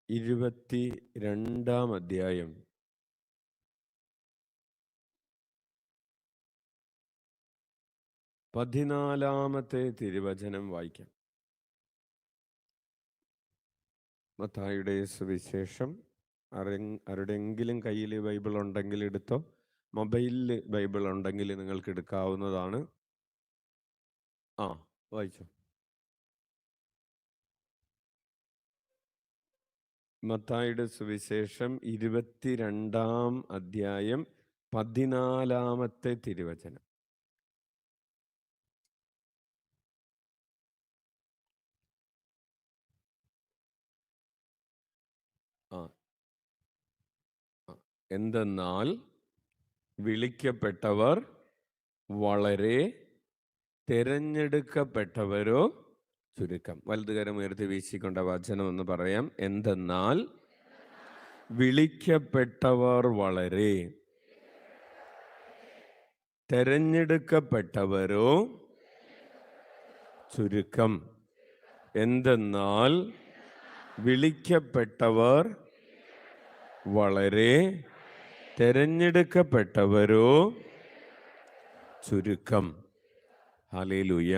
22-ാം അധ്യായം 14-ാമത്തെ തിരുവചനം വായിക്കാം. മത്തായിയുടെ സുവിശേഷം. ആരുടെയെങ്കിലും കയ്യിൽ ബൈബിൾ ഉണ്ടെങ്കിൽ എടുത്തോ. മൊബൈലിൽ ബൈബിൾ ഉണ്ടെങ്കിൽ നിങ്ങൾക്ക് എടുക്കാവുന്നതാണ്. വായിച്ചോ. മത്തായിയുടെ സുവിശേഷം 22-ാം അധ്യായം 14-ാമത്തെ തിരുവചനം. എന്തെന്നാൽ വിളിക്കപ്പെട്ടവർ വളരെ, തിരഞ്ഞെടുക്കപ്പെട്ടവരോ ചുരുക്കം. വലതുകരം ഉയർത്തി വീശിക്കൊണ്ട വചനം എന്ന് പറയാം. എന്തെന്നാൽ വിളിക്കപ്പെട്ടവർ വളരെ, തിരഞ്ഞെടുക്കപ്പെട്ടവരോ ചുരുക്കം. എന്തെന്നാൽ വിളിക്കപ്പെട്ടവർ വളരെ, തിരഞ്ഞെടുക്കപ്പെട്ടവരോ ചുരുക്കം. ഹല്ലേലൂയ.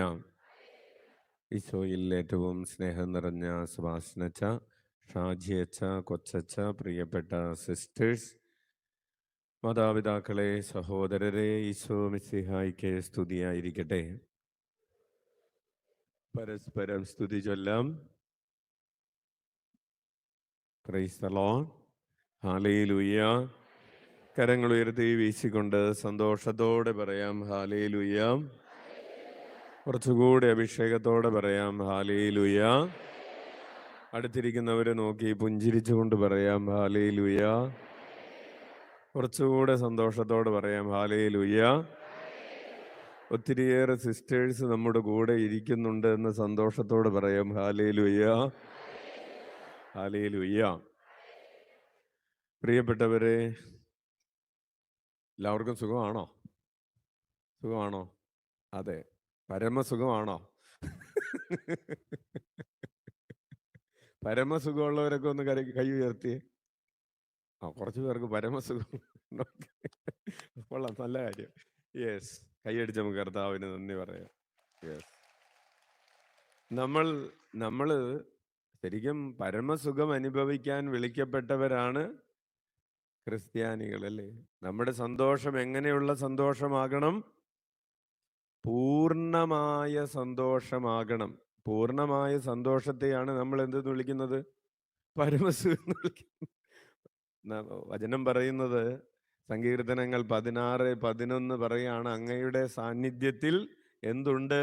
ഈശോയിൽ ഏറ്റവും സ്നേഹം നിറഞ്ഞ സുഭാഷനച്ച, ഷാജിയച്ച, കൊച്ചച്ച, പ്രിയപ്പെട്ട സിസ്റ്റേഴ്സ്, മാതാപിതാക്കളെ, സഹോദരരെ, ഈശോ മിശിഹായ്ക്ക് സ്തുതിയായിരിക്കട്ടെ. പരസ്പരം സ്തുതി ചൊല്ലാം. Price the Lord. ഹല്ലേലൂയ. കരങ്ങൾ ഉയർത്തി വീശിക്കൊണ്ട് സന്തോഷത്തോടെ പറയാം ഹല്ലേലൂയ. കുറച്ചുകൂടി അഭിഷേകത്തോടെ പറയാം ഹല്ലേലൂയ. അടുത്തിരിക്കുന്നവരെ നോക്കി പുഞ്ചിരിച്ചുകൊണ്ട് പറയാം ഹല്ലേലൂയ. കുറച്ചുകൂടെ സന്തോഷത്തോടെ പറയാം ഹല്ലേലൂയ. ഒത്തിരിയേറെ സിസ്റ്റേഴ്സ് നമ്മുടെ കൂടെ ഇരിക്കുന്നുണ്ട് എന്ന് സന്തോഷത്തോടെ പറയാം ഹല്ലേലൂയ. ഹല്ലേലൂയ. പ്രിയപ്പെട്ടവരെ, എല്ലാവർക്കും സുഖമാണോ? സുഖമാണോ? അതെ, പരമസുഖമാണോ? പരമസുഖമുള്ളവരൊക്കെ ഒന്ന് കൈ ഉയർത്തിയേ. കുറച്ച് പേർക്ക് പരമസുഖം. കൊള്ളാം, നല്ല കാര്യം. യെസ്, കൈയടിച്ച് നമുക്ക് കർത്താവിന് നന്ദി പറയാം. യെസ്, നമ്മൾ ശരിക്കും പരമസുഖം അനുഭവിക്കാൻ വിളിക്കപ്പെട്ടവരാണ് ക്രിസ്ത്യാനികൾ, അല്ലേ? നമ്മുടെ സന്തോഷം എങ്ങനെയുള്ള സന്തോഷമാകണം? പൂർണ്ണമായ സന്തോഷമാകണം. പൂർണ്ണമായ സന്തോഷത്തെയാണ് നമ്മൾ എന്തെന്ന് വിളിക്കുന്നത്? പരമസുഖം എന്ന് വിളിക്കുന്നത്. വചനം പറയുന്നത്, സങ്കീർത്തനങ്ങൾ 16:11 പറയാണ്, അങ്ങയുടെ സാന്നിധ്യത്തിൽ എന്തുണ്ട്?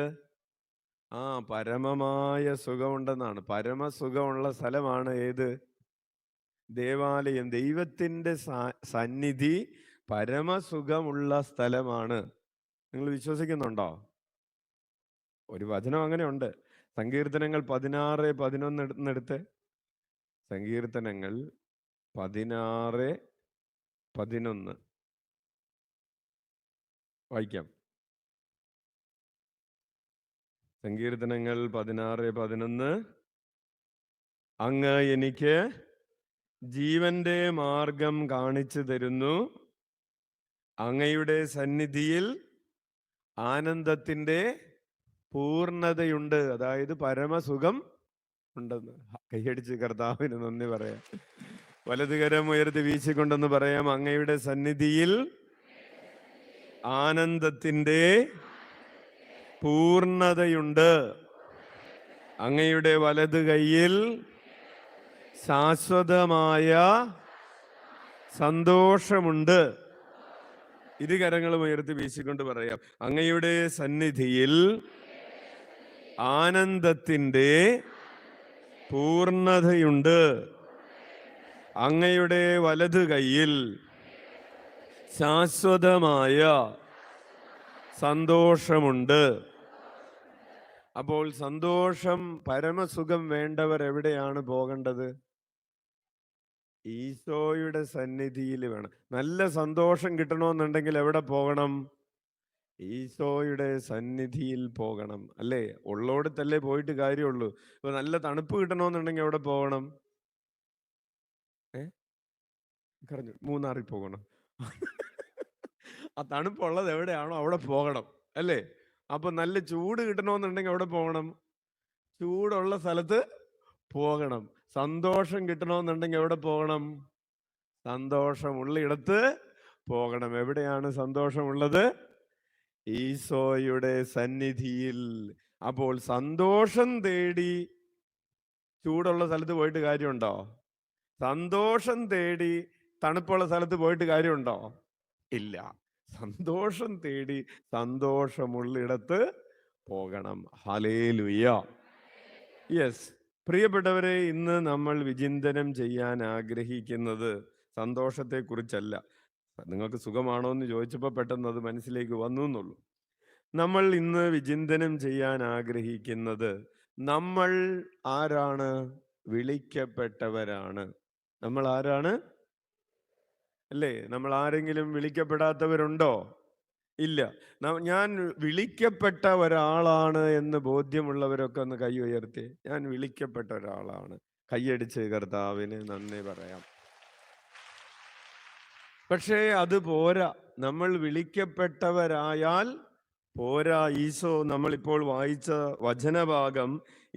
പരമമായ സുഖമുണ്ടെന്നാണ്. പരമസുഖമുള്ള സ്ഥലമാണ് ഏത്? ദേവാലയം. ദൈവത്തിൻ്റെ സന്നിധി പരമസുഖമുള്ള സ്ഥലമാണ്. നിങ്ങൾ വിശ്വസിക്കുന്നുണ്ടോ? ഒരു വചനം അങ്ങനെ ഉണ്ട്. സങ്കീർത്തനങ്ങൾ 16:11 എടുത്ത്. സങ്കീർത്തനങ്ങൾ 16:11 വായിക്കാം. സങ്കീർത്തനങ്ങൾ 16:11. അങ്ങ് എനിക്ക് ജീവന്റെ മാർഗം കാണിച്ചു തരുന്നു, അങ്ങയുടെ സന്നിധിയിൽ ആനന്ദത്തിൻ്റെ പൂർണ്ണതയുണ്ട്. അതായത് പരമസുഖം ഉണ്ടെന്ന്. കൈയടിച്ച് കർത്താവിന് നന്ദി പറയാം. വലതുകരം ഉയർത്തി വീശിക്കൊണ്ടെന്ന് പറയാം, അങ്ങയുടെ സന്നിധിയിൽ ആനന്ദത്തിൻ്റെ പൂർണ്ണതയുണ്ട്, അങ്ങയുടെ വലത് കൈയിൽ ശാശ്വതമായ സന്തോഷമുണ്ട്. ഇരുകരങ്ങളും ഉയർത്തി വീശിക്കൊണ്ട് പറയാം, അങ്ങയുടെ സന്നിധിയിൽ ആനന്ദത്തിൻ്റെ പൂർണ്ണതയുണ്ട്, അങ്ങയുടെ വലത് കൈയിൽ ശാശ്വതമായ സന്തോഷമുണ്ട്. അപ്പോൾ സന്തോഷം, പരമസുഖം വേണ്ടവർ എവിടെയാണ് പോകേണ്ടത്? ഈശോയുടെ സന്നിധിയിൽ വേണം. നല്ല സന്തോഷം കിട്ടണമെന്നുണ്ടെങ്കിൽ എവിടെ പോകണം? ഈശോയുടെ സന്നിധിയിൽ പോകണം, അല്ലേ? ഉള്ളോടത്തല്ലേ പോയിട്ട് കാര്യമുള്ളൂ. ഇപ്പൊ നല്ല തണുപ്പ് കിട്ടണമെന്നുണ്ടെങ്കിൽ എവിടെ പോകണം? കരഞ്ഞു. മൂന്നാറിൽ പോകണം. ആ തണുപ്പുള്ളത് എവിടെയാണോ അവിടെ പോകണം, അല്ലേ? അപ്പൊ നല്ല ചൂട് കിട്ടണമെന്നുണ്ടെങ്കിൽ എവിടെ പോകണം? ചൂടുള്ള സ്ഥലത്ത് പോകണം. സന്തോഷം കിട്ടണമെന്നുണ്ടെങ്കിൽ എവിടെ പോകണം? സന്തോഷമുള്ളിടത്ത് പോകണം. എവിടെയാണ് സന്തോഷമുള്ളത്? ഈശോയുടെ സന്നിധിയിൽ. അപ്പോൾ സന്തോഷം തേടി ചൂടുള്ള സ്ഥലത്ത് പോയിട്ട് കാര്യമുണ്ടോ? സന്തോഷം തേടി തണുപ്പുള്ള സ്ഥലത്ത് പോയിട്ട് കാര്യമുണ്ടോ? ഇല്ല. സന്തോഷം തേടി സന്തോഷമുള്ളിടത്ത് പോകണം. ഹല്ലേലൂയ. യെസ്. പ്രിയപ്പെട്ടവരെ, ഇന്ന് നമ്മൾ വിചിന്തനം ചെയ്യാൻ ആഗ്രഹിക്കുന്നത് സന്തോഷത്തെക്കുറിച്ചല്ല. നിങ്ങൾക്ക് സുഖമാണോ എന്ന് ചോദിച്ചപ്പോൾ പെട്ടെന്ന് അത് മനസ്സിലേക്ക് വന്നു എന്നുള്ളൂ. നമ്മൾ ഇന്ന് വിചിന്തനം ചെയ്യാൻ ആഗ്രഹിക്കുന്നത് നമ്മൾ ആരാണ്? വിളിക്കപ്പെട്ടവരാണ്. നമ്മൾ ആരാണ്? അല്ലേ? നമ്മൾ ആരെങ്കിലും വിളിക്കപ്പെടാത്തവരുണ്ടോ? ഇല്ല. ഞാൻ വിളിക്കപ്പെട്ട ഒരാളാണ് എന്ന് ബോധ്യമുള്ളവരൊക്കെ ഒന്ന് കൈ ഉയർത്തി. ഞാൻ വിളിക്കപ്പെട്ട ഒരാളാണ്. കൈയടിച്ച് കർത്താവിന് നന്ദി പറയാം. പക്ഷേ അത് പോരാ. നമ്മൾ വിളിക്കപ്പെട്ടവരായാൽ പോരാ. ഈശോ നമ്മളിപ്പോൾ വായിച്ച വചനഭാഗം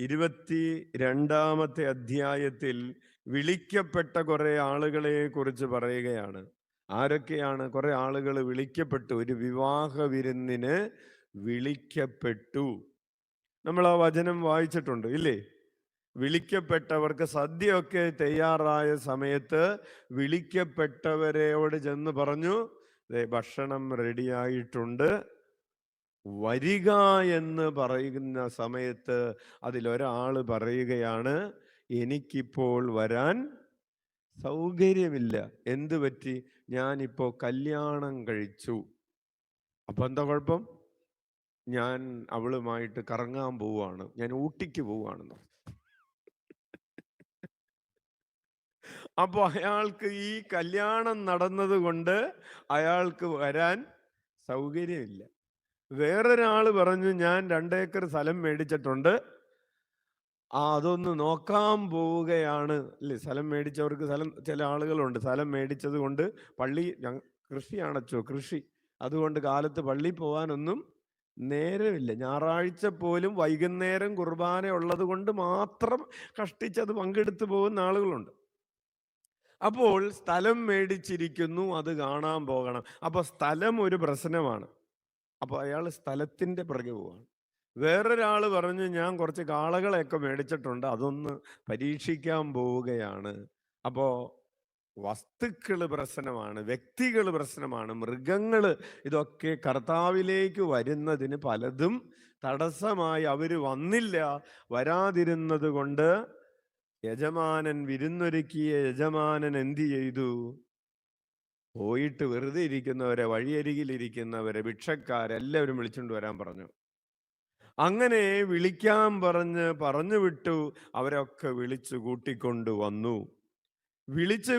22-ാമത്തെ അധ്യായത്തിൽ വിളിക്കപ്പെട്ട കുറെ ആളുകളെ കുറിച്ച് പറയുകയാണ്. ആരൊക്കെയാണ്? കുറെ ആളുകൾ വിളിക്കപ്പെട്ടു. ഒരു വിവാഹ വിരുന്നിന് വിളിക്കപ്പെട്ടു. നമ്മൾ ആ വചനം വായിച്ചിട്ടുണ്ട്, ഇല്ലേ? വിളിക്കപ്പെട്ടവർക്ക് സദ്യയൊക്കെ തയ്യാറായ സമയത്ത് വിളിക്കപ്പെട്ടവരോട് ചെന്ന് പറഞ്ഞു, ഭക്ഷണം റെഡിയായിട്ടുണ്ട്, വരിക എന്ന് പറയുന്ന സമയത്ത് അതിലൊരാൾ പറയുകയാണ്, എനിക്കിപ്പോൾ വരാൻ സൗകര്യമില്ല. എന്ത് പറ്റി? ഞാനിപ്പോ കല്യാണം കഴിച്ചു. അപ്പൊ എന്താ കുഴപ്പം? ഞാൻ അവളുമായിട്ട് കറങ്ങാൻ പോവാണ്, ഞാൻ ഊട്ടിക്ക് പോവാണെന്ന്. അപ്പൊ അയാൾക്ക് ഈ കല്യാണം നടന്നത് കൊണ്ട് അയാൾക്ക് വരാൻ സൗകര്യമില്ല. വേറൊരാള് പറഞ്ഞു, ഞാൻ 2 ഏക്കർ സ്ഥലം മേടിച്ചിട്ടുണ്ട്, അതൊന്ന് നോക്കാൻ പോവുകയാണ്. അല്ലേ? സ്ഥലം മേടിച്ചവർക്ക് ചില ആളുകളുണ്ട്, സ്ഥലം മേടിച്ചത് കൊണ്ട് പള്ളി കൃഷിയാണച്ചോ, കൃഷി, അതുകൊണ്ട് കാലത്ത് പള്ളി പോകാനൊന്നും നേരമില്ല. ഞായറാഴ്ച പോലും വൈകുന്നേരം കുർബാന ഉള്ളത് കൊണ്ട് മാത്രം കഷ്ടിച്ചത് പങ്കെടുത്തു പോകുന്ന ആളുകളുണ്ട്. അപ്പോൾ സ്ഥലം മേടിച്ചിരിക്കുന്നു, അത് കാണാൻ പോകണം. അപ്പൊ സ്ഥലം ഒരു പ്രശ്നമാണ്. അപ്പൊ അയാൾ സ്ഥലത്തിന്റെ പിറകെ പോവാണ്. വേറൊരാൾ പറഞ്ഞു, ഞാൻ കുറച്ച് കാളകളെയൊക്കെ മേടിച്ചിട്ടുണ്ട്, അതൊന്ന് പരീക്ഷിക്കാൻ പോവുകയാണ്. അപ്പോ വസ്തുക്കൾ പ്രശ്നമാണ്, വ്യക്തികൾ പ്രശ്നമാണ്, മൃഗങ്ങൾ, ഇതൊക്കെ കർത്താവിലേക്ക് വരുന്നതിന് പലതും തടസ്സമായി. അവര് വന്നില്ല. വരാതിരുന്നത് കൊണ്ട് യജമാനൻ, വിരുന്നൊരുക്കിയ യജമാനൻ എന്ത് ചെയ്തു? പോയിട്ട് വെറുതെ ഇരിക്കുന്നവരെ, വഴിയരികിലിരിക്കുന്നവരെ, ഭിക്ഷക്കാരെല്ലാവരും വിളിച്ചുകൊണ്ട് വരാൻ പറഞ്ഞു. അങ്ങനെ വിളിക്കാൻ പറഞ്ഞു വിട്ടു. അവരൊക്കെ വിളിച്ചു കൂട്ടിക്കൊണ്ടുവന്നു. വിളിച്ച്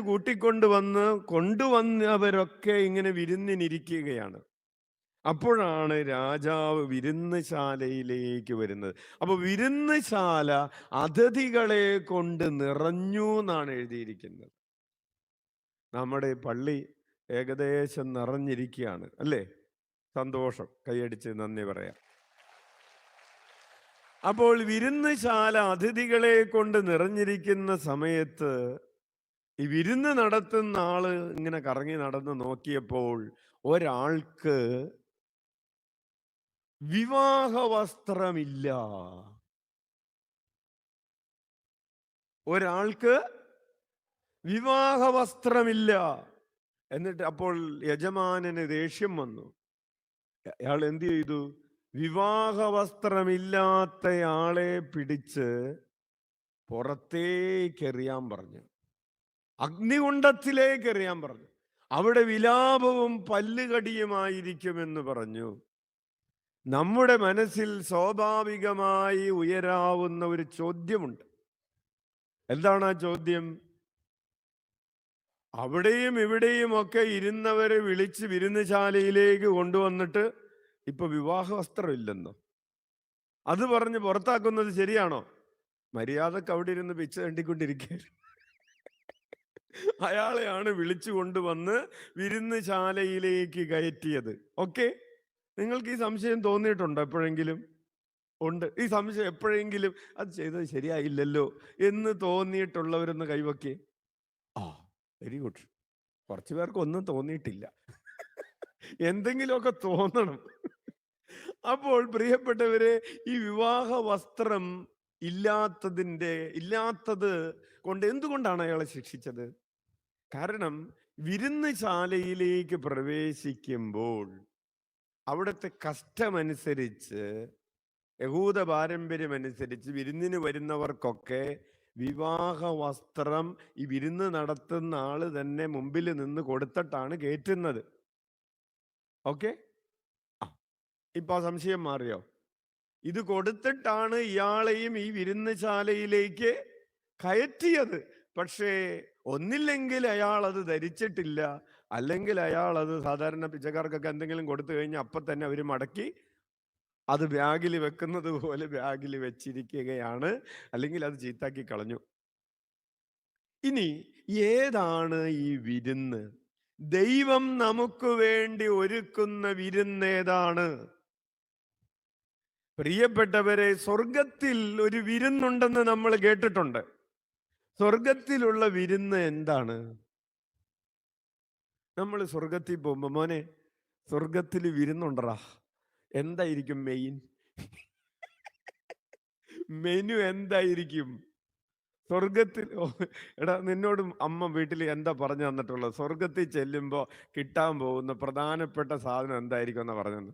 കൊണ്ടുവന്നവരൊക്കെ ഇങ്ങനെ വിരുന്നിനിരിക്കുകയാണ്. അപ്പോഴാണ് രാജാവ് വിരുന്നുശാലയിലേക്ക് വരുന്നത്. അപ്പൊ വിരുന്നുശാല അതിഥികളെ കൊണ്ട് നിറഞ്ഞു എന്നാണ് എഴുതിയിരിക്കുന്നത്. നമ്മുടെ പള്ളി ഏകദേശം നിറഞ്ഞിരിക്കുകയാണ്, അല്ലേ? സന്തോഷം. കൈയടിച്ച് നന്ദി പറയാം. അപ്പോൾ വിരുന്നുശാല അതിഥികളെ കൊണ്ട് നിറഞ്ഞിരിക്കുന്ന സമയത്ത് ഈ വിരുന്ന് നടത്തുന്ന ആള് ഇങ്ങനെ കറങ്ങി നടന്ന് നോക്കിയപ്പോൾ ഒരാൾക്ക് വിവാഹ വസ്ത്രമില്ല. ഒരാൾക്ക് വിവാഹ വസ്ത്രമില്ല. എന്നിട്ട് അപ്പോൾ യജമാനന് ദേഷ്യം വന്നു. അയാൾ എന്ത് ചെയ്തു? വിവാഹ വസ്ത്രമില്ലാത്തയാളെ പിടിച്ച് പുറത്തേക്ക് എറിയാൻ പറഞ്ഞു, അഗ്നികുണ്ഡത്തിലേക്ക് എറിയാൻ പറഞ്ഞു. അവിടെ വിലാപവും പല്ലുകടിയുമായിരിക്കുമെന്ന് പറഞ്ഞു. നമ്മുടെ മനസ്സിൽ സ്വാഭാവികമായി ഉയരാവുന്ന ഒരു ചോദ്യമുണ്ട്. എന്താണ് ആ ചോദ്യം? അവിടെയും ഇവിടെയും ഒക്കെ ഇരുന്നവരെ വിളിച്ച് വിരുന്നുശാലയിലേക്ക് കൊണ്ടുവന്നിട്ട് ഇപ്പൊ വിവാഹ വസ്ത്രമില്ലെന്നോ? അത് പറഞ്ഞ് പുറത്താക്കുന്നത് ശരിയാണോ? മര്യാദക്ക് അവിടെ ഇരുന്ന് പിച്ച തണ്ടിക്കൊണ്ടിരിക്കുക. അയാളെയാണ് വിളിച്ചു കൊണ്ടുവന്ന് വിരുന്നുശാലയിലേക്ക് കയറ്റിയത്. ഓക്കെ, നിങ്ങൾക്ക് ഈ സംശയം തോന്നിയിട്ടുണ്ടോ എപ്പോഴെങ്കിലും? ഉണ്ട്. ഈ സംശയം എപ്പോഴെങ്കിലും അത് ചെയ്തത് ശരിയായില്ലല്ലോ എന്ന് തോന്നിയിട്ടുള്ളവരൊന്ന് കൈവക്കേ. ആ, വെരി ഗുഡ്. കുറച്ചു പേർക്ക് ഒന്നും തോന്നിയിട്ടില്ല. എന്തെങ്കിലുമൊക്കെ തോന്നണം. അപ്പോൾ പ്രിയപ്പെട്ടവരെ, ഈ വിവാഹ വസ്ത്രം ഇല്ലാത്തത് കൊണ്ട് എന്തുകൊണ്ടാണ് അയാളെ ശിക്ഷിച്ചത്? കാരണം വിരുന്നുശാലയിലേക്ക് പ്രവേശിക്കുമ്പോൾ അവിടുത്തെ കസ്റ്റമനുസരിച്ച്, യഹൂദ പാരമ്പര്യമനുസരിച്ച് വിരുന്നിന് വരുന്നവർക്കൊക്കെ വിവാഹ വസ്ത്രം ഈ വിരുന്ന് നടത്തുന്ന ആള് തന്നെ മുമ്പിൽ നിന്ന് കൊടുത്തിട്ടാണ് കയറ്റുന്നത്. ഓക്കെ, ഇപ്പൊ സംശയം മാറിയോ? ഇത് കൊടുത്തിട്ടാണ് ഇയാളെയും ഈ വിരുന്നുശാലയിലേക്ക് കയറ്റിയത്. പക്ഷേ ഒന്നില്ലെങ്കിൽ അയാൾ അത് ധരിച്ചിട്ടില്ല, അല്ലെങ്കിൽ അയാൾ അത് സാധാരണ പിച്ചക്കാർക്കൊക്കെ എന്തെങ്കിലും കൊടുത്തു കഴിഞ്ഞാൽ അപ്പം തന്നെ അവർ മടക്കി അത് ബാഗിൽ വെക്കുന്നത് പോലെ ബാഗിൽ വെച്ചിരിക്കുകയാണ്, അല്ലെങ്കിൽ അത് ചീത്താക്കി കളഞ്ഞു. ഇനി ഏതാണ് ഈ വിരുന്ന്? ദൈവം നമുക്ക് വേണ്ടി ഒരുക്കുന്ന വിരുന്ന് ഏതാണ്? പ്രിയപ്പെട്ടവരെ, സ്വർഗത്തിൽ ഒരു വിരുന്നുണ്ടെന്ന് നമ്മൾ കേട്ടിട്ടുണ്ട്. സ്വർഗത്തിലുള്ള വിരുന്ന് എന്താണ്? നമ്മൾ സ്വർഗത്തിൽ പോകുമ്പോ, മോനെ സ്വർഗത്തിൽ വിരുന്നുണ്ടറാ, എന്തായിരിക്കും മെനു എന്തായിരിക്കും സ്വർഗത്തിൽ? എടാ, നിന്നോടും അമ്മ വീട്ടിൽ എന്താ പറഞ്ഞു തന്നിട്ടുള്ളത്? സ്വർഗത്തിൽ ചെല്ലുമ്പോ കിട്ടാൻ പോകുന്ന പ്രധാനപ്പെട്ട സാധനം എന്തായിരിക്കും എന്നാ പറഞ്ഞത്?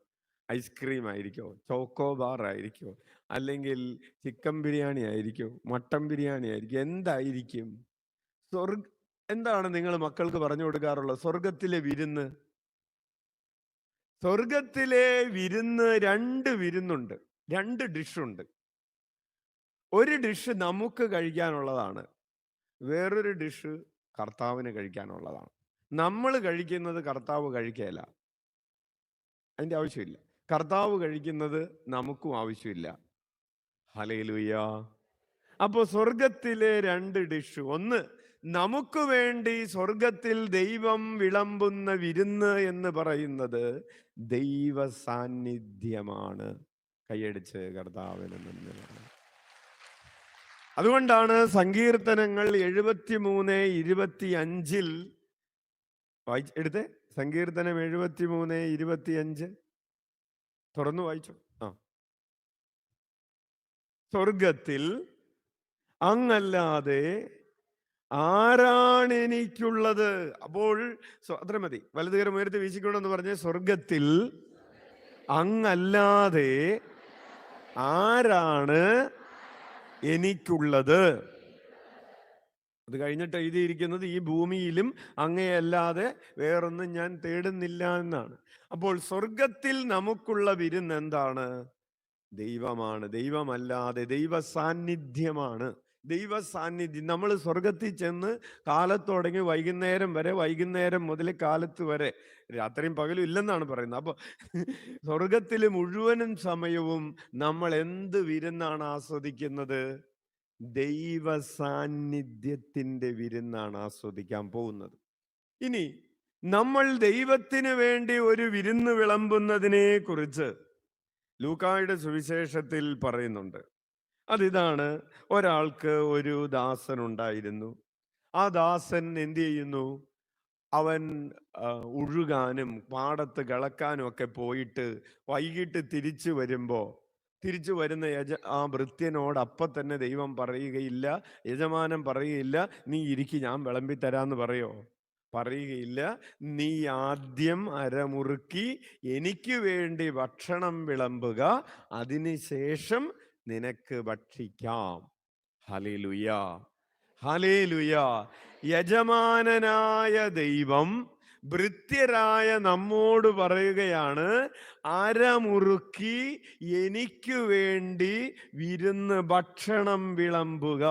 ഐസ്ക്രീം ആയിരിക്കോ, ചോക്കോ ബാർ ആയിരിക്കോ, അല്ലെങ്കിൽ ചിക്കൻ ബിരിയാണി ആയിരിക്കോ, മട്ടൻ ബിരിയാണി ആയിരിക്കും, എന്തായിരിക്കും? എന്താണ് നിങ്ങൾ മക്കൾക്ക് പറഞ്ഞു കൊടുക്കാറുള്ളത്? സ്വർഗത്തിലെ വിരുന്ന്. സ്വർഗത്തിലെ വിരുന്ന് രണ്ട് വിരുന്നുണ്ട്, രണ്ട് ഡിഷുണ്ട്. ഒരു ഡിഷ് നമുക്ക് കഴിക്കാനുള്ളതാണ്, വേറൊരു ഡിഷ് കർത്താവിന് കഴിക്കാനുള്ളതാണ്. നമ്മൾ കഴിക്കുന്നത് കർത്താവ് കഴിക്കുകയില്ല, അതിൻ്റെ ആവശ്യമില്ല. കർത്താവ് കഴിക്കുന്നത് നമുക്കും ആവശ്യമില്ല. ഹല്ലേലൂയ. അപ്പോൾ സ്വർഗത്തിലെ രണ്ട് ഡിഷ്, ഒന്ന് നമുക്ക് വേണ്ടി സ്വർഗത്തിൽ ദൈവം വിളമ്പുന്ന വിരുന്ന് എന്ന് പറയുന്നത് ദൈവ സാന്നിധ്യമാണ്. കൈയടിച്ച് കർത്താവിന് നന്ദിയാണ്. അതുകൊണ്ടാണ് സങ്കീർത്തനങ്ങൾ 73:25 എടുത്തേ. സങ്കീർത്തനം 73:25 തുറന്നു വായിച്ചു. സ്വർഗത്തിൽ അങ്ങല്ലാതെ ആരാണ് എനിക്കുള്ളത്? അപ്പോൾ അത്ര മതി. വലതുകരം ഉയർത്തി വീശിക്കൊണ്ടെന്ന് പറഞ്ഞ്, സ്വർഗത്തിൽ അങ്ങല്ലാതെ ആരാണ് എനിക്കുള്ളത്? അത് കഴിഞ്ഞിട്ട് എഴുതിയിരിക്കുന്നത്, ഈ ഭൂമിയിലും അങ്ങയല്ലാതെ വേറൊന്നും ഞാൻ തേടുന്നില്ല എന്നാണ്. അപ്പോൾ സ്വർഗത്തിൽ നമുക്കുള്ള വിരുന്ന് എന്താണ്? ദൈവമാണ്. ദൈവമല്ലാതെ ദൈവ സാന്നിധ്യമാണ്. ദൈവ സാന്നിധ്യം. നമ്മൾ സ്വർഗത്തിൽ ചെന്ന് കാലത്ത് തുടങ്ങി വൈകുന്നേരം വരെ, വൈകുന്നേരം മുതൽ കാലത്ത് വരെ, രാത്രിയും പകലും ഇല്ലെന്നാണ് പറയുന്നത്. അപ്പോൾ സ്വർഗത്തിൽ മുഴുവനും സമയവും നമ്മൾ എന്ത് വിരുന്നാണ് ആസ്വദിക്കുന്നത്? ദൈവ സാന്നിധ്യത്തിൻ്റെ വിരുന്നാണ് ആസ്വദിക്കാൻ പോകുന്നത്. ഇനി നമ്മൾ ദൈവത്തിന് വേണ്ടി ഒരു വിരുന്ന് വിളമ്പുന്നതിനെ കുറിച്ച് ലൂക്കായുടെ സുവിശേഷത്തിൽ പറയുന്നുണ്ട്. അതിതാണ്, ഒരാൾക്ക് ഒരു ദാസൻ ഉണ്ടായിരുന്നു. ആ ദാസൻ എന്ത് ചെയ്യുന്നു? അവൻ ഉഴുകാനും പാടത്ത് കിളക്കാനും ഒക്കെ പോയിട്ട് വൈകിട്ട് തിരിച്ചു വരുന്ന ആ ഭൃത്യനോട് അപ്പം തന്നെ ദൈവം പറയുകയില്ല, യജമാനൻ പറയുകയില്ല, നീ ഇരിക്കി ഞാൻ വിളമ്പിത്തരാന്ന് പറയോ? പറയുകയില്ല. നീ ആദ്യം അരമുറുക്കി എനിക്ക് വേണ്ടി ഭക്ഷണം വിളമ്പുക, അതിനുശേഷം നിനക്ക് ഭക്ഷിക്കാം. Hallelujah, hallelujah. യജമാനനായ ദൈവം ഭൃത്യരായ നമ്മോട് പറയുകയാണ്, അരമുറുക്കി എനിക്ക് വേണ്ടി വിരുന്ന് ഭക്ഷണം വിളമ്പുക.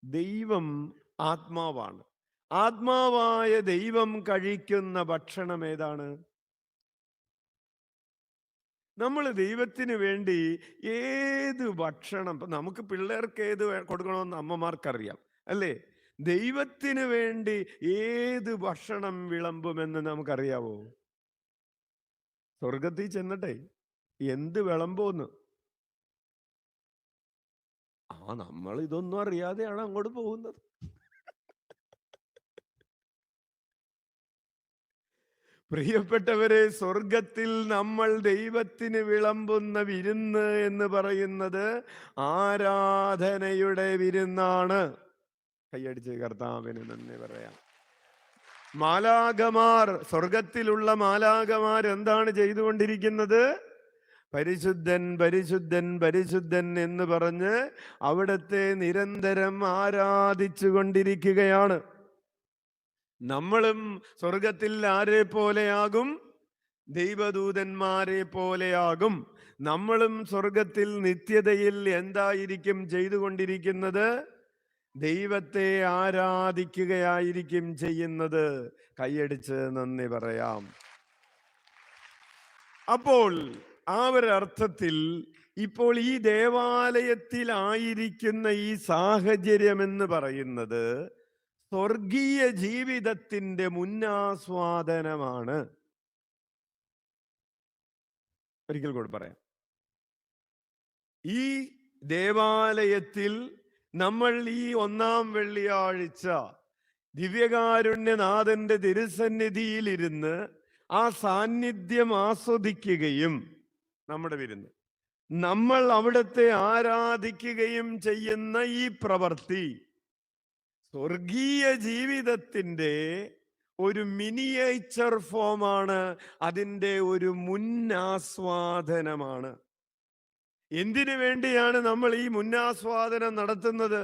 ദൈവം ആത്മാവാണ്. ആത്മാവായ ദൈവം കഴിക്കുന്ന ഭക്ഷണം ഏതാണ്? നമ്മൾ ദൈവത്തിന് വേണ്ടി ഏത് ഭക്ഷണം, നമുക്ക് പിള്ളേർക്ക് ഏത് കൊടുക്കണമെന്ന് അമ്മമാർക്കറിയാം, അല്ലേ? ദൈവത്തിന് വേണ്ടി ഏത് ഭക്ഷണം വിളമ്പുമെന്ന് നമുക്കറിയാവോ? സ്വർഗത്തിൽ ചെന്നിട്ടെ എന്ത് വിളമ്പോന്ന് നമ്മൾ ഇതൊന്നും അറിയാതെയാണ് അങ്ങോട്ട് പോകുന്നത്. പ്രിയപ്പെട്ടവരെ, സ്വർഗത്തിൽ നമ്മൾ ദൈവത്തിന് വിളമ്പുന്ന വിരുന്ന് എന്ന് പറയുന്നത് ആരാധനയുടെ വിരുന്നാണ്. കൈയടിച്ച് കർത്താവിന് നന്ദി പറയാം. മാലാഖമാർ, സ്വർഗത്തിലുള്ള മാലാഖമാർ എന്താണ് ചെയ്തുകൊണ്ടിരിക്കുന്നത്? പരിശുദ്ധൻ പരിശുദ്ധൻ പരിശുദ്ധൻ എന്ന് പറഞ്ഞ് അവിടത്തെ നിരന്തരം ആരാധിച്ചു കൊണ്ടിരിക്കുകയാണ്. നമ്മളും സ്വർഗത്തിൽ ആരെ പോലെയാകും? ദൈവദൂതന്മാരെ പോലെയാകും. നമ്മളും സ്വർഗത്തിൽ നിത്യതയിൽ എന്തായിരിക്കും ചെയ്തുകൊണ്ടിരിക്കുന്നത്? ദൈവത്തെ ആരാധിക്കുകയായിരിക്കും ചെയ്യുന്നത്. കൈയടിച്ച് നന്ദി പറയാം. അപ്പോൾ ആ ഒരർത്ഥത്തിൽ ഇപ്പോൾ ഈ ദേവാലയത്തിലായിരിക്കുന്ന ഈ സാഹചര്യം എന്ന് പറയുന്നത് സ്വർഗീയ ജീവിതത്തിന്റെ മുന്നാസ്വാദനമാണ്. ഒരിക്കൽ കൂടി പറയാം. ഈ ദേവാലയത്തിൽ നമ്മൾ ഈ ഒന്നാം വെള്ളിയാഴ്ച ദിവ്യകാരുണ്യനാഥന്റെ തിരുസന്നിധിയിലിരുന്ന് ആ സാന്നിധ്യം ആസ്വദിക്കുകയും നമ്മുടെ വിരുന്ന് നമ്മൾ അവിടുത്തെ ആരാധിക്കുകയും ചെയ്യുന്ന ഈ പ്രവൃത്തി സ്വർഗീയ ജീവിതത്തിന്റെ ഒരു മിനിയേച്ചർ ഫോമാണ്. അതിൻ്റെ ഒരു മുന്നാസ്വാദനമാണ്. എന്തിനു വേണ്ടിയാണ് നമ്മൾ ഈ മുന്നാസ്വാദനം നടത്തുന്നത്?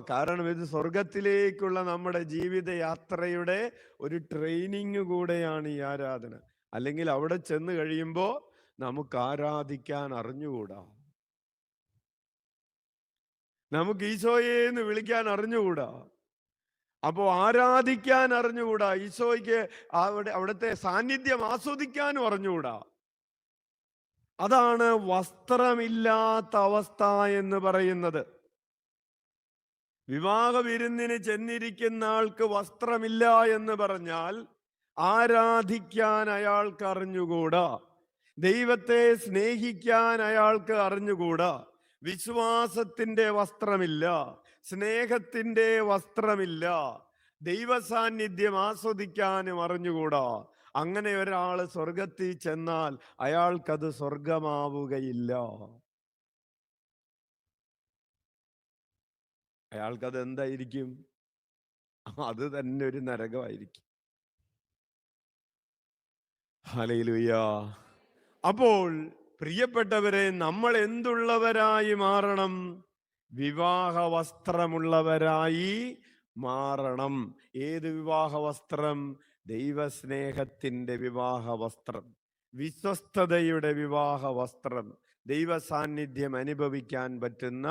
കാരണം ഇത് സ്വർഗത്തിലേക്കുള്ള നമ്മുടെ ജീവിതയാത്രയുടെ ഒരു ട്രെയിനിങ് കൂടെയാണ് ഈ ആരാധന. അല്ലെങ്കിൽ അവിടെ ചെന്ന് കഴിയുമ്പോൾ നമുക്ക് ആരാധിക്കാൻ അറിഞ്ഞുകൂടാ, നമുക്ക് ഈശോയെ എന്ന് വിളിക്കാൻ അറിഞ്ഞുകൂടാ, അപ്പോ ആരാധിക്കാൻ അറിഞ്ഞുകൂടാ, ഈശോയ്ക്ക് അവിടുത്തെ സാന്നിധ്യം ആസ്വദിക്കാനും അറിഞ്ഞുകൂടാ. അതാണ് വസ്ത്രമില്ലാത്ത അവസ്ഥ എന്ന് പറയുന്നത്. വിവാഹ വിരുന്നിന് ചെന്നിരിക്കുന്ന ആൾക്ക് വസ്ത്രമില്ല എന്ന് പറഞ്ഞാൽ ആരാധിക്കാൻ അയാൾക്ക് അറിഞ്ഞുകൂടാ, ദൈവത്തെ സ്നേഹിക്കാൻ അയാൾക്ക് അറിഞ്ഞുകൂടാ. വിശ്വാസത്തിന്റെ വസ്ത്രമില്ല, സ്നേഹത്തിന്റെ വസ്ത്രമില്ല, ദൈവസാന്നിധ്യം ആസ്വദിക്കാനും അറിഞ്ഞുകൂടാ. അങ്ങനെ ഒരാള് സ്വർഗത്തിൽ ചെന്നാൽ അയാൾക്കത് സ്വർഗമാവുകയില്ല. അയാൾക്കത് എന്തായിരിക്കും? അത് തന്നെ ഒരു നരകമായിരിക്കും. ഹല്ലേലൂയ. അപ്പോൾ പ്രിയപ്പെട്ടവരെ, നമ്മൾ എന്തുള്ളവരായി മാറണം? വിവാഹ വസ്ത്രമുള്ളവരായി മാറണം. ഏത് വിവാഹ വസ്ത്രം? ദൈവസ്നേഹത്തിന്റെ വിവാഹ വസ്ത്രം, വിശ്വസ്തതയുടെ വിവാഹ വസ്ത്രം, ദൈവ സാന്നിധ്യം അനുഭവിക്കാൻ പറ്റുന്ന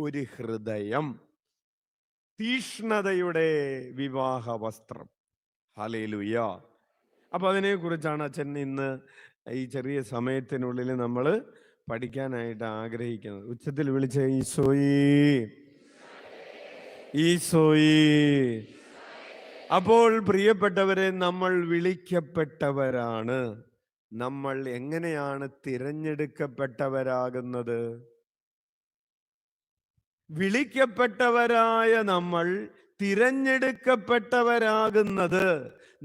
ഒരു ഹൃദയം, തീഷ്ണതയുടെ വിവാഹ വസ്ത്രം. ഹല്ലേലൂയ. അപ്പൊ അതിനെക്കുറിച്ചാണ് അച്ഛൻ ഇന്ന് ഈ ചെറിയ സമയത്തിനുള്ളിൽ നമ്മൾ പഠിക്കാനായിട്ട് ആഗ്രഹിക്കുന്നത്. ഉച്ചത്തിൽ വിളിച്ച ഈശോയേ, ഈശോയേ. അപ്പോൾ പ്രിയപ്പെട്ടവരെ, നമ്മൾ വിളിക്കപ്പെട്ടവരാണ്. നമ്മൾ എങ്ങനെയാണ് തിരഞ്ഞെടുക്കപ്പെട്ടവരാകുന്നത്? വിളിക്കപ്പെട്ടവരായ നമ്മൾ തിരഞ്ഞെടുക്കപ്പെട്ടവരാകുന്നത്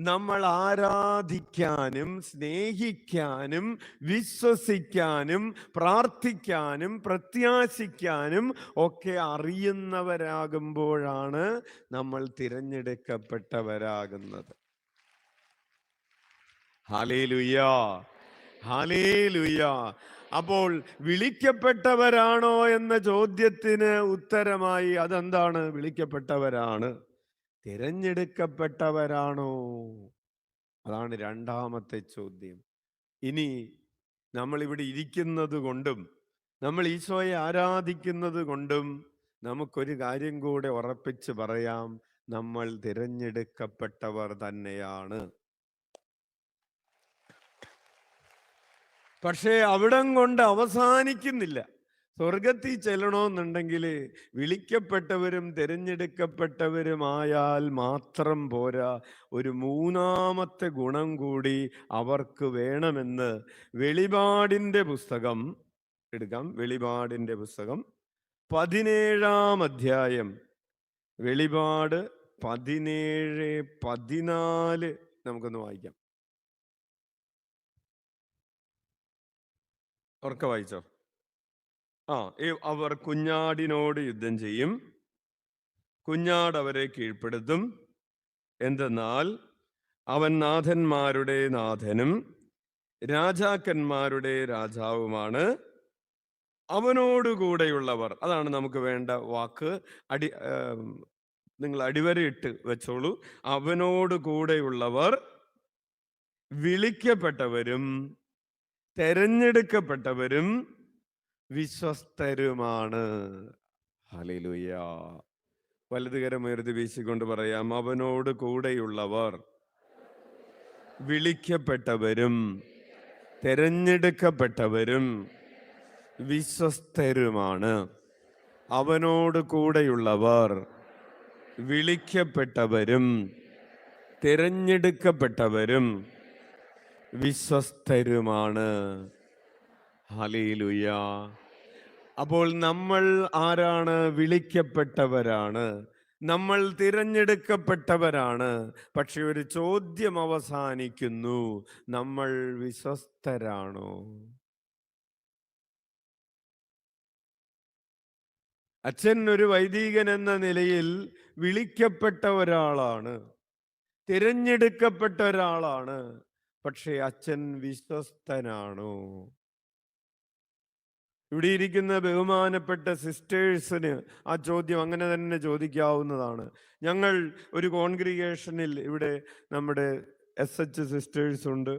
നമ്മൾ ആരാധിക്കാനും സ്നേഹിക്കാനും വിശ്വസിക്കാനും പ്രാർത്ഥിക്കാനും പ്രത്യാശിക്കാനും ഒക്കെ അറിയുന്നവരാകുമ്പോഴാണ് നമ്മൾ തിരഞ്ഞെടുക്കപ്പെട്ടവരാകുന്നത്. Hallelujah, hallelujah. അപ്പോൾ വിളിക്കപ്പെട്ടവരാണോ എന്ന ചോദ്യത്തിന് ഉത്തരമായി അതെന്താണ്? വിളിക്കപ്പെട്ടവരാണ്. തിരഞ്ഞെടുക്കപ്പെട്ടവരാണോ? അതാണ് രണ്ടാമത്തെ ചോദ്യം. ഇനി നമ്മൾ ഇവിടെ ഇരിക്കുന്നത് കൊണ്ടും നമ്മൾ ഈശോയെ ആരാധിക്കുന്നത് കൊണ്ടും നമുക്കൊരു കാര്യം കൂടെ ഉറപ്പിച്ച് പറയാം, നമ്മൾ തിരഞ്ഞെടുക്കപ്പെട്ടവർ തന്നെയാണ്. പക്ഷേ അവിടം കൊണ്ട് അവസാനിക്കുന്നില്ല. സ്വർഗത്തിൽ ചെല്ലണമെന്നുണ്ടെങ്കിൽ വിളിക്കപ്പെട്ടവരും തിരഞ്ഞെടുക്കപ്പെട്ടവരുമായാൽ മാത്രം പോരാ, ഒരു മൂന്നാമത്തെ ഗുണം കൂടി അവർക്ക് വേണമെന്ന് വെളിപാടിൻ്റെ പുസ്തകം എടുക്കാം. വെളിപാടിൻ്റെ പുസ്തകം 17-ാം അധ്യായം, വെളിപാട് 17-14 നമുക്കൊന്ന് വായിക്കാം. ഉറക്കെ വായിച്ചോ. അവർ കുഞ്ഞാടിനോട് യുദ്ധം ചെയ്യും, കുഞ്ഞാട് അവരെ കീഴ്പ്പെടുത്തും. എന്തെന്നാൽ അവൻ നാഥന്മാരുടെ നാഥനും രാജാക്കന്മാരുടെ രാജാവുമാണ്. അവനോടുകൂടെയുള്ളവർ, അതാണ് നമുക്ക് വേണ്ട വാക്ക്. നിങ്ങൾ അടിവരയിട്ട് വെച്ചോളൂ. അവനോട് കൂടെയുള്ളവർ വിളിക്കപ്പെട്ടവരും തെരഞ്ഞെടുക്കപ്പെട്ടവരും വിശ്വസ്തരുമാണ്. ഹല്ലേലൂയ. വലതുകരം ഉയർത്തി വീശിക്കൊണ്ട് പറയാം, അവനോട് കൂടെയുള്ളവർ വിളിക്കപ്പെട്ടവരും തെരഞ്ഞെടുക്കപ്പെട്ടവരും വിശ്വസ്തരുമാണ്. അവനോട് കൂടെയുള്ളവർ വിളിക്കപ്പെട്ടവരും തിരഞ്ഞെടുക്കപ്പെട്ടവരും വിശ്വസ്തരുമാണ്. ഹല്ലേലൂയ. അപ്പോൾ നമ്മൾ ആരാണ്? വിളിക്കപ്പെട്ടവരാണ്, നമ്മൾ തിരഞ്ഞെടുക്കപ്പെട്ടവരാണ്. പക്ഷെ ഒരു ചോദ്യം അവസാനിക്കുന്നു, നമ്മൾ വിശ്വസ്തരാണോ? അച്ഛൻ ഒരു വൈദികൻ എന്ന നിലയിൽ വിളിക്കപ്പെട്ട ഒരാളാണ്, തിരഞ്ഞെടുക്കപ്പെട്ട ഒരാളാണ്. പക്ഷെ അച്ഛൻ വിശ്വസ്തനാണോ? ഇവിടെ ഇരിക്കുന്ന ബഹുമാനപ്പെട്ട സിസ്റ്റേഴ്സിന് ആ ചോദ്യം അങ്ങനെ തന്നെ ചോദിക്കാവുന്നതാണ്. ഞങ്ങൾ ഒരു കോൺഗ്രിഗേഷനിൽ ഇവിടെ നമ്മുടെ SH സിസ്റ്റേഴ്സ് ഉണ്ട്,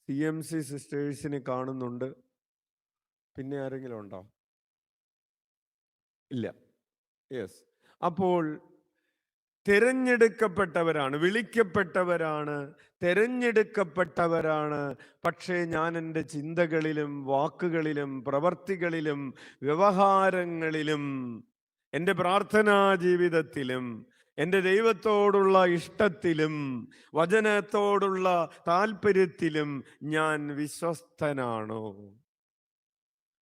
CMC സിസ്റ്റേഴ്സിനെ കാണുന്നുണ്ട്. പിന്നെ ആരെങ്കിലും ഉണ്ടോ? ഇല്ല. യെസ്. അപ്പോൾ തിരഞ്ഞെടുക്കപ്പെട്ടവരാണ്, വിളിക്കപ്പെട്ടവരാണ്, തിരഞ്ഞെടുക്കപ്പെട്ടവരാണ്. പക്ഷേ ഞാൻ എൻ്റെ ചിന്തകളിലും വാക്കുകളിലും പ്രവർത്തികളിലും വ്യവഹാരങ്ങളിലും എൻ്റെ പ്രാർത്ഥനാ ജീവിതത്തിലും എൻ്റെ ദൈവത്തോടുള്ള ഇഷ്ടത്തിലും വചനത്തോടുള്ള താല്പര്യത്തിലും ഞാൻ വിശ്വസ്തനാണോ?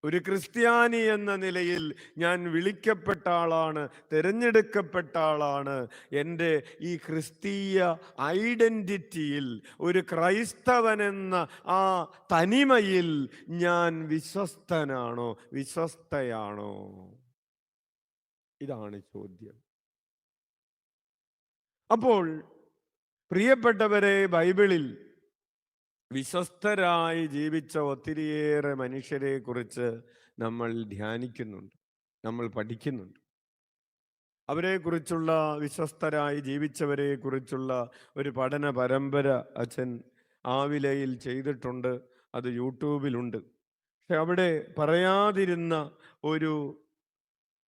ഒരു ക്രിസ്ത്യാനി എന്ന നിലയിൽ ഞാൻ വിളിക്കപ്പെട്ട ആളാണ്, തിരഞ്ഞെടുക്കപ്പെട്ട ആളാണ്. എൻ്റെ ഈ ക്രിസ്തീയ ഐഡന്റിറ്റിയിൽ, ഒരു ക്രൈസ്തവൻ എന്ന ആ തനിമയിൽ ഞാൻ വിശ്വസ്തനാണോ, വിശ്വസ്തയാണോ? ഇതാണ് ചോദ്യം. അപ്പോൾ പ്രിയപ്പെട്ടവരെ, ബൈബിളിൽ വിശ്വസ്തരായി ജീവിച്ച ഒത്തിരിയേറെ മനുഷ്യരെ കുറിച്ച് നമ്മൾ ധ്യാനിക്കുന്നുണ്ട്, നമ്മൾ പഠിക്കുന്നുണ്ട്. അവരെക്കുറിച്ചുള്ള, വിശ്വസ്തരായി ജീവിച്ചവരെ കുറിച്ചുള്ള ഒരു പഠന പരമ്പര അച്ഛൻ ആവിലയിൽ ചെയ്തിട്ടുണ്ട്, അത് യൂട്യൂബിലുണ്ട്. പക്ഷെ അവിടെ പറയാതിരുന്ന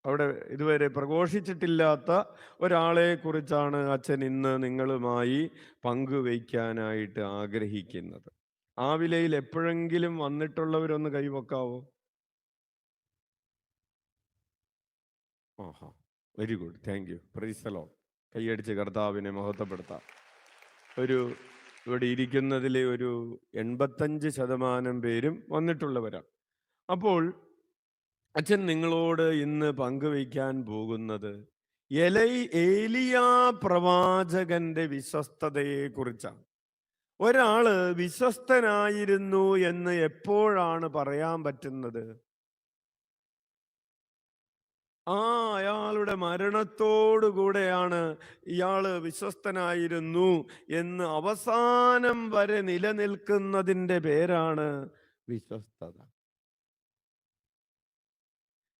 അവിടെ ഇതുവരെ പ്രഘോഷിച്ചിട്ടില്ലാത്ത ഒരാളെ കുറിച്ചാണ് അച്ഛൻ ഇന്ന് നിങ്ങളുമായി പങ്കുവയ്ക്കാനായിട്ട് ആഗ്രഹിക്കുന്നത്. ആവിലയിൽ എപ്പോഴെങ്കിലും വന്നിട്ടുള്ളവരൊന്ന് കൈവക്കാവോ? ആഹാ, very good, thank you, praise the Lord. കൈയടിച്ച് കർത്താവിനെ മഹത്വപ്പെടുത്താം. ഇവിടെ ഇരിക്കുന്നതിലെ ഒരു 85% പേരും വന്നിട്ടുള്ളവരാണ്. അപ്പോൾ അച്ഛൻ നിങ്ങളോട് ഇന്ന് പങ്കുവയ്ക്കാൻ പോകുന്നത് ഏലിയാ പ്രവാചകന്റെ വിശ്വസ്തതയെ കുറിച്ചാണ്. ഒരാള് വിശ്വസ്തനായിരുന്നു എന്ന് എപ്പോഴാണ് പറയാൻ പറ്റുന്നത്? അയാളുടെ മരണത്തോടുകൂടെയാണ് ഇയാള് വിശ്വസ്തനായിരുന്നു എന്ന് അവസാനം വരെ നിലനിൽക്കുന്നതിൻ്റെ പേരാണ് വിശ്വസ്തത.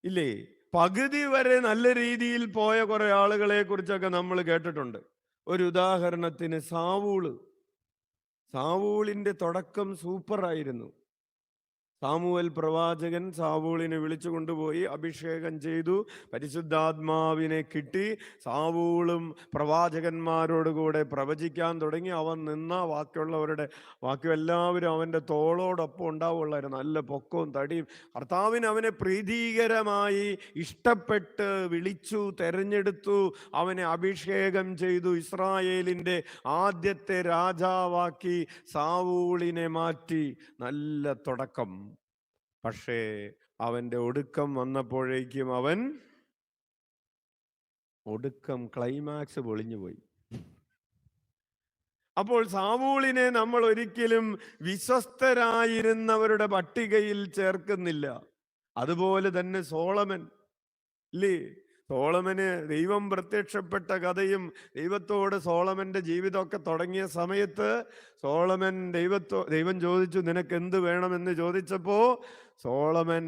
ഇല്ലേ? പകുതി വരെ നല്ല രീതിയിൽ പോയ കുറെ ആളുകളെ കുറിച്ചൊക്കെ നമ്മൾ കേട്ടിട്ടുണ്ട്. ഒരു ഉദാഹരണത്തിന് സാവൂളിന്റെ തുടക്കം സൂപ്പറായിരുന്നു. സാമുവേൽ പ്രവാചകൻ സാവൂളിനെ വിളിച്ചു കൊണ്ടുപോയി അഭിഷേകം ചെയ്തു, പരിശുദ്ധാത്മാവിനെ കിട്ടി. സാവൂളും പ്രവാചകന്മാരോട് കൂടെ പ്രവചിക്കാൻ തുടങ്ങി. അവൻ നിന്ന ബാക്കി എല്ലാവരും അവൻ്റെ തോളോടൊപ്പം ഉണ്ടാവുള്ളായിരുന്നു. നല്ല പൊക്കവും തടിയും. കർത്താവിന് അവനെ പ്രീതികരമായി ഇഷ്ടപ്പെട്ട് വിളിച്ചു, തെരഞ്ഞെടുത്തു, അവനെ അഭിഷേകം ചെയ്തു. ഇസ്രായേലിൻ്റെ ആദ്യത്തെ രാജാവാക്കി സാവൂളിനെ മാറ്റി. നല്ല തുടക്കം. പക്ഷേ അവൻ്റെ ഒടുക്കം വന്നപ്പോഴേക്കും ക്ലൈമാക്സ് പൊളിഞ്ഞുപോയി. അപ്പോൾ സാവൂളിനെ നമ്മൾ ഒരിക്കലും വിശ്വസ്തരായിരുന്നവരുടെ പട്ടികയിൽ ചേർക്കുന്നില്ല. അതുപോലെ തന്നെ സോളമൻ ഇല്ലേ? സോളമന് ദൈവം പ്രത്യക്ഷപ്പെട്ട കഥയും ദൈവത്തോട് സോളമന്റെ ജീവിതമൊക്കെ തുടങ്ങിയ സമയത്ത് ദൈവം ചോദിച്ചു, നിനക്ക് എന്ത് വേണമെന്ന് ചോദിച്ചപ്പോ സോളമൻ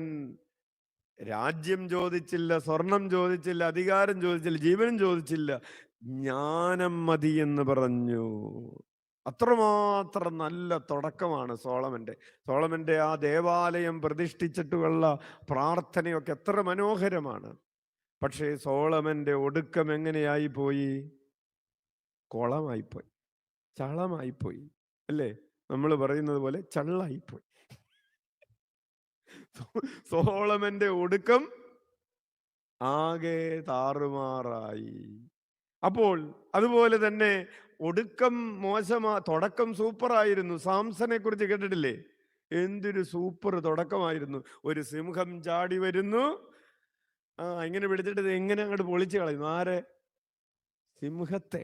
രാജ്യം ചോദിച്ചില്ല, സ്വർണം ചോദിച്ചില്ല, അധികാരം ചോദിച്ചില്ല, ജീവനും ചോദിച്ചില്ല, ജ്ഞാനം മതി എന്ന് പറഞ്ഞു. അത്രമാത്രം നല്ല തുടക്കമാണ് സോളമന്റെ ആ ദേവാലയം പ്രതിഷ്ഠിച്ചിട്ടുള്ള പ്രാർത്ഥനയൊക്കെ എത്ര മനോഹരമാണ്. പക്ഷേ സോളമന്റെ ഒടുക്കം എങ്ങനെയായി പോയി? കുളമായിപ്പോയി, ചളമായിപ്പോയി, അല്ലേ? നമ്മൾ പറയുന്നത് പോലെ ചള്ളായിപ്പോയി. സോളമന്റെ ഒടുക്കം ആകെ താറുമാറായി. അപ്പോൾ അതുപോലെ തന്നെ ഒടുക്കം തുടക്കം സൂപ്പറായിരുന്നു. സാംസനെ കുറിച്ച് കേട്ടിട്ടില്ലേ? എന്തൊരു സൂപ്പർ തുടക്കമായിരുന്നു. ഒരു സിംഹം ചാടി വരുന്നു, ഇങ്ങനെ പിടിച്ചിട്ട് എങ്ങനെ അങ്ങോട്ട് പൊളിച്ചു കളയുന്നു. ആരെ? സിംഹത്തെ.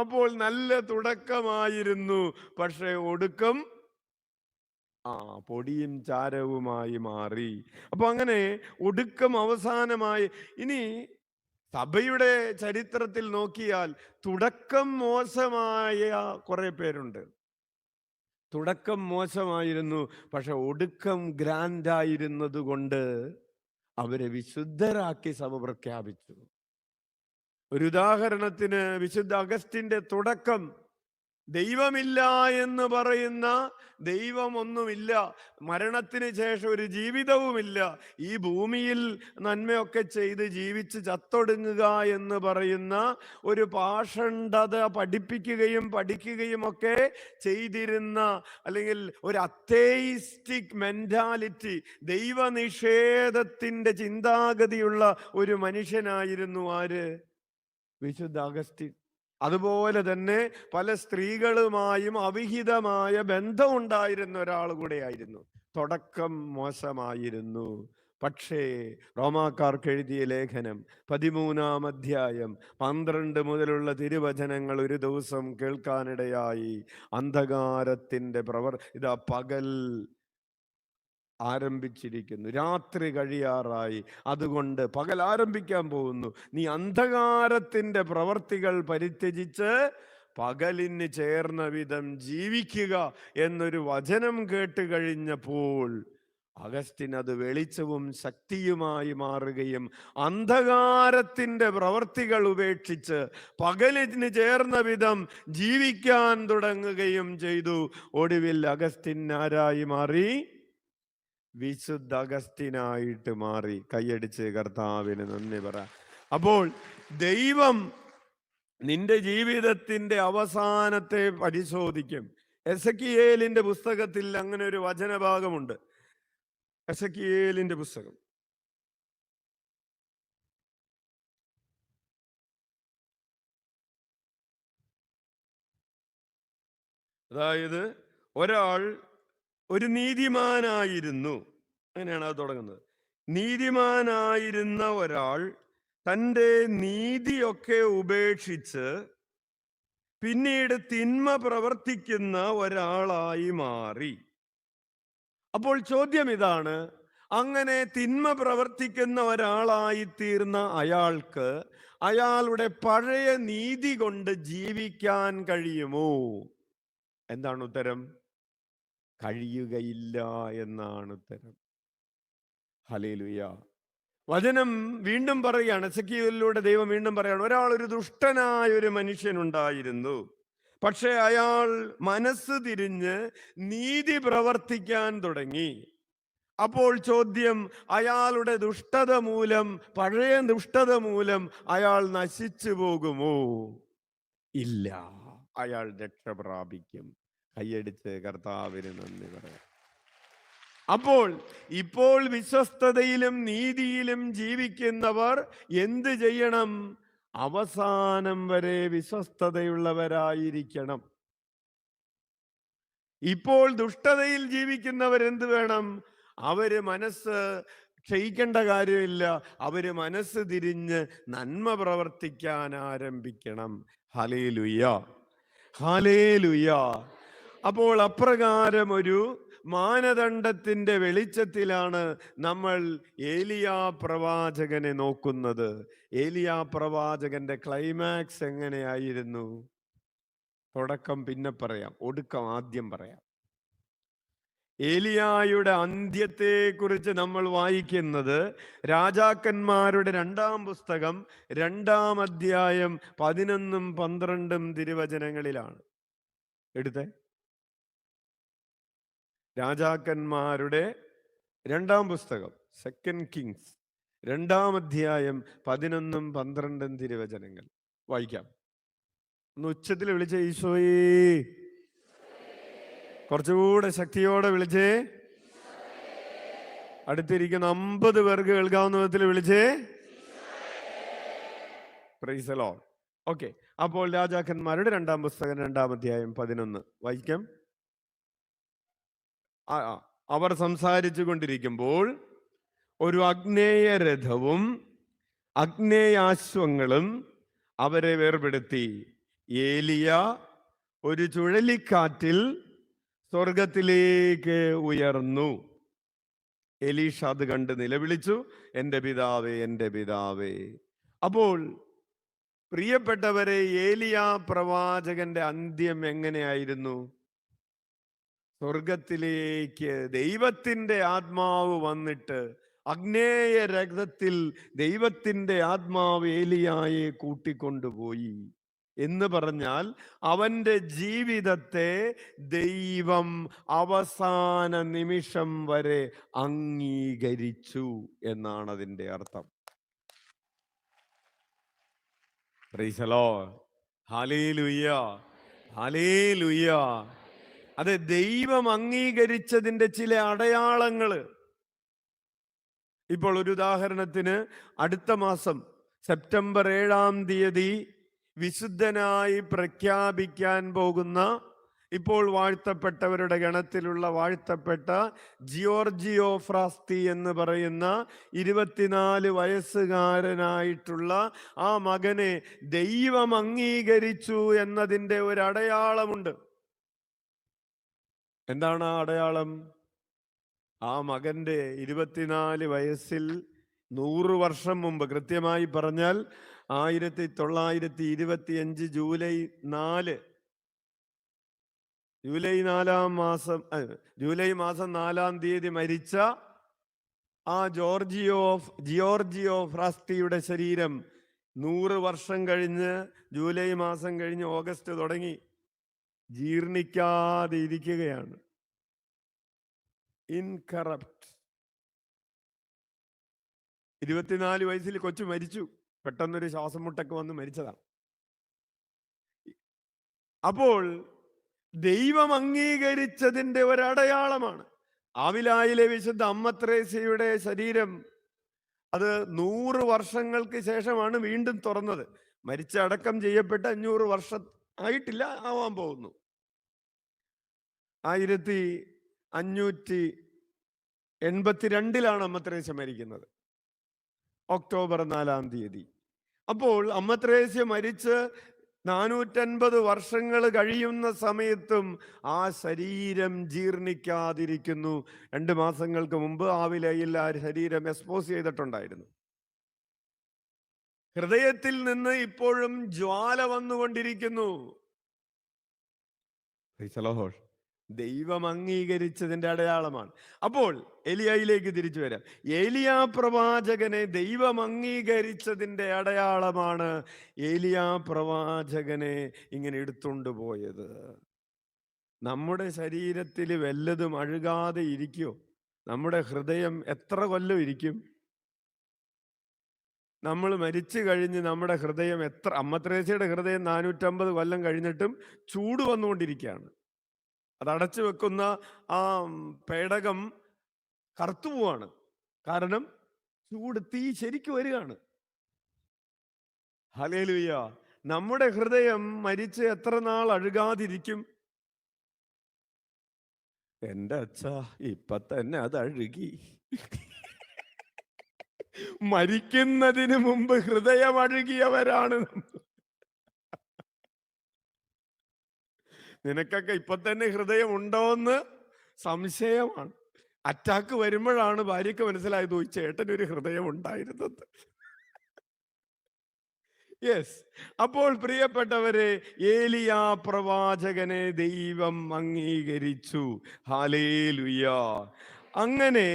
അപ്പോൾ നല്ല തുടക്കമായിരുന്നു, പക്ഷെ ഒടുക്കം പൊടിയും ചാരവുമായി മാറി. അപ്പൊ അങ്ങനെ ഒടുക്കം അവസാനമായി. ഇനി സഭയുടെ ചരിത്രത്തിൽ നോക്കിയാൽ തുടക്കം മോശമായ കുറെ പേരുണ്ട്. തുടക്കം മോശമായിരുന്നു, പക്ഷെ ഒടുക്കം ഗ്രാൻഡായിരുന്നത് കൊണ്ട് അവരെ വിശുദ്ധരാക്കി സഭ പ്രഖ്യാപിച്ചു. ഒരു ഉദാഹരണത്തിന് വിശുദ്ധ അഗസ്റ്റിന്റെ തുടക്കം ദൈവമില്ല എന്ന് പറയുന്ന, ദൈവമൊന്നുമില്ല, മരണത്തിന് ശേഷം ഒരു ജീവിതവുമില്ല, ഈ ഭൂമിയിൽ നന്മയൊക്കെ ചെയ്ത് ജീവിച്ച് ചത്തൊടുങ്ങുക എന്ന് പറയുന്ന ഒരു പാഷണ്ഡത പഠിക്കുകയും ഒക്കെ ചെയ്തിരുന്ന, അല്ലെങ്കിൽ ഒരു അത്തേയിസ്റ്റിക് മെന്റാലിറ്റി, ദൈവനിഷേധത്തിന്റെ ചിന്താഗതിയുള്ള ഒരു മനുഷ്യനായിരുന്നു ആര്? വിശുദ്ധ അഗസ്റ്റിൻ. അതുപോലെ തന്നെ പല സ്ത്രീകളുമായും അവിഹിതമായ ബന്ധമുണ്ടായിരുന്ന ഒരാൾ കൂടെയായിരുന്നു. തുടക്കം മോശമായിരുന്നു. പക്ഷേ റോമാക്കാർക്ക് എഴുതിയ ലേഖനം 13-ാം അധ്യായം 12 മുതലുള്ള തിരുവചനങ്ങൾ ഒരു ദിവസം കേൾക്കാനിടയായി. അന്ധകാരത്തിന്റെ ഇതാ പകൽ ആരംഭിച്ചിരിക്കുന്നു, രാത്രി കഴിയാറായി, അതുകൊണ്ട് പകൽ ആരംഭിക്കാൻ പോകുന്നു. നീ അന്ധകാരത്തിന്റെ പ്രവർത്തികൾ പരിത്യജിച്ച് പകലിന് ചേർന്ന വിധം ജീവിക്കുക എന്നൊരു വചനം കേട്ട് കഴിഞ്ഞപ്പോൾ അഗസ്റ്റിൻ അത് വെളിച്ചവും ശക്തിയുമായി മാറുകയും അന്ധകാരത്തിന്റെ പ്രവർത്തികൾ ഉപേക്ഷിച്ച് പകലിന് ചേർന്ന വിധം ജീവിക്കാൻ തുടങ്ങുകയും ചെയ്തു. ഒടുവിൽ അഗസ്റ്റിൻ ആരായി മാറി? വിശുദ്ധ അഗസ്റ്റിനായിട്ട് മാറി. കൈയടിച്ച് കർത്താവിന് നന്ദി പറ. അപ്പോൾ ദൈവം നിന്റെ ജീവിതത്തിന്റെ അവസാനത്തെ പരിശോധിക്കും. എസെക്കിയേലിന്റെ പുസ്തകത്തിൽ അങ്ങനെ ഒരു വചനഭാഗമുണ്ട്. എസെക്കിയേലിന്റെ പുസ്തകം അതായത് ഒരാൾ ഒരു നീതിമാനായിരുന്നു, അങ്ങനെയാണ് അത് തുടങ്ങുന്നത്. നീതിമാനായിരുന്ന ഒരാൾ തൻ്റെ നീതിയൊക്കെ ഉപേക്ഷിച്ച് പിന്നീട് തിന്മ പ്രവർത്തിക്കുന്ന ഒരാളായി മാറി. അപ്പോൾ ചോദ്യം ഇതാണ്, അങ്ങനെ തിന്മ പ്രവർത്തിക്കുന്ന ഒരാളായി തീർന്ന അയാൾക്ക് അയാളുടെ പഴയ നീതി കൊണ്ട് ജീവിക്കാൻ കഴിയുമോ? എന്താണ് ഉത്തരം? കഴിയുകയില്ല എന്നാണ് ഉത്തരം. ഹല്ലേലൂയ. വചനം വീണ്ടും പറയുകയാണ്, എസെക്കിയേലിലൂടെ ദൈവം വീണ്ടും പറയാണ്, ഒരു ദുഷ്ടനായ ഒരു മനുഷ്യനുണ്ടായിരുന്നു. പക്ഷെ അയാൾ മനസ്സ് തിരിഞ്ഞ് നീതി പ്രവർത്തിക്കാൻ തുടങ്ങി. അപ്പോൾ ചോദ്യം, അയാളുടെ ദുഷ്ടത മൂലം, പഴയ ദുഷ്ടത മൂലം അയാൾ നശിച്ചു പോകുമോ? ഇല്ല, അയാൾ രക്ഷ പ്രാപിക്കും. കൈയടിച്ച് കർത്താവിന് നന്ദി പറയാം. അപ്പോൾ ഇപ്പോൾ വിശ്വസ്തതയിലും നീതിയിലും ജീവിക്കുന്നവർ എന്ത് ചെയ്യണം? അവസാനം വരെ വിശ്വസ്തതയുള്ളവരായിരിക്കണം. ഇപ്പോൾ ദുഷ്ടതയിൽ ജീവിക്കുന്നവരെന്ത് വേണം? അവര് മനസ്സ് ക്ഷയിക്കേണ്ട കാര്യമില്ല, അവര് മനസ്സ് തിരിഞ്ഞ് നന്മ പ്രവർത്തിക്കാൻ ആരംഭിക്കണം. Hallelujah, hallelujah. അപ്പോൾ അപ്രകാരം ഒരു മാനദണ്ഡത്തിന്റെ വെളിച്ചത്തിലാണ് നമ്മൾ ഏലിയാ പ്രവാചകനെ നോക്കുന്നത്. ഏലിയാ പ്രവാചകന്റെ ക്ലൈമാക്സ് എങ്ങനെയായിരുന്നു? തുടക്കം പിന്നെ പറയാം, ഒടുക്കം ആദ്യം പറയാം. ഏലിയായുടെ അന്ത്യത്തെ കുറിച്ച് നമ്മൾ വായിക്കുന്നത് രാജാക്കന്മാരുടെ 2-ാം പുസ്തകം 2-ാം അധ്യായം 11-ഉം 12-ഉം തിരുവചനങ്ങളിലാണ്. എടുത്തേ, രാജാക്കന്മാരുടെ 2-ാം പുസ്തകം, സെക്കൻഡ് കിങ്സ് 2-ാം അധ്യായം 11-ഉം 12-ഉം തിരുവചനങ്ങൾ വായിക്കാം. ഒന്ന് ഉച്ചത്തിൽ വിളിച്ച ഈശോയേ, കുറച്ചുകൂടെ ശക്തിയോടെ വിളിച്ചേ. അടുത്തിരിക്കുന്ന 50 പേർക്ക് കേൾക്കാവുന്ന വിധത്തിൽ വിളിച്ചേ. Price the Lord. ഓക്കെ, അപ്പോൾ രാജാക്കന്മാരുടെ 2-ാം പുസ്തകം 2-ാം അധ്യായം 11 വായിക്കാം. അവർ സംസാരിച്ചു കൊണ്ടിരിക്കുമ്പോൾ ഒരു അഗ്നേയ രഥവും അഗ്നേയാശ്വങ്ങളും അവരെ വേർപെടുത്തി. ഏലിയ ഒരു ചുഴലിക്കാറ്റിൽ സ്വർഗത്തിലേക്ക് ഉയർന്നു. എലീഷ അത് കണ്ട് നിലവിളിച്ചു, എൻ്റെ പിതാവേ, എൻ്റെ പിതാവേ. അപ്പോൾ പ്രിയപ്പെട്ടവരെ, ഏലിയ പ്രവാചകന്റെ അന്ത്യം എങ്ങനെയായിരുന്നു? സ്വർഗത്തിലേക്ക് ദൈവത്തിന്റെ ആത്മാവ് വന്നിട്ട്, അഗ്നേയ രഥത്തിൽ ദൈവത്തിന്റെ ആത്മാവ് ഏലിയായെ കൂട്ടിക്കൊണ്ടുപോയി എന്ന് പറഞ്ഞാൽ അവന്റെ ജീവിതത്തെ ദൈവം അവസാന നിമിഷം വരെ അംഗീകരിച്ചു എന്നാണ് അതിന്റെ അർത്ഥം. Price the Lord, hallelujah, hallelujah. അതെ, ദൈവം അംഗീകരിച്ചതിന്റെ ചില അടയാളങ്ങള്. ഇപ്പോൾ ഒരു ഉദാഹരണത്തിന്, അടുത്ത മാസം സെപ്റ്റംബർ 7-ാം തീയതി വിശുദ്ധനായി പ്രഖ്യാപിക്കാൻ പോകുന്ന, ഇപ്പോൾ വാഴ്ത്തപ്പെട്ടവരുടെ ഗണത്തിലുള്ള വാഴ്ത്തപ്പെട്ട ജിയോർജിയോ ഫ്രാസ്തി എന്ന് പറയുന്ന 24 വയസ്സുകാരനായിട്ടുള്ള ആ മകനെ ദൈവം അംഗീകരിച്ചു എന്നതിൻ്റെ ഒരു അടയാളമുണ്ട്. എന്താണ് ആ അടയാളം? ആ മകന്റെ 24 വയസ്സിൽ 100 വർഷം മുമ്പ്, കൃത്യമായി പറഞ്ഞാൽ 1925 ജൂലൈ മാസം 4-ാം തീയതി മരിച്ച ആ ജിയോർജിയോ ഫ്രാസ്തിയുടെ ശരീരം 100 വർഷം കഴിഞ്ഞ്, ജൂലൈ മാസം കഴിഞ്ഞ് ഓഗസ്റ്റ് തുടങ്ങി ജീർണിക്കാതെ ഇരിക്കുകയാണ്. ഇൻകറപ്റ്റ്. 24 വയസ്സിൽ കൊച്ചു മരിച്ചു. പെട്ടെന്നൊരു ശ്വാസം മുട്ടൊക്കെ വന്ന് മരിച്ചതാണ്. അപ്പോൾ ദൈവം അംഗീകരിച്ചതിന്റെ ഒരടയാളമാണ്. ആവിലായിലെ വിശുദ്ധ അമ്മ ത്രേസ്യയുടെ ശരീരം അത് 100 വർഷങ്ങൾക്ക് ശേഷമാണ് വീണ്ടും തുറന്നത്. മരിച്ച അടക്കം ചെയ്യപ്പെട്ട് 500 വർഷം ആയിട്ടില്ല, ആവാൻ പോകുന്നു. 1582-ലാണ് അമ്മ ത്രേസ്യ മരിക്കുന്നത്, ഒക്ടോബർ 4-ാം തീയതി. അപ്പോൾ അമ്മ ത്രേസ്യ മരിച്ച് 450 വർഷങ്ങൾ കഴിയുന്ന സമയത്തും ആ ശരീരം ജീർണിക്കാതിരിക്കുന്നു. 2 മാസങ്ങൾക്ക് മുമ്പ് ആവിലയിൽ ആ ശരീരം എക്സ്പോസ് ചെയ്തിട്ടുണ്ടായിരുന്നു. ഹൃദയത്തിൽ നിന്ന് ഇപ്പോഴും ജ്വാല വന്നുകൊണ്ടിരിക്കുന്നു. ദൈവം അംഗീകരിച്ചതിന്റെ അടയാളമാണ്. അപ്പോൾ എലിയായിലേക്ക് തിരിച്ചു വരാം. ഏലിയാ പ്രവാചകനെ ദൈവം അംഗീകരിച്ചതിന്റെ അടയാളമാണ് ഏലിയാ പ്രവാചകനെ ഇങ്ങനെ എടുത്തുകൊണ്ട് പോയത്. നമ്മുടെ ശരീരത്തിൽ വല്ലതും അഴുകാതെ ഇരിക്കുമോ? നമ്മുടെ ഹൃദയം എത്ര കൊല്ലം ഇരിക്കും? നമ്മൾ മരിച്ചു കഴിഞ്ഞ് നമ്മുടെ ഹൃദയം എത്ര, അമ്മ ത്രേസ്യയുടെ ഹൃദയം 450 കൊല്ലം കഴിഞ്ഞിട്ടും ചൂട് വന്നുകൊണ്ടിരിക്കുകയാണ്. അത് അടച്ചു വെക്കുന്ന ആ പേടകം കറുത്തു പോവാണ്. കാരണം ചൂട്, തീ ശരിക്കും വരികയാണ്. ഹല്ലേലൂയ. നമ്മുടെ ഹൃദയം മരിച്ച് എത്ര നാൾ അഴുകാതിരിക്കും? എൻ്റെ അച്ഛാ, ഇപ്പൊ തന്നെ അത് അഴുകി. മരിക്കുന്നതിന് മുമ്പ് ഹൃദയം അഴുകിയവരാണ്. നിനക്കൊക്കെ ഇപ്പൊ തന്നെ ഹൃദയം ഉണ്ടോന്ന് സംശയമാണ്. അറ്റാക്ക് വരുമ്പോഴാണ് ഭാര്യയ്ക്ക് മനസ്സിലായത്, ഈ ചേട്ടനൊരു ഹൃദയം ഉണ്ടായിരുന്നത്. യെസ്. അപ്പോൾ പ്രിയപ്പെട്ടവരെ, ഏലിയാ പ്രവാചകനെ ദൈവം അംഗീകരിച്ചു. ഹല്ലേലൂയ. അങ്ങനെ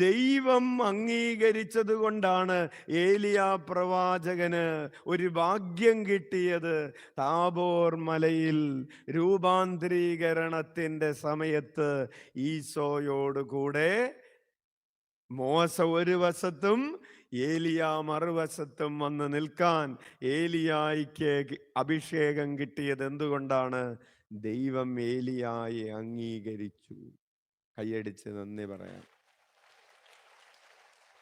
ദൈവം അംഗീകരിച്ചത് കൊണ്ടാണ് ഏലിയാ പ്രവാചകന് ഒരു ഭാഗ്യം കിട്ടിയത്. താബോർ മലയിൽ രൂപാന്തരീകരണത്തിന്റെ സമയത്ത് ഈശോയോട് കൂടെ മോശ ഒരു വശത്തും ഏലിയാ മറുവശത്തും വന്ന് നിൽക്കാൻ ഏലിയായിക്ക് അഭിഷേകം കിട്ടിയത് എന്തുകൊണ്ടാണ്? ദൈവം ഏലിയായെ അംഗീകരിച്ചു. കൈയടിച്ച് നന്ദി പറയാം.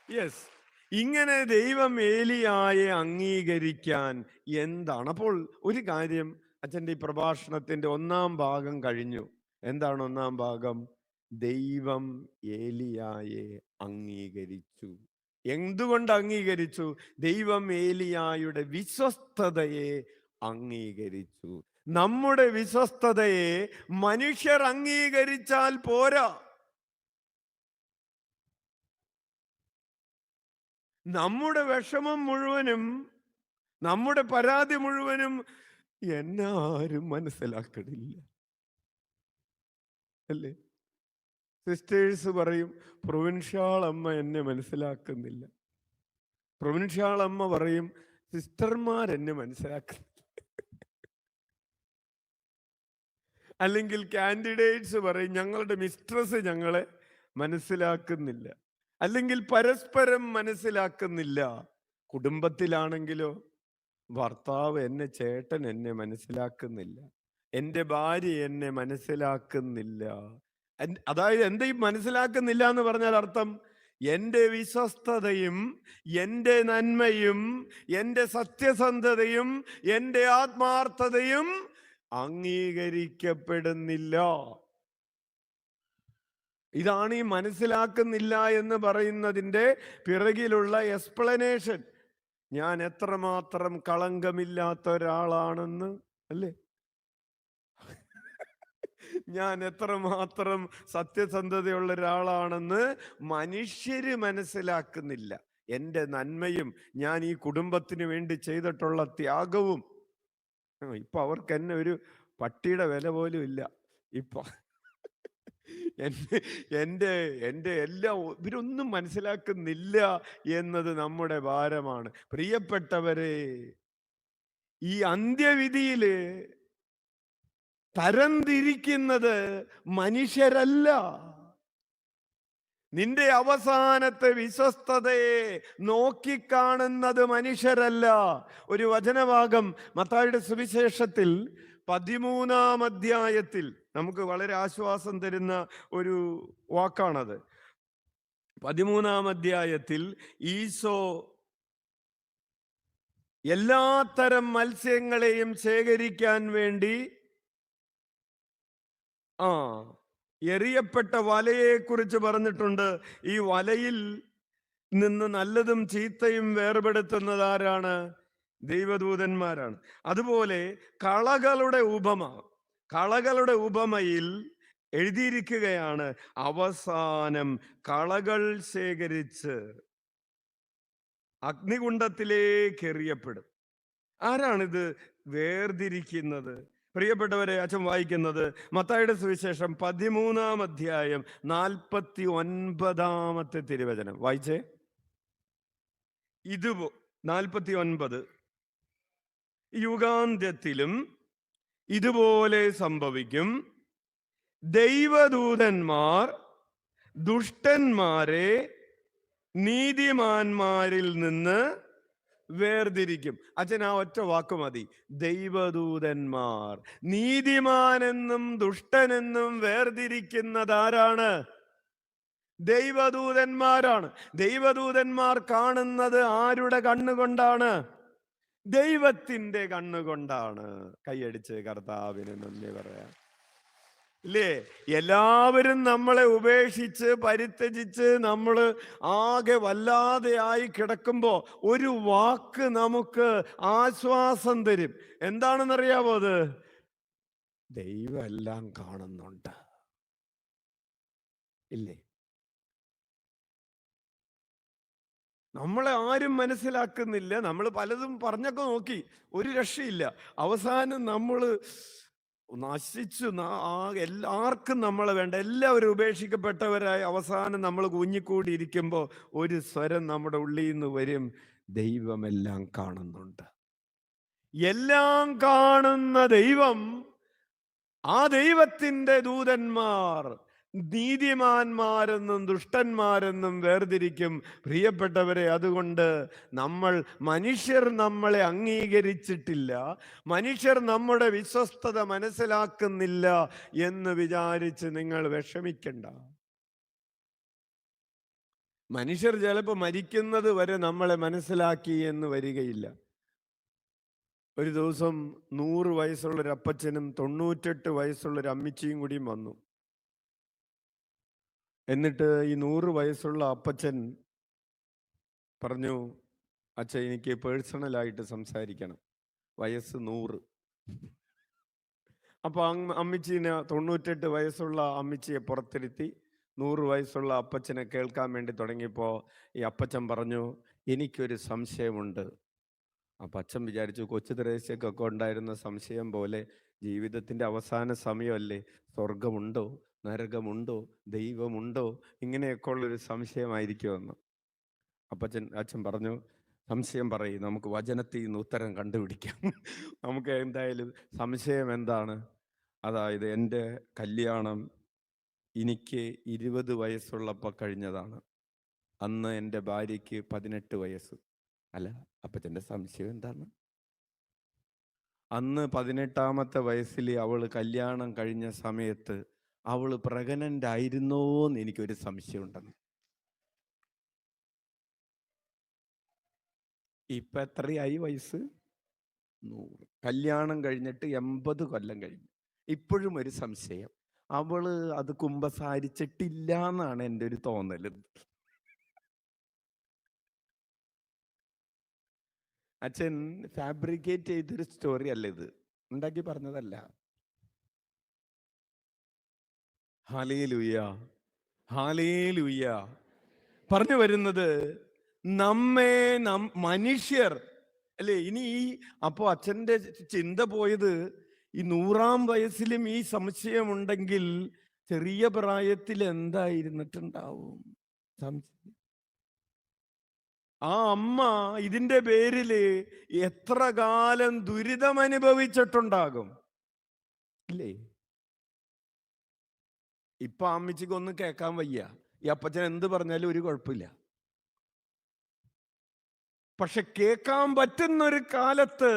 യെസ്. ഇങ്ങനെ ദൈവം ഏലിയായെ അംഗീകരിക്കാൻ എന്താണ്? അപ്പോൾ ഒരു കാര്യം, അച്ഛൻ്റെ ഈ പ്രഭാഷണത്തിന്റെ 1-ാം ഭാഗം കഴിഞ്ഞു. എന്താണ് 1-ാം ഭാഗം? ദൈവം ഏലിയായെ അംഗീകരിച്ചു. എന്തുകൊണ്ട് അംഗീകരിച്ചു? ദൈവം ഏലിയായുടെ വിശ്വസ്തതയെ അംഗീകരിച്ചു. നമ്മുടെ വിശ്വസ്തതയെ മനുഷ്യർ അംഗീകരിച്ചാൽ പോരാ. നമ്മുടെ വിഷമം മുഴുവനും, നമ്മുടെ പരാതി മുഴുവനും എന്നെ ആരും മനസ്സിലാക്കണില്ല, അല്ലേ? സിസ്റ്റേഴ്സ് പറയും, പ്രൊവിൻഷ്യാൾ അമ്മ എന്നെ മനസ്സിലാക്കുന്നില്ല. പ്രൊവിൻഷ്യാൾ അമ്മ പറയും, സിസ്റ്റർമാർ എന്നെ മനസ്സിലാക്കുന്നില്ല. അല്ലെങ്കിൽ കാൻഡിഡേറ്റ്സ് പറയും, ഞങ്ങളുടെ മിസ്ട്രസ് ഞങ്ങളെ മനസ്സിലാക്കുന്നില്ല. അല്ലെങ്കിൽ പരസ്പരം മനസ്സിലാക്കുന്നില്ല. കുടുംബത്തിലാണെങ്കിലോ, ഭർത്താവ് എന്നെ, ചേട്ടൻ എന്നെ മനസ്സിലാക്കുന്നില്ല, എൻ്റെ ഭാര്യ എന്നെ മനസ്സിലാക്കുന്നില്ല. അതായത് എന്തെയും മനസ്സിലാക്കുന്നില്ല എന്ന് പറഞ്ഞാൽ അർത്ഥം, എൻ്റെ വിശ്വസ്തതയും എൻ്റെ നന്മയും എൻ്റെ സത്യസന്ധതയും എൻ്റെ ആത്മാർത്ഥതയും അംഗീകരിക്കപ്പെടുന്നില്ല. ഇതാണ് ഈ മനസ്സിലാക്കുന്നില്ല എന്ന് പറയുന്നതിൻ്റെ പിറകിലുള്ള എക്സ്പ്ലനേഷൻ. ഞാൻ എത്രമാത്രം കളങ്കമില്ലാത്ത ഒരാളാണെന്ന്, അല്ലേ? ഞാൻ എത്രമാത്രം സത്യസന്ധതയുള്ള ഒരാളാണെന്ന് മനുഷ്യര് മനസ്സിലാക്കുന്നില്ല. എൻ്റെ നന്മയും ഞാൻ ഈ കുടുംബത്തിന് വേണ്ടി ചെയ്തിട്ടുള്ള ത്യാഗവും. ഇപ്പൊ അവർക്ക് എന്നെ ഒരു പട്ടിയുടെ വില പോലും ഇല്ല. ഇപ്പൊ എൻ്റെ എല്ലാം ഇവരൊന്നും മനസ്സിലാക്കുന്നില്ല എന്നത് നമ്മുടെ ഭാരമാണ്. പ്രിയപ്പെട്ടവരെ, ഈ അന്ത്യവിധിയില് തരംതിരിക്കുന്നത് മനുഷ്യരല്ല. നിന്റെ അവസാനത്തെ വിശ്വസ്തതയെ നോക്കിക്കാണുന്നത് മനുഷ്യരല്ല. ഒരു വചനഭാഗം മത്തായിയുടെ സുവിശേഷത്തിൽ 13-ാം അധ്യായത്തിൽ നമുക്ക് വളരെ ആശ്വാസം തരുന്ന ഒരു വാക്കാണത്. 13-ാം അധ്യായത്തിൽ ഈശോ എല്ലാത്തരം മത്സ്യങ്ങളെയും ശേഖരിക്കാൻ വേണ്ടി എറിയപ്പെട്ട വലയെ കുറിച്ച് പറഞ്ഞിട്ടുണ്ട്. ഈ വലയിൽ നിന്ന് നല്ലതും ചീത്തയും വേർപെടുത്തുന്നത് ആരാണ്? ദൈവദൂതന്മാരാണ്. അതുപോലെ കളകളുടെ ഉപമയിൽ എഴുതിയിരിക്കുകയാണ്, അവസാനം കളകൾ ശേഖരിച്ച് അഗ്നികുണ്ഡത്തിലേക്ക് എറിയപ്പെടും. ആരാണിത് വേർതിരിക്കുന്നത്? പ്രിയപ്പെട്ടവരെ, അച്ഛൻ വായിക്കുന്നത് മത്തായിയുടെ സുവിശേഷം 13-ാം അധ്യായം 49-ാമത്തെ തിരുവചനം വായിച്ചേ. 49, യുഗാന്ത്യത്തിലും ഇതുപോലെ സംഭവിക്കും. ദൈവദൂതന്മാർ ദുഷ്ടന്മാരെ നീതിമാന്മാരിൽ നിന്ന് വേർതിരിക്കും. അച്ഛൻ ആ ഒറ്റ വാക്ക് മതി. ദൈവദൂതന്മാർ. നീതിമാനെന്നും ദുഷ്ടനെന്നും വേർതിരിക്കുന്നതാരാണ്? ദൈവദൂതന്മാരാണ്. ദൈവദൂതന്മാർ കാണുന്നത് ആരുടെ കണ്ണുകൊണ്ടാണ്? ദൈവത്തിന്റെ കണ്ണുകൊണ്ടാണ്. കൈയടിച്ച് കർത്താവിന് നന്ദി പറയാം. ഇല്ലേ? എല്ലാവരും നമ്മളെ ഉപേക്ഷിച്ച് പരിത്യജിച്ച് നമ്മൾ ആകെ വല്ലാതെ ആയി കിടക്കുമ്പോ ഒരു വാക്ക് നമുക്ക് ആശ്വാസം തരും. എന്താണെന്നറിയാമോ? അത് ദൈവം എല്ലാം കാണുന്നുണ്ട്. ഇല്ലേ? നമ്മളെ ആരും മനസ്സിലാക്കുന്നില്ല. നമ്മൾ പലതും പറഞ്ഞൊക്കെ നോക്കി, ഒരു രക്ഷയില്ല. അവസാനം നമ്മൾ നശിച്ചു. എല്ലാവർക്കും നമ്മളെ വേണ്ട, എല്ലാവരും ഉപേക്ഷിക്കപ്പെട്ടവരായി അവസാനം നമ്മൾ കുഞ്ഞിക്കൂടി ഇരിക്കുമ്പോൾ ഒരു സ്വരം നമ്മുടെ ഉള്ളിൽ നിന്ന് വരും, ദൈവമെല്ലാം കാണുന്നുണ്ട്. എല്ലാം കാണുന്ന ദൈവം, ആ ദൈവത്തിന്റെ ദൂതന്മാർ നീതിമാന്മാരെന്നും ദുഷ്ടന്മാരെന്നും വേർതിരിക്കും. പ്രിയപ്പെട്ടവരെ, അതുകൊണ്ട് മനുഷ്യർ നമ്മളെ അംഗീകരിച്ചിട്ടില്ല, മനുഷ്യർ നമ്മുടെ വിശ്വസ്തത മനസ്സിലാക്കുന്നില്ല എന്ന് വിചാരിച്ച് നിങ്ങൾ വിഷമിക്കണ്ട. മനുഷ്യർ ചിലപ്പോൾ മരിക്കുന്നത് വരെ നമ്മളെ മനസ്സിലാക്കി എന്ന് വരികയില്ല. ഒരു ദിവസം 100 വയസ്സുള്ളൊരു അപ്പച്ചനും 98 വയസ്സുള്ളൊരു അമ്മിച്ചിയും കൂടിയും വന്നു. എന്നിട്ട് ഈ 100 വയസ്സുള്ള അപ്പച്ചൻ പറഞ്ഞു, അച്ഛൻ എനിക്ക് പേഴ്സണലായിട്ട് സംസാരിക്കണം, വയസ്സ് 100. അപ്പൊ അമ്മിച്ചീനെ 98 വയസ്സുള്ള അമ്മിച്ചിയെ പുറത്തിരുത്തി 100 വയസ്സുള്ള അപ്പച്ചനെ കേൾക്കാൻ വേണ്ടി തുടങ്ങിയപ്പോൾ ഈ അപ്പച്ചൻ പറഞ്ഞു, എനിക്കൊരു സംശയമുണ്ട്. അപ്പം അച്ഛൻ വിചാരിച്ചു കൊച്ചു ത്രേസ്യക്കൊക്കെ ഉണ്ടായിരുന്ന സംശയം പോലെ ജീവിതത്തിൻ്റെ അവസാന സമയമല്ലേ, സ്വർഗമുണ്ടോ നരകമുണ്ടോ ദൈവമുണ്ടോ ഇങ്ങനെയൊക്കെ ഉള്ളൊരു സംശയമായിരിക്കുമെന്ന്. അച്ഛൻ പറഞ്ഞു, സംശയം പറയും, നമുക്ക് വചനത്തിൽ നിന്ന് ഉത്തരം കണ്ടുപിടിക്കാം. നമുക്ക് എന്തായാലും സംശയം എന്താണ്? അതായത് എൻ്റെ കല്യാണം എനിക്ക് 20 വയസ്സുള്ളപ്പോൾ കഴിഞ്ഞതാണ്. അന്ന് എൻ്റെ ഭാര്യയ്ക്ക് 18 വയസ്സ്. അല്ല, അപ്പച്ചൻ്റെ സംശയം എന്താണ്? അന്ന് 18-ാമത്തെ വയസ്സിൽ അവൾ കല്യാണം കഴിഞ്ഞ സമയത്ത് അവൾ പ്രഗ്നൻ്റ് ആയിരുന്നോ എന്ന് എനിക്കൊരു സംശയം ഉണ്ടെന്ന്. ഇപ്പം എത്രയായി വയസ്സ്? 100. കല്യാണം കഴിഞ്ഞിട്ട് 80 കൊല്ലം കഴിഞ്ഞു. ഇപ്പോഴും ഒരു സംശയം, അവള് അത് കുമ്പസാരിച്ചിട്ടില്ല എന്നാണ് എൻ്റെ ഒരു തോന്നൽ. അച്ഛൻ ഫാബ്രിക്കേറ്റ് ചെയ്തൊരു സ്റ്റോറി അല്ല ഇത്, ഉണ്ടാക്കി പറഞ്ഞതല്ല. Hallelujah, hallelujah. പറഞ്ഞു വരുന്നത് മനുഷ്യർ അല്ലേ ഇനി അപ്പോ അച്ഛൻ്റെ ചിന്ത പോയത് ഈ 100-ാം വയസ്സിലും ഈ സംശയമുണ്ടെങ്കിൽ ചെറിയ പ്രായത്തിൽ എന്തായിരുന്നിട്ടുണ്ടാവും? ആ അമ്മ ഇതിന്റെ പേരില് എത്ര കാലം ദുരിതം അനുഭവിച്ചിട്ടുണ്ടാകും, ഇല്ലേ? ഇപ്പൊ അമ്മച്ചിക്ക് ഒന്നും കേൾക്കാൻ വയ്യ, ഈ അപ്പച്ചൻ എന്ത് പറഞ്ഞാലും ഒരു കുഴപ്പമില്ല. പക്ഷെ കേൾക്കാൻ പറ്റുന്നൊരു കാലത്ത്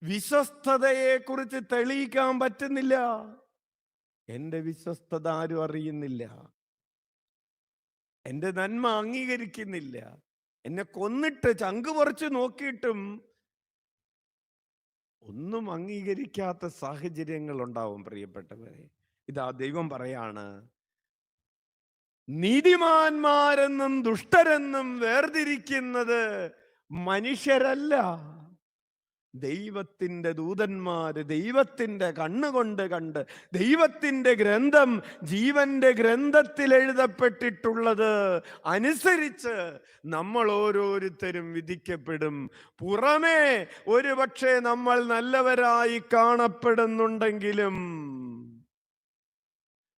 വിശ്വസ്തതയെ കുറിച്ച് തെളിയിക്കാൻ പറ്റുന്നില്ല. എൻ്റെ വിശ്വസ്തത ആരും അറിയുന്നില്ല, എൻ്റെ നന്മ അംഗീകരിക്കുന്നില്ല. എന്നെ കൊന്നിട്ട് ചങ്ക് പറിച്ച് നോക്കിയിട്ടും ഒന്നും അംഗീകരിക്കാത്ത സാഹചര്യങ്ങൾ ഉണ്ടാവും. പ്രിയപ്പെട്ടവരെ, ഇതാ ദൈവം പറയാണ്, നീതിമാന്മാരെന്നും ദുഷ്ടരെന്നും വേർതിരിക്കുന്നത് മനുഷ്യരല്ല, ദൈവത്തിന്റെ ദൂതന്മാര് ദൈവത്തിന്റെ കണ്ണുകൊണ്ട് കണ്ട് ദൈവത്തിന്റെ ഗ്രന്ഥം ജീവന്റെ ഗ്രന്ഥത്തിൽ എഴുതപ്പെട്ടിട്ടുള്ളത് അനുസരിച്ച് നമ്മൾ ഓരോരുത്തരും വിധിക്കപ്പെടും. പുറമേ ഒരുപക്ഷെ നമ്മൾ നല്ലവരായി കാണപ്പെടുന്നുണ്ടെങ്കിലും,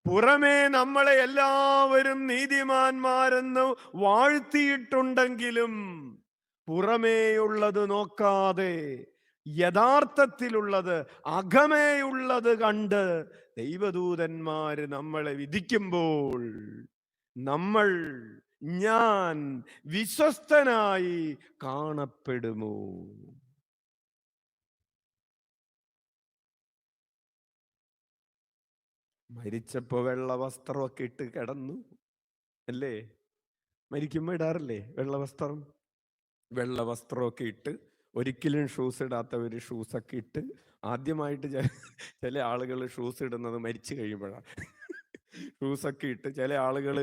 പുറമേ നമ്മളെ എല്ലാവരും നീതിമാന്മാരെന്ന് വാഴ്ത്തിയിട്ടുണ്ടെങ്കിലും, പുറമേയുള്ളത് നോക്കാതെ യഥാർത്ഥത്തിലുള്ളത് അകമേയുള്ളത് കണ്ട് ദൈവദൂതന്മാര് നമ്മളെ വിധിക്കുമ്പോൾ ഞാൻ വിശ്വസ്തനായി കാണപ്പെടുമോ? മരിച്ചപ്പോ വെള്ള വസ്ത്രമൊക്കെ ഇട്ട് കിടന്നു അല്ലേ? മരിക്കുമ്പോ ഇടാറില്ലേ വെള്ള വസ്ത്രം? വെള്ള വസ്ത്രമൊക്കെ ഇട്ട്, ഒരിക്കലും ഷൂസ് ഇടാത്തവർ ഷൂസൊക്കെ ഇട്ട്, ആദ്യമായിട്ട് ചില ആളുകൾ ഷൂസ് ഇടുന്നത് മരിച്ചു കഴിയുമ്പോഴാണ്. ഷൂസൊക്കെ ഇട്ട് ചില ആളുകൾ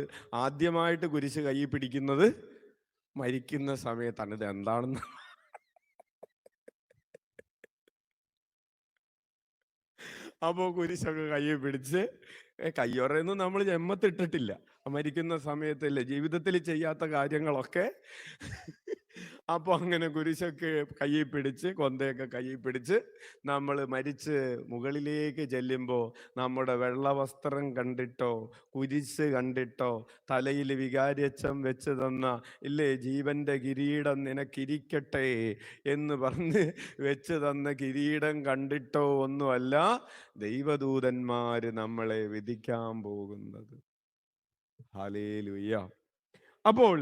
ആദ്യമായിട്ട് കുരിശ് കൈ പിടിക്കുന്നത് മരിക്കുന്ന സമയത്താണ്. ഇത് എന്താണെന്ന് അപ്പോ കുരിശൊക്കെ കൈ പിടിച്ച്, കയ്യൊറയൊന്നും നമ്മൾ ജന്മത്തിട്ടിട്ടില്ല, മരിക്കുന്ന സമയത്തല്ലേ ജീവിതത്തിൽ ചെയ്യാത്ത കാര്യങ്ങളൊക്കെ. അപ്പൊ അങ്ങനെ കുരിശൊക്കെ കയ്യിൽ പിടിച്ച്, കൊന്തയൊക്കെ കയ്യിൽ പിടിച്ച് നമ്മൾ മരിച്ച് മുകളിലേക്ക് ചെല്ലുമ്പോൾ നമ്മുടെ വെള്ള വസ്ത്രം കണ്ടിട്ടോ കുരിശ് കണ്ടിട്ടോ തലയിൽ വികാരിയച്ചം വെച്ച് തന്ന ഇല്ലേ ജീവന്റെ കിരീടം നിനക്കിരിക്കട്ടെ എന്ന് പറഞ്ഞ് വെച്ച് തന്ന കിരീടം കണ്ടിട്ടോ ഒന്നുമല്ല ദൈവദൂതന്മാര് നമ്മളെ വിധിക്കാൻ പോകുന്നത്. ഹല്ലേലൂയ. അപ്പോൾ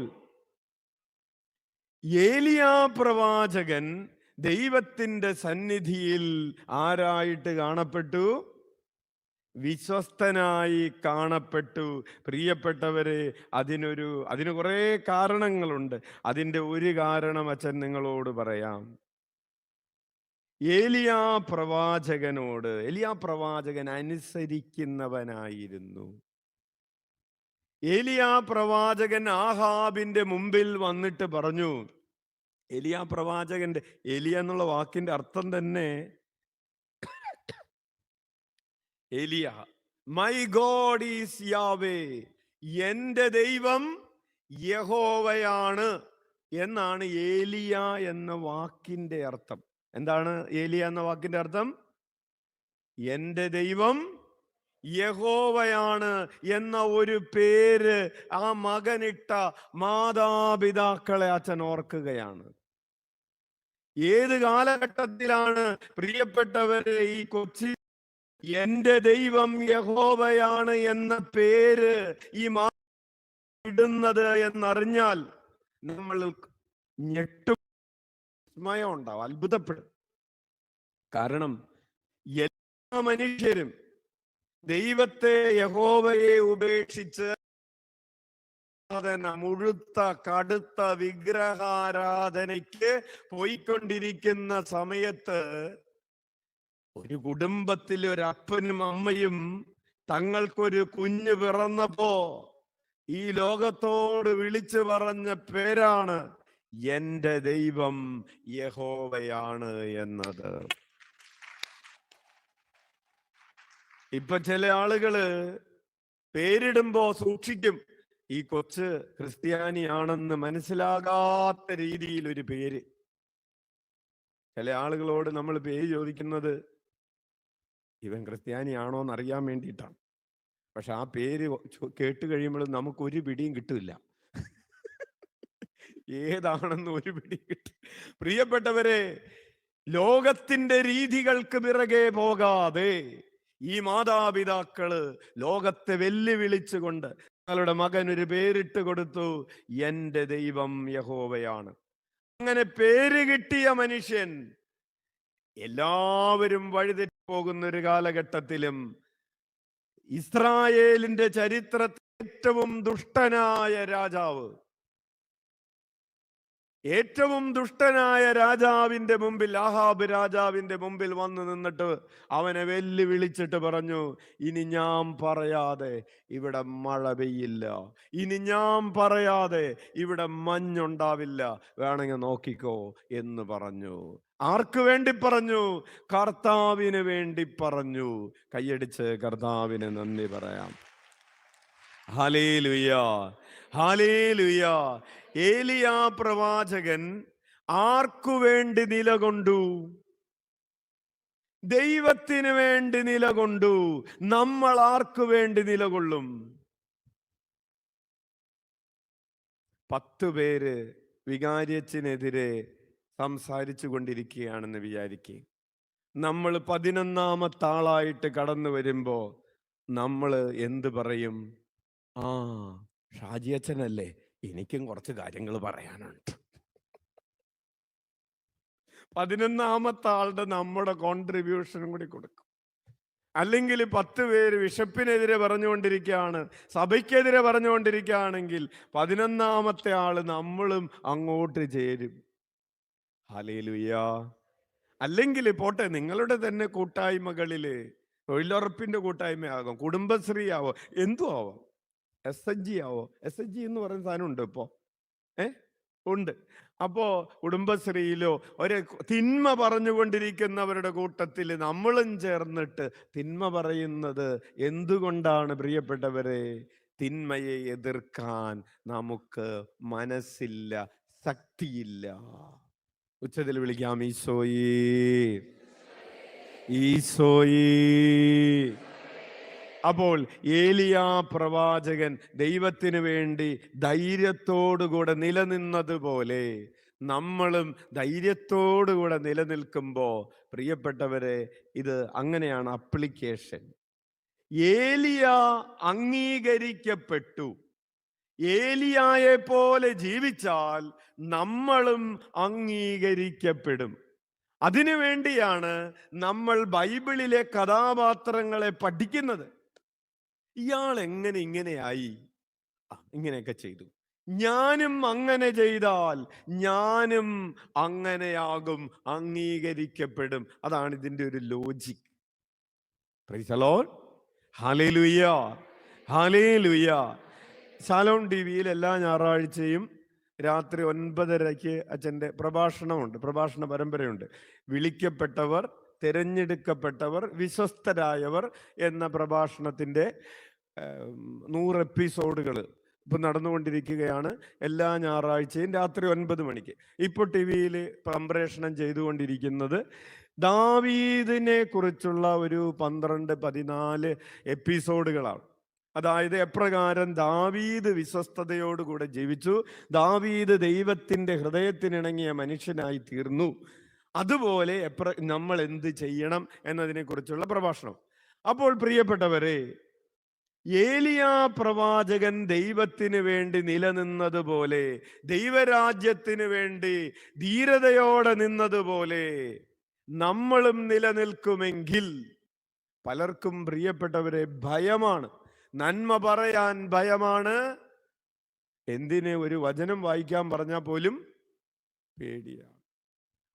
ഏലിയാ പ്രവാചകൻ ദൈവത്തിന്റെ സന്നിധിയിൽ ആരായിട്ട് കാണപ്പെട്ടു? വിശ്വസ്തനായി കാണപ്പെട്ടു. പ്രിയപ്പെട്ടവരെ, അതിന് കുറെ കാരണങ്ങളുണ്ട്. അതിൻ്റെ ഒരു കാരണം അച്ഛൻ നിങ്ങളോട് പറയാം. ഏലിയാ പ്രവാചകൻ അനുസരിക്കുന്നവനായിരുന്നു. ഏലിയാ പ്രവാചകൻ ആഹാബിന്റെ മുമ്പിൽ വന്നിട്ട് പറഞ്ഞു, ഏലിയാ പ്രവാചകന്റെ, ഏലിയ എന്നുള്ള വാക്കിന്റെ അർത്ഥം തന്നെ ഏലിയ, മൈ ഗോഡ് ഈസ് യാവേ, എന്റെ ദൈവം യഹോവയാണ് എന്നാണ് ഏലിയ എന്ന വാക്കിന്റെ അർത്ഥം. എന്താണ് ഏലിയ എന്ന വാക്കിന്റെ അർത്ഥം? എന്റെ ദൈവം യഹോവയാണ് എന്ന ഒരു പേര് ആ മകനിട്ട മാതാപിതാക്കളെ അച്ഛൻ ഓർക്കുകയാണ്. ഏത് കാലഘട്ടത്തിലാണ് പ്രിയപ്പെട്ടവരെ ഈ കൊച്ചി എന്റെ ദൈവം യഹോവയാണ് എന്ന പേര് ഈ ഇടുന്നത് എന്നറിഞ്ഞാൽ നമ്മൾ ഞെട്ടും, വിസ്മയം ഉണ്ടാവും, അത്ഭുതപ്പെടും. കാരണം എല്ലാ മനുഷ്യരും ദൈവത്തെ യഹോവയെ ഉപേക്ഷിച്ച് മുഴുത്ത കടുത്ത വിഗ്രഹാരാധനയ്ക്ക് പോയിക്കൊണ്ടിരിക്കുന്ന സമയത്ത് ഒരു കുടുംബത്തിൽ ഒരപ്പനും അമ്മയും തങ്ങൾക്കൊരു കുഞ്ഞ് പിറന്നപ്പോ ഈ ലോകത്തോട് വിളിച്ചു പറഞ്ഞ പേരാണ് എന്റെ ദൈവം യഹോവയാണ് എന്നത്. ഇപ്പൊ ചില ആളുകള് പേരിടുമ്പോ സൂക്ഷിക്കും, ഈ കൊച്ച് ക്രിസ്ത്യാനിയാണെന്ന് മനസ്സിലാകാത്ത രീതിയിൽ ഒരു പേര്. ചില ആളുകളോട് നമ്മൾ പേര് ചോദിക്കുന്നത് ഇവൻ ക്രിസ്ത്യാനിയാണോ എന്ന് അറിയാൻ വേണ്ടിയിട്ടാണ്. പക്ഷെ ആ പേര് കേട്ട് കഴിയുമ്പോൾ നമുക്കൊരു പിടിയും കിട്ടില്ല, ഏതാണെന്ന് ഒരു പിടി കിട്ടും. പ്രിയപ്പെട്ടവരെ, ലോകത്തിന്റെ രീതികൾക്ക് പിറകെ പോകാതെ ഈ മാതാപിതാക്കള് ലോകത്തെ വെല്ലുവിളിച്ചുകൊണ്ട് ഞങ്ങളുടെ മകൻ ഒരു പേരിട്ട് കൊടുത്തു, എന്റെ ദൈവം യഹോവയാണ്. അങ്ങനെ പേര് കിട്ടിയ മനുഷ്യൻ എല്ലാവരും വഴിതെറ്റി പോകുന്ന ഒരു കാലഘട്ടത്തിലും ഇസ്രായേലിന്റെ ചരിത്രത്തിൽ ഏറ്റവും ദുഷ്ടനായ രാജാവ്, ഏറ്റവും ദുഷ്ടനായ രാജാവിന്റെ മുമ്പിൽ, ആഹാബ് രാജാവിന്റെ മുമ്പിൽ വന്നു നിന്നിട്ട് അവനെ വെല്ലുവിളിച്ചിട്ട് പറഞ്ഞു, ഇനി ഞാൻ പറയാതെ ഇവിടെ മഴ പെയ്യില്ല, ഇനി ഞാൻ പറയാതെ ഇവിടെ മഞ്ഞുണ്ടാവില്ല, വേണമെങ്കിൽ നോക്കിക്കോ എന്ന് പറഞ്ഞു. ആർക്ക് വേണ്ടി പറഞ്ഞു? കർത്താവിന് വേണ്ടി പറഞ്ഞു. കൈയടിച്ച് കർത്താവിന് നന്ദി പറയാം. Hallelujah, hallelujah. ഏലിയാ പ്രവാചകൻ ആർക്കു വേണ്ടി നിലകൊണ്ടു? ദൈവത്തിന് വേണ്ടി നിലകൊണ്ടു. നമ്മൾ ആർക്കു വേണ്ടി നിലകൊള്ളും? 10 പേര് വികാരിയച്ഛനെതിരെ സംസാരിച്ചു കൊണ്ടിരിക്കുകയാണെന്ന് വിചാരിക്കുക. നമ്മൾ 11ാമത്തെ ആളായിട്ട് കടന്നു വരുമ്പോ നമ്മൾ എന്ത് പറയും? ആ, ഷാജിയച്ഛനല്ലേ, എനിക്കും കുറച്ച് കാര്യങ്ങൾ പറയാനുണ്ട്. 11ാമത്തെ ആളുടെ നമ്മുടെ കോൺട്രിബ്യൂഷനും കൂടി കൊടുക്കും. അല്ലെങ്കിൽ 10 പേര് ബിഷപ്പിനെതിരെ പറഞ്ഞുകൊണ്ടിരിക്കുകയാണ്, സഭയ്ക്കെതിരെ പറഞ്ഞുകൊണ്ടിരിക്കുകയാണെങ്കിൽ 11ാമത്തെ ആള് നമ്മളും അങ്ങോട്ട് ചേരും. ഹല്ലേലൂയ. അല്ലെങ്കിൽ പോട്ടെ, നിങ്ങളുടെ തന്നെ കൂട്ടായ്മകളില് തൊഴിലുറപ്പിന്റെ കൂട്ടായ്മയാകും, കുടുംബശ്രീ ആവോ, എന്തു ആവോ, SHG ആവോ. SHG എന്ന് പറയുന്ന സാധനം ഉണ്ട് ഇപ്പോ, ഉണ്ട്. അപ്പോ കുടുംബശ്രീയിലോ ഒരു തിന്മ പറഞ്ഞുകൊണ്ടിരിക്കുന്നവരുടെ കൂട്ടത്തിൽ നമ്മളും ചേർന്നിട്ട് തിന്മ പറയുന്നത് എന്തുകൊണ്ടാണ് പ്രിയപ്പെട്ടവരെ? തിന്മയെ എതിർക്കാൻ നമുക്ക് മനസ്സില്ല, ശക്തിയില്ല. ഉച്ചത്തിൽ വിളിക്കാം, ഈശോയേ, ഈശോയേ. അപ്പോൾ ഏലിയാ പ്രവാചകൻ ദൈവത്തിന് വേണ്ടി ധൈര്യത്തോടുകൂടെ നിലനിന്നതുപോലെ നമ്മളും ധൈര്യത്തോടുകൂടെ നിലനിൽക്കുമ്പോ പ്രിയപ്പെട്ടവരെ, ഇത് അങ്ങനെയാണ് അപ്ലിക്കേഷൻ. ഏലിയ അംഗീകരിക്കപ്പെട്ടു. ഏലിയായെ പോലെ ജീവിച്ചാൽ നമ്മളും അംഗീകരിക്കപ്പെടും. അതിനുവേണ്ടിയാണ് നമ്മൾ ബൈബിളിലെ കഥാപാത്രങ്ങളെ പഠിക്കുന്നത്. ഇയാൾ എങ്ങനെ ഇങ്ങനെയായി? ഇങ്ങനെയൊക്കെ ചെയ്തു, ഞാനും അങ്ങനെ ചെയ്താൽ ഞാനും അങ്ങനെയാകും, അംഗീകരിക്കപ്പെടും. അതാണ് ഇതിന്റെ ഒരു logic. Price the Lord. Hallelujah, hallelujah. Shalom ടിവിയിൽ എല്ലാ ഞായറാഴ്ചയും രാത്രി 9:30 അച്ഛൻ്റെ പ്രഭാഷണമുണ്ട്, പ്രഭാഷണ പരമ്പരയുണ്ട്. വിളിക്കപ്പെട്ടവർ, തിരഞ്ഞെടുക്കപ്പെട്ടവർ, വിശ്വസ്തരായവർ എന്ന പ്രഭാഷണത്തിൻ്റെ 100 എപ്പിസോഡുകൾ ഇപ്പം നടന്നുകൊണ്ടിരിക്കുകയാണ്. എല്ലാ ഞായറാഴ്ചയും രാത്രി 9 മണിക്ക്. ഇപ്പോൾ ടിവിയിൽ സംപ്രേഷണം ചെയ്തുകൊണ്ടിരിക്കുന്നത് ദാവീദിനെ കുറിച്ചുള്ള ഒരു 12-14 എപ്പിസോഡുകളാണ്. അതായത് എപ്രകാരം ദാവീദ് വിശ്വസ്തയോടുകൂടെ ജീവിച്ചു, ദാവീദ് ദൈവത്തിൻ്റെ ഹൃദയത്തിനിണങ്ങിയ മനുഷ്യനായി തീർന്നു, അതുപോലെ നമ്മൾ എന്ത് ചെയ്യണം എന്നതിനെ കുറിച്ചുള്ള പ്രഭാഷണം. അപ്പോൾ പ്രിയപ്പെട്ടവരെ, ഏലിയാ പ്രവാചകൻ ദൈവത്തിന് വേണ്ടി നിലനിന്നതുപോലെ, ദൈവരാജ്യത്തിന് വേണ്ടി ധീരതയോടെ നിന്നതുപോലെ നമ്മളും നിലനിൽക്കുമെങ്കിൽ പലർക്കും പ്രിയപ്പെട്ടവരെ ഭയമാണ്, നന്മ പറയാൻ ഭയമാണ്. എന്തിന്? ഒരു വചനം വായിക്കാൻ പറഞ്ഞാൽ പോലും പേടിയാണ്.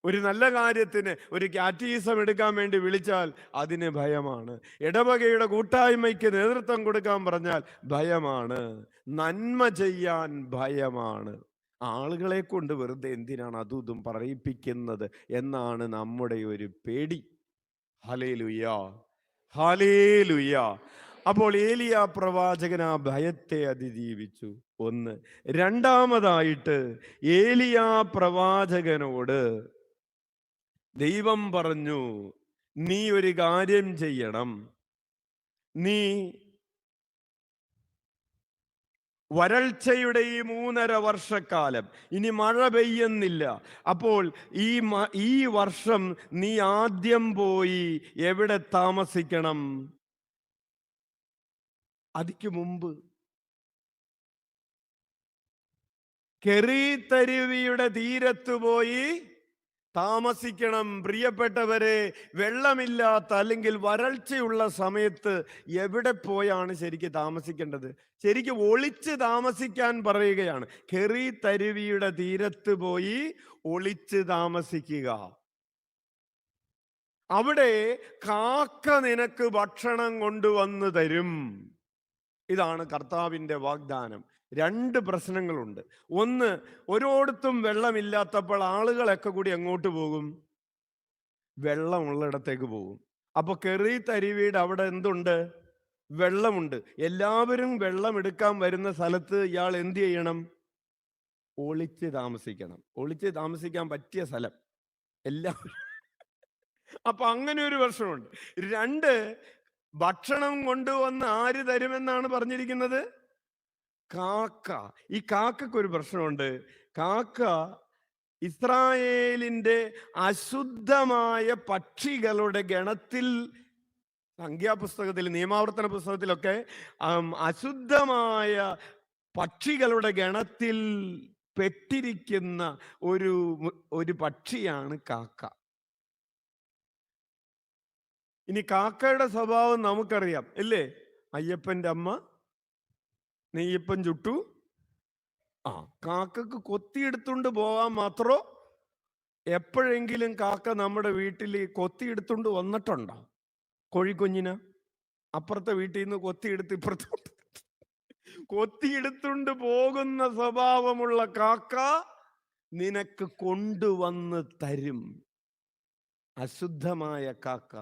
ഒരു നല്ല കാര്യത്തിന്, ഒരു കാറ്റീസം എടുക്കാൻ വേണ്ടി വിളിച്ചാൽ അതിന് ഭയമാണ്. ഇടവകയുടെ കൂട്ടായ്മയ്ക്ക് നേതൃത്വം കൊടുക്കാൻ പറഞ്ഞാൽ ഭയമാണ്. നന്മ ചെയ്യാൻ ഭയമാണ്. ആളുകളെ കൊണ്ട് വെറുതെ എന്തിനാണ് അതും ഇതും പറയിപ്പിക്കുന്നത് എന്നാണ് നമ്മുടെ ഒരു പേടി. Hallelujah, hallelujah. അപ്പോൾ ഏലിയാ പ്രവാചകൻ ആ ഭയത്തെ അതിജീവിച്ചു. ഒന്ന്. രണ്ടാമതായിട്ട് ഏലിയാ പ്രവാചകനോട് ദൈവം പറഞ്ഞു, നീ ഒരു കാര്യം ചെയ്യണം, നീ വരൾച്ചയുടെ ഈ 3.5 വർഷക്കാലം ഇനി മഴ പെയ്യുന്നില്ല. അപ്പോൾ ഈ വർഷം നീ ആദ്യം പോയി എവിടെ താമസിക്കണം? അതിക്ക് മുമ്പ് കെറീത്തരുവിയുടെ തീരത്ത് പോയി താമസിക്കണം. പ്രിയപ്പെട്ടവരെ, വെള്ളമില്ലാത്ത അല്ലെങ്കിൽ വരൾച്ചയുള്ള സമയത്ത് എവിടെ പോയാണ് ശരിക്ക് താമസിക്കേണ്ടത്? ശരിക്കും ഒളിച്ച് താമസിക്കാൻ പറയുകയാണ്. കെറീത്ത് അരുവിയുടെ തീരത്ത് പോയി ഒളിച്ച് താമസിക്കുക. അവിടെ കാക്ക നിനക്ക് ഭക്ഷണം കൊണ്ടുവന്ന് തരും. ഇതാണ് കർത്താവിൻ്റെ വാഗ്ദാനം. രണ്ട് പ്രശ്നങ്ങളുണ്ട്. ഒന്ന്, ഒരിടത്തും വെള്ളമില്ലാത്തപ്പോൾ ആളുകളൊക്കെ കൂടി എങ്ങോട്ട് പോകും? വെള്ളമുള്ളിടത്തേക്ക് പോകും. അപ്പൊ കെറീത്ത് അരുവിയുടെ അവിടെ എന്തുണ്ട്? വെള്ളമുണ്ട്. എല്ലാവരും വെള്ളം എടുക്കാൻ വരുന്ന സ്ഥലത്ത് ഇയാൾ എന്ത് ചെയ്യണം? ഒളിച്ച് താമസിക്കണം. ഒളിച്ച് താമസിക്കാൻ പറ്റിയ സ്ഥലം എല്ലാവരും. അപ്പൊ അങ്ങനെ ഒരു പ്രശ്നമുണ്ട്. രണ്ട്, ഭക്ഷണം കൊണ്ടുവന്ന് ആര് തരുമെന്നാണ് പറഞ്ഞിരിക്കുന്നത്? കാക്ക. ഈ കാക്കയ്ക്ക് ഒരു പ്രശ്നമുണ്ട്. കാക്ക ഇസ്രായേലിന്റെ അശുദ്ധമായ പക്ഷികളുടെ ഗണത്തിൽ, സംഖ്യാപുസ്തകത്തിൽ, നിയമാവർത്തന പുസ്തകത്തിലൊക്കെ അശുദ്ധമായ പക്ഷികളുടെ ഗണത്തിൽ പെട്ടിരിക്കുന്ന ഒരു പക്ഷിയാണ് കാക്ക. ഇനി കാക്കയുടെ സ്വഭാവം നമുക്കറിയാം അല്ലേ? അയ്യപ്പന്റെ അമ്മ നെയ്യപ്പൻ ചുട്ടു. കാക്കക്ക് കൊത്തിയെടുത്തുകൊണ്ട് പോകാൻ മാത്രോ എപ്പോഴെങ്കിലും കാക്ക നമ്മുടെ വീട്ടിൽ കൊത്തിയെടുത്തുകൊണ്ട് വന്നിട്ടുണ്ടോ? കോഴിക്കുഞ്ഞിന് അപ്പുറത്തെ വീട്ടിൽ നിന്ന് കൊത്തിയെടുത്ത് ഇപ്പുറത്തോട്ട് കൊത്തിയെടുത്തുകൊണ്ട് പോകുന്ന സ്വഭാവമുള്ള കാക്ക നിനക്ക് കൊണ്ടുവന്ന് തരും. അശുദ്ധമായ കാക്ക,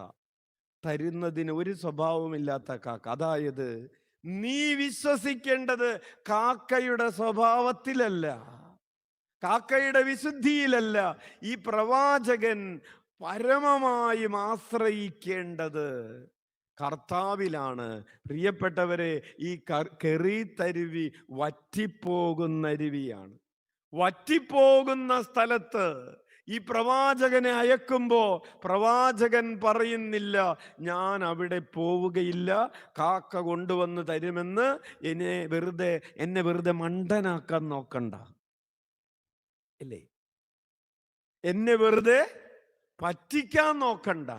തരുന്നതിന് ഒരു സ്വഭാവമില്ലാത്ത കാക്ക. അതായത് നീ വിശ്വസിക്കേണ്ടത് കാക്കയുടെ സ്വഭാവത്തിലല്ല, കാക്കയുടെ വിശുദ്ധിയിലല്ല. ഈ പ്രവാചകൻ പരമമായും ആശ്രയിക്കേണ്ടത് കർത്താവിലാണ്. പ്രിയപ്പെട്ടവരെ, ഈ കെറീത്ത് അരുവി വറ്റിപ്പോകുന്ന അരുവിയാണ്. വറ്റിപ്പോകുന്ന സ്ഥലത്ത് ഈ പ്രവാചകനെ അയക്കുമ്പോ പ്രവാചകൻ പറയുന്നില്ല, ഞാൻ അവിടെ പോവുകയില്ല, കാക്ക കൊണ്ടുവന്ന് തരുമെന്ന്. എന്നെ വെറുതെ മണ്ടനാക്കാൻ നോക്കണ്ട, ഇല്ലേ? എന്നെ വെറുതെ പറ്റിക്കാൻ നോക്കണ്ട.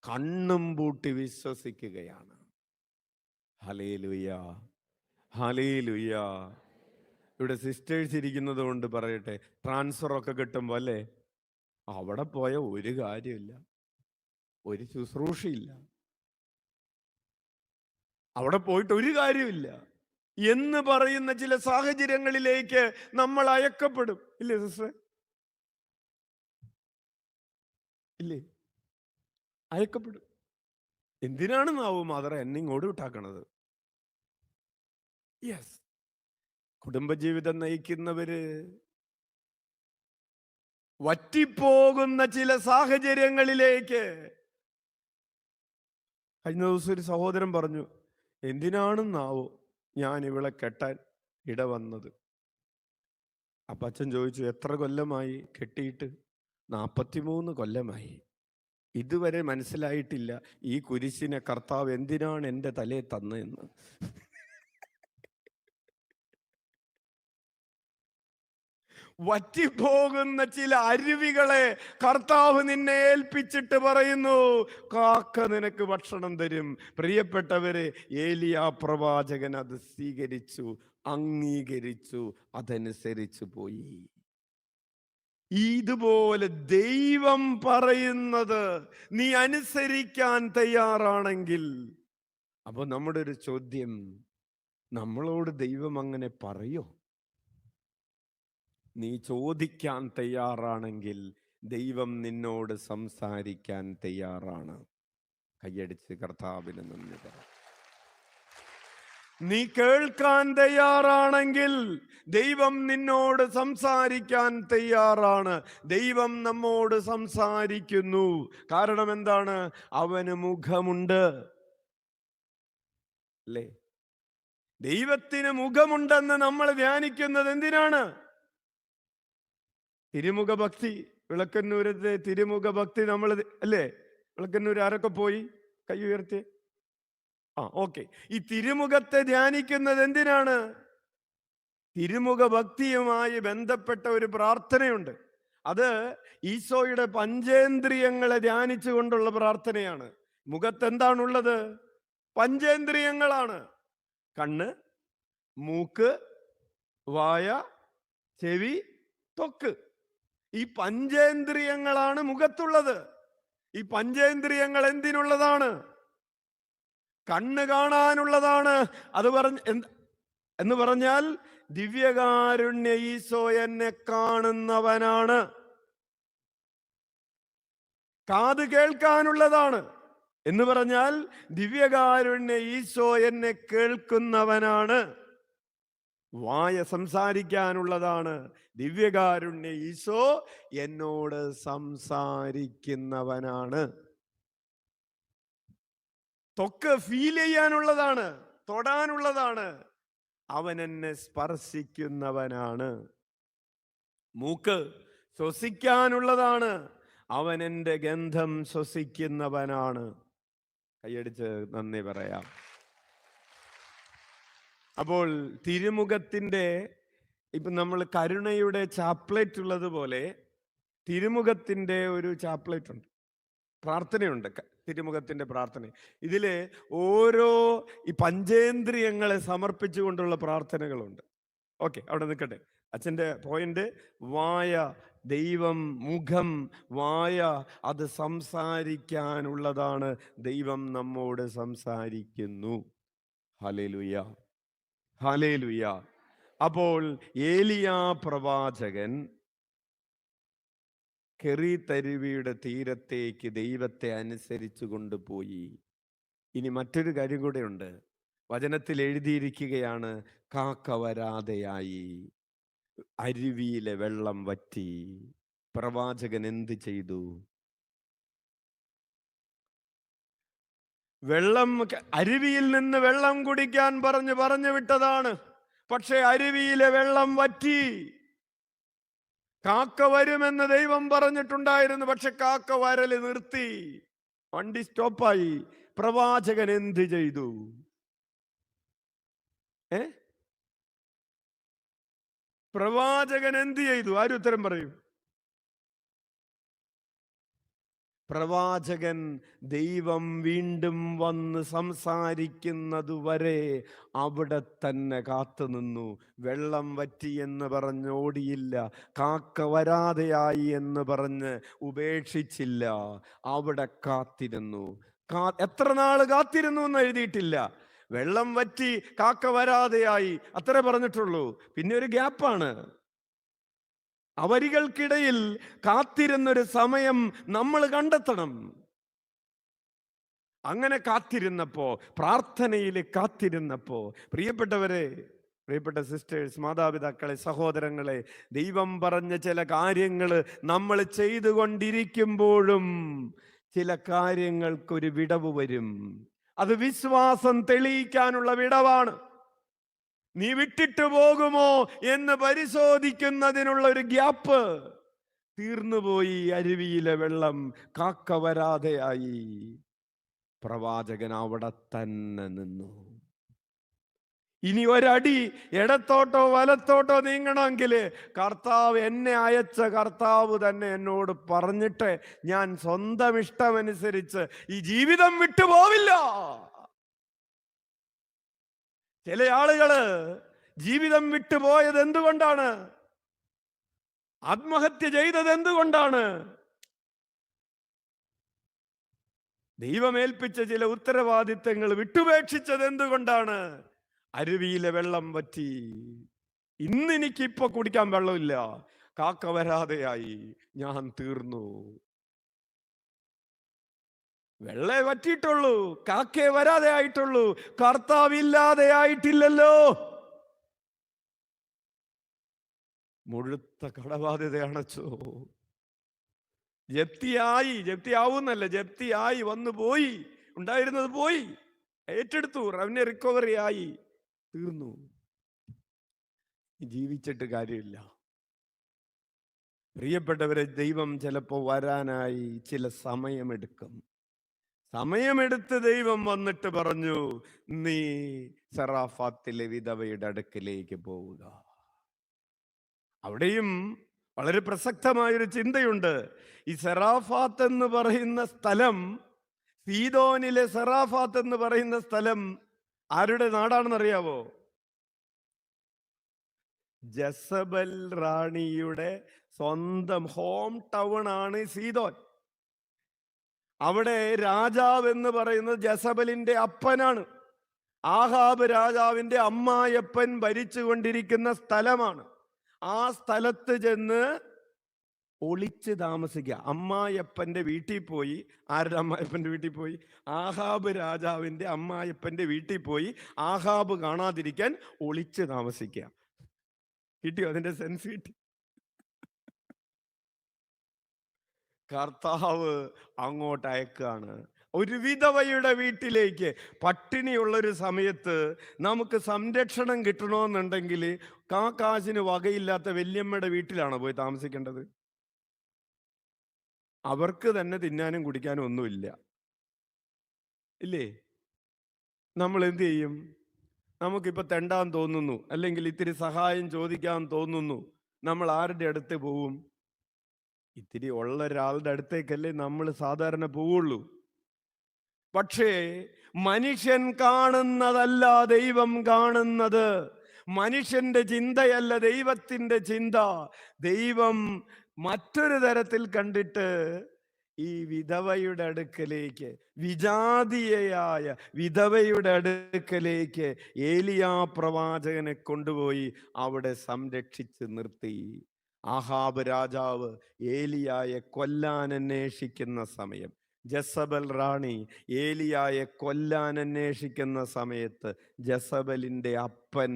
കണ്ണും പൂട്ടി വിശ്വസിക്കുകയാണ്. Hallelujah, hallelujah. ഇവിടെ സിസ്റ്റേഴ്സ് ഇരിക്കുന്നത് കൊണ്ട് പറയട്ടെ, ട്രാൻസ്ഫർ ഒക്കെ കിട്ടുമ്പോൾ അല്ലേ, അവിടെ പോയ ഒരു കാര്യമില്ല, ഒരു ശുശ്രൂഷയില്ല, അവിടെ പോയിട്ട് ഒരു കാര്യമില്ല എന്ന് പറയുന്ന ചില സാഹചര്യങ്ങളിലേക്ക് നമ്മൾ അയക്കപ്പെടും. ഇല്ലേ സിസ്റ്റർ? ഇല്ലേ? അയക്കപ്പെടും. എന്തിനാണ് നാവു മാതറ എന്നെ ഇങ്ങോട്ട് വിട്ടാക്കണത്? യെസ്, കുടുംബജീവിതം നയിക്കുന്നവര് വറ്റിപ്പോകുന്ന ചില സാഹചര്യങ്ങളിലേക്ക്. കഴിഞ്ഞ ദിവസം ഒരു സഹോദരൻ പറഞ്ഞു, എന്തിനാണെന്നാവോ ഞാൻ ഇവളെ കെട്ടാൻ ഇടവന്നത്. അപ്പൊ അച്ഛൻ ചോദിച്ചു, എത്ര കൊല്ലമായി കെട്ടിയിട്ട്? 43 കൊല്ലമായി. ഇതുവരെ മനസ്സിലായിട്ടില്ല ഈ കുരിശിനെ കർത്താവ് എന്തിനാണ് എൻ്റെ തലയെ തന്നെന്ന്. വറ്റിപ്പോകുന്ന ചില അരുവികളെ കർത്താവ് നിന്നെ ഏൽപ്പിച്ചിട്ട് പറയുന്നു, കാക്ക നിനക്ക് ഭക്ഷണം തരും. പ്രിയപ്പെട്ടവരെ, ഏലിയാ പ്രവാചകൻ അത് സ്വീകരിച്ചു, അംഗീകരിച്ചു, അതനുസരിച്ചു പോയി. ഇതുപോലെ ദൈവം പറയുന്നത് നീ അനുസരിക്കാൻ തയ്യാറാണെങ്കിൽ, അപ്പൊ നമ്മുടെ ഒരു ചോദ്യം, നമ്മളോട് ദൈവം അങ്ങനെ പറയോ? നീ ചോദിക്കാൻ തയ്യാറാണെങ്കിൽ ദൈവം നിന്നോട് സംസാരിക്കാൻ തയ്യാറാണ്. കൈയടിച്ച് കർത്താവിന് നന്ദി പറ. നീ കേൾക്കാൻ തയ്യാറാണെങ്കിൽ ദൈവം നിന്നോട് സംസാരിക്കാൻ തയ്യാറാണ്. ദൈവം നമ്മോട് സംസാരിക്കുന്നു. കാരണം എന്താണ്? അവന് മുഖമുണ്ട്, അല്ലേ? ദൈവത്തിന് മുഖമുണ്ടെന്ന് നമ്മൾ ധ്യാനിക്കുന്നത് എന്തിനാണ്? തിരുമുഖ ഭക്തി, വിളക്കന്നൂരത്തെ തിരുമുഖ ഭക്തി നമ്മൾ, അല്ലേ? വിളക്കന്നൂർ ആരൊക്കെ പോയി? കൈ ഉയർത്തി. ഓക്കെ. ഈ തിരുമുഖത്തെ ധ്യാനിക്കുന്നത് എന്തിനാണ്? തിരുമുഖ ഭക്തിയുമായി ബന്ധപ്പെട്ട ഒരു പ്രാർത്ഥനയുണ്ട്. അത് ഈശോയുടെ പഞ്ചേന്ദ്രിയങ്ങളെ ധ്യാനിച്ചു കൊണ്ടുള്ള പ്രാർത്ഥനയാണ്. മുഖത്ത് എന്താണുള്ളത്? പഞ്ചേന്ദ്രിയങ്ങളാണ്. കണ്ണ്, മൂക്ക്, വായ, ചെവി, ത്വക്ക്. ഈ പഞ്ചേന്ദ്രിയങ്ങളാണ് മുഖത്തുള്ളത്. ഈ പഞ്ചേന്ദ്രിയങ്ങൾ എന്തിനുള്ളതാണ്? കണ്ണ് കാണാനുള്ളതാണ്. അത് എന്ന് പറഞ്ഞാൽ ദിവ്യകാരുണ്യ ഈശോ എന്നെ കാണുന്നവനാണ്. കാത് കേൾക്കാനുള്ളതാണ് എന്ന് പറഞ്ഞാൽ ദിവ്യകാരുണ്യ ഈശോ എന്നെ കേൾക്കുന്നവനാണ്. വായ സംസാരിക്കാനുള്ളതാണ്. ദിവ്യകാരുണ്യ ഈശോ എന്നോട് സംസാരിക്കുന്നവനാണ്. ത്വക്ക് ഫീൽ ചെയ്യാനുള്ളതാണ്, തൊടാനുള്ളതാണ്. അവൻ എന്നെ സ്പർശിക്കുന്നവനാണ്. മൂക്ക് ശ്വസിക്കാനുള്ളതാണ്. അവൻ എൻ്റെ ഗന്ധം ശ്വസിക്കുന്നവനാണ്. കൈയടിച്ച് നന്ദി പറയാം. അപ്പോൾ തിരുമുഖത്തിൻ്റെ ഇപ്പം നമ്മൾ കരുണയുടെ ചാപ്ലേറ്റ് ഉള്ളതുപോലെ തിരുമുഖത്തിൻ്റെ ഒരു ചാപ്ലേറ്റ് ഉണ്ട്, പ്രാർത്ഥനയുണ്ട്. തിരുമുഖത്തിൻ്റെ പ്രാർത്ഥന. ഇതില് ഓരോ ഈ പഞ്ചേന്ദ്രിയങ്ങളെ സമർപ്പിച്ചുകൊണ്ടുള്ള പ്രാർത്ഥനകളുണ്ട്. ഓക്കെ, അവിടെ നിൽക്കട്ടെ. അച്ഛൻ്റെ പോയിന്റ് വായ, ദൈവം മുഖം, വായ അത് സംസാരിക്കാനുള്ളതാണ്. ദൈവം നമ്മോട് സംസാരിക്കുന്നു. Hallelujah, hallelujah. അപ്പോൾ ഏലിയാ പ്രവാചകൻ കെറീത്തരുവിയുടെ തീരത്തേക്ക് ദൈവത്തെ അനുസരിച്ചു കൊണ്ടുപോയി. ഇനി മറ്റൊരു കാര്യം കൂടെ ഉണ്ട്. വചനത്തിൽ എഴുതിയിരിക്കുകയാണ്, കാക്ക വരാതെയായി, അരുവിയിലെ വെള്ളം വറ്റി. പ്രവാചകൻ എന്ത് ചെയ്തു? അരുവിയിൽ നിന്ന് വെള്ളം കുടിക്കാൻ പറഞ്ഞു വിട്ടതാണ്. പക്ഷെ അരുവിയിലെ വെള്ളം വറ്റി. കാക്ക വരുമെന്ന് ദൈവം പറഞ്ഞിട്ടുണ്ടായിരുന്നു. പക്ഷെ കാക്ക വരല് നിർത്തി, വണ്ടി സ്റ്റോപ്പായി. പ്രവാചകൻ എന്ത് ചെയ്തു? പ്രവാചകൻ എന്ത് ചെയ്തു? ആരും ഉത്തരം പറയൂ. പ്രവാചകൻ ദൈവം വീണ്ടും വന്ന് സംസാരിക്കുന്നതുവരെ അവിടെ തന്നെ കാത്തുനിന്നു. വെള്ളം വറ്റി എന്ന് പറഞ്ഞ് ഓടിയില്ല. കാക്ക വരാതെയായി എന്ന് പറഞ്ഞ് ഉപേക്ഷിച്ചില്ല. അവിടെ കാത്തിരുന്നു. എത്ര നാള് കാത്തിരുന്നു എന്ന് എഴുതിയിട്ടില്ല. വെള്ളം വറ്റി, കാക്ക വരാതെയായി, അത്രേ പറഞ്ഞിട്ടുള്ളൂ. പിന്നെ ഒരു ഗ്യാപ്പാണ്. അവരികൾക്കിടയിൽ കാത്തിരുന്നൊരു സമയം നമ്മൾ കണ്ടെത്തണം. അങ്ങനെ കാത്തിരുന്നപ്പോ, പ്രാർത്ഥനയിൽ കാത്തിരുന്നപ്പോ, പ്രിയപ്പെട്ടവരെ, പ്രിയപ്പെട്ട സിസ്റ്റേഴ്സ്, മാതാപിതാക്കളെ, സഹോദരങ്ങളെ, ദൈവം പറഞ്ഞ ചില കാര്യങ്ങൾ നമ്മൾ ചെയ്തുകൊണ്ടിരിക്കുമ്പോഴും ചില കാര്യങ്ങൾക്കൊരു വിടവ് വരും. അത് വിശ്വാസം തെളിയിക്കാനുള്ള വിടവാണ്. നീ വിട്ടിട്ട് പോകുമോ എന്ന് പരിശോധിക്കുന്നതിനുള്ള ഒരു ഗ്യാപ്പ്. തീർന്നുപോയി അരുവിയിലെ വെള്ളം, കാക്ക വരാതെയായി. പ്രവാചകൻ അവിടെ തന്നെ നിന്നു. ഇനി ഒരടി ഇടത്തോട്ടോ വലത്തോട്ടോ നീങ്ങണമെങ്കിൽ കർത്താവ്, എന്നെ അയച്ച കർത്താവ് തന്നെ എന്നോട് പറഞ്ഞിട്ട് ഞാൻ സ്വന്തം ഇഷ്ടമനുസരിച്ച് ഈ ജീവിതം വിട്ടുപോവില്ല. ചില ആളുകള് ജീവിതം വിട്ടുപോയത് എന്തുകൊണ്ടാണ്? ആത്മഹത്യ ചെയ്തത് എന്തുകൊണ്ടാണ്? ദൈവമേൽപ്പിച്ച ചില ഉത്തരവാദിത്തങ്ങൾ വിട്ടുപേക്ഷിച്ചത് എന്തുകൊണ്ടാണ്? അരുവിയിലെ വെള്ളം വറ്റി. ഇന്ന് എനിക്കിപ്പോ കുടിക്കാൻ വെള്ളമില്ല, കാക്ക വരാതെയായി, ഞാൻ തീർന്നു. വെള്ളേ വറ്റിയിട്ടുള്ളൂ, കാക്കേ വരാതെ ആയിട്ടുള്ളൂ, കർത്താവില്ലാതെ ആയിട്ടില്ലല്ലോ. മുഴുത്ത കടബാധ്യതയാണച്ചോ. ജപ്തിയാവുന്നല്ല, ജപ്തിയായി, വന്നു പോയി, ഉണ്ടായിരുന്നത് പോയി, ഏറ്റെടുത്തു, റവന്യൂ റിക്കവറി ആയി, തീർന്നു. ജീവിച്ചിട്ട് കാര്യമില്ല. പ്രിയപ്പെട്ടവരെ, ദൈവം ചിലപ്പോൾ വരാനായി ചില സമയമെടുക്കും. സമയമെടുത്ത് ദൈവം വന്നിട്ട് പറഞ്ഞു, നീ സറാഫാത്തിലെ വിധവയുടെ അടുക്കിലേക്ക് പോവുക. അവിടെയും വളരെ പ്രസക്തമായൊരു ചിന്തയുണ്ട്. ഈ സെറാഫാത്ത് എന്ന് പറയുന്ന സ്ഥലം, സീദോനിലെ സെറാഫാത്ത് എന്ന് പറയുന്ന സ്ഥലം ആരുടെ നാടാണെന്നറിയാവോ? ജസബൽ റാണിയുടെ സ്വന്തം ഹോം ടൗൺ ആണ് സീദോൻ. അവിടെ രാജാവ് എന്ന് പറയുന്നത് ജസബലിന്റെ അപ്പനാണ്. ആഹാബ് രാജാവിന്റെ അമ്മായപ്പൻ ഭരിച്ചുകൊണ്ടിരിക്കുന്ന സ്ഥലമാണ്. ആ സ്ഥലത്ത് ചെന്ന് ഒളിച്ച് താമസിക്കുക. അമ്മായപ്പന്റെ വീട്ടിൽ പോയി. ആരുടെ അമ്മായപ്പന്റെ വീട്ടിൽ പോയി? ആഹാബ് രാജാവിന്റെ അമ്മായപ്പന്റെ വീട്ടിൽ പോയി ആഹാബ് കാണാതിരിക്കാൻ ഒളിച്ച് താമസിക്കുക. കിട്ടിയോ? അതിന്റെ സെൻസ് കിട്ടി? കർത്താവ് അങ്ങോട്ട് അയക്കാണ്. ഒരു വിധവയുടെ വീട്ടിലേക്ക്. പട്ടിണിയുള്ളൊരു സമയത്ത് നമുക്ക് സംരക്ഷണം കിട്ടണമെന്നുണ്ടെങ്കിൽ കാശിന് വകയില്ലാത്ത വല്യമ്മയുടെ വീട്ടിലാണോ പോയി താമസിക്കേണ്ടത്? അവർക്ക് തന്നെ തിന്നാനും കുടിക്കാനും ഒന്നുമില്ല, ഇല്ലേ? നമ്മൾ എന്ത് ചെയ്യും? നമുക്കിപ്പോ തെണ്ടാൻ തോന്നുന്നു, അല്ലെങ്കിൽ ഇത്തിരി സഹായം ചോദിക്കാൻ തോന്നുന്നു, നമ്മൾ ആരുടെ അടുത്ത് പോവും? ഇത്തിരി ഉള്ള ഒരാളുടെ അടുത്തേക്കല്ലേ നമ്മൾ സാധാരണ പോവുള്ളൂ. പക്ഷേ മനുഷ്യൻ കാണുന്നതല്ല ദൈവം കാണുന്നത്. മനുഷ്യന്റെ ചിന്തയല്ല ദൈവത്തിന്റെ ചിന്ത. ദൈവം മറ്റൊരു തരത്തിൽ കണ്ടിട്ട് ഈ വിധവയുടെ അടുക്കലേക്ക്, വിജാതീയയായ വിധവയുടെ അടുക്കലേക്ക് ഏലിയാ പ്രവാചകനെ കൊണ്ടുപോയി അവിടെ സംരക്ഷിച്ച് നിർത്തി. ആഹാബ് രാജാവ് ഏലിയായെ കൊല്ലാൻ അന്വേഷിക്കുന്ന സമയം, ജസബൽ റാണി ഏലിയായെ കൊല്ലാൻ അന്വേഷിക്കുന്ന സമയത്ത്, ജസബലിന്റെ അപ്പൻ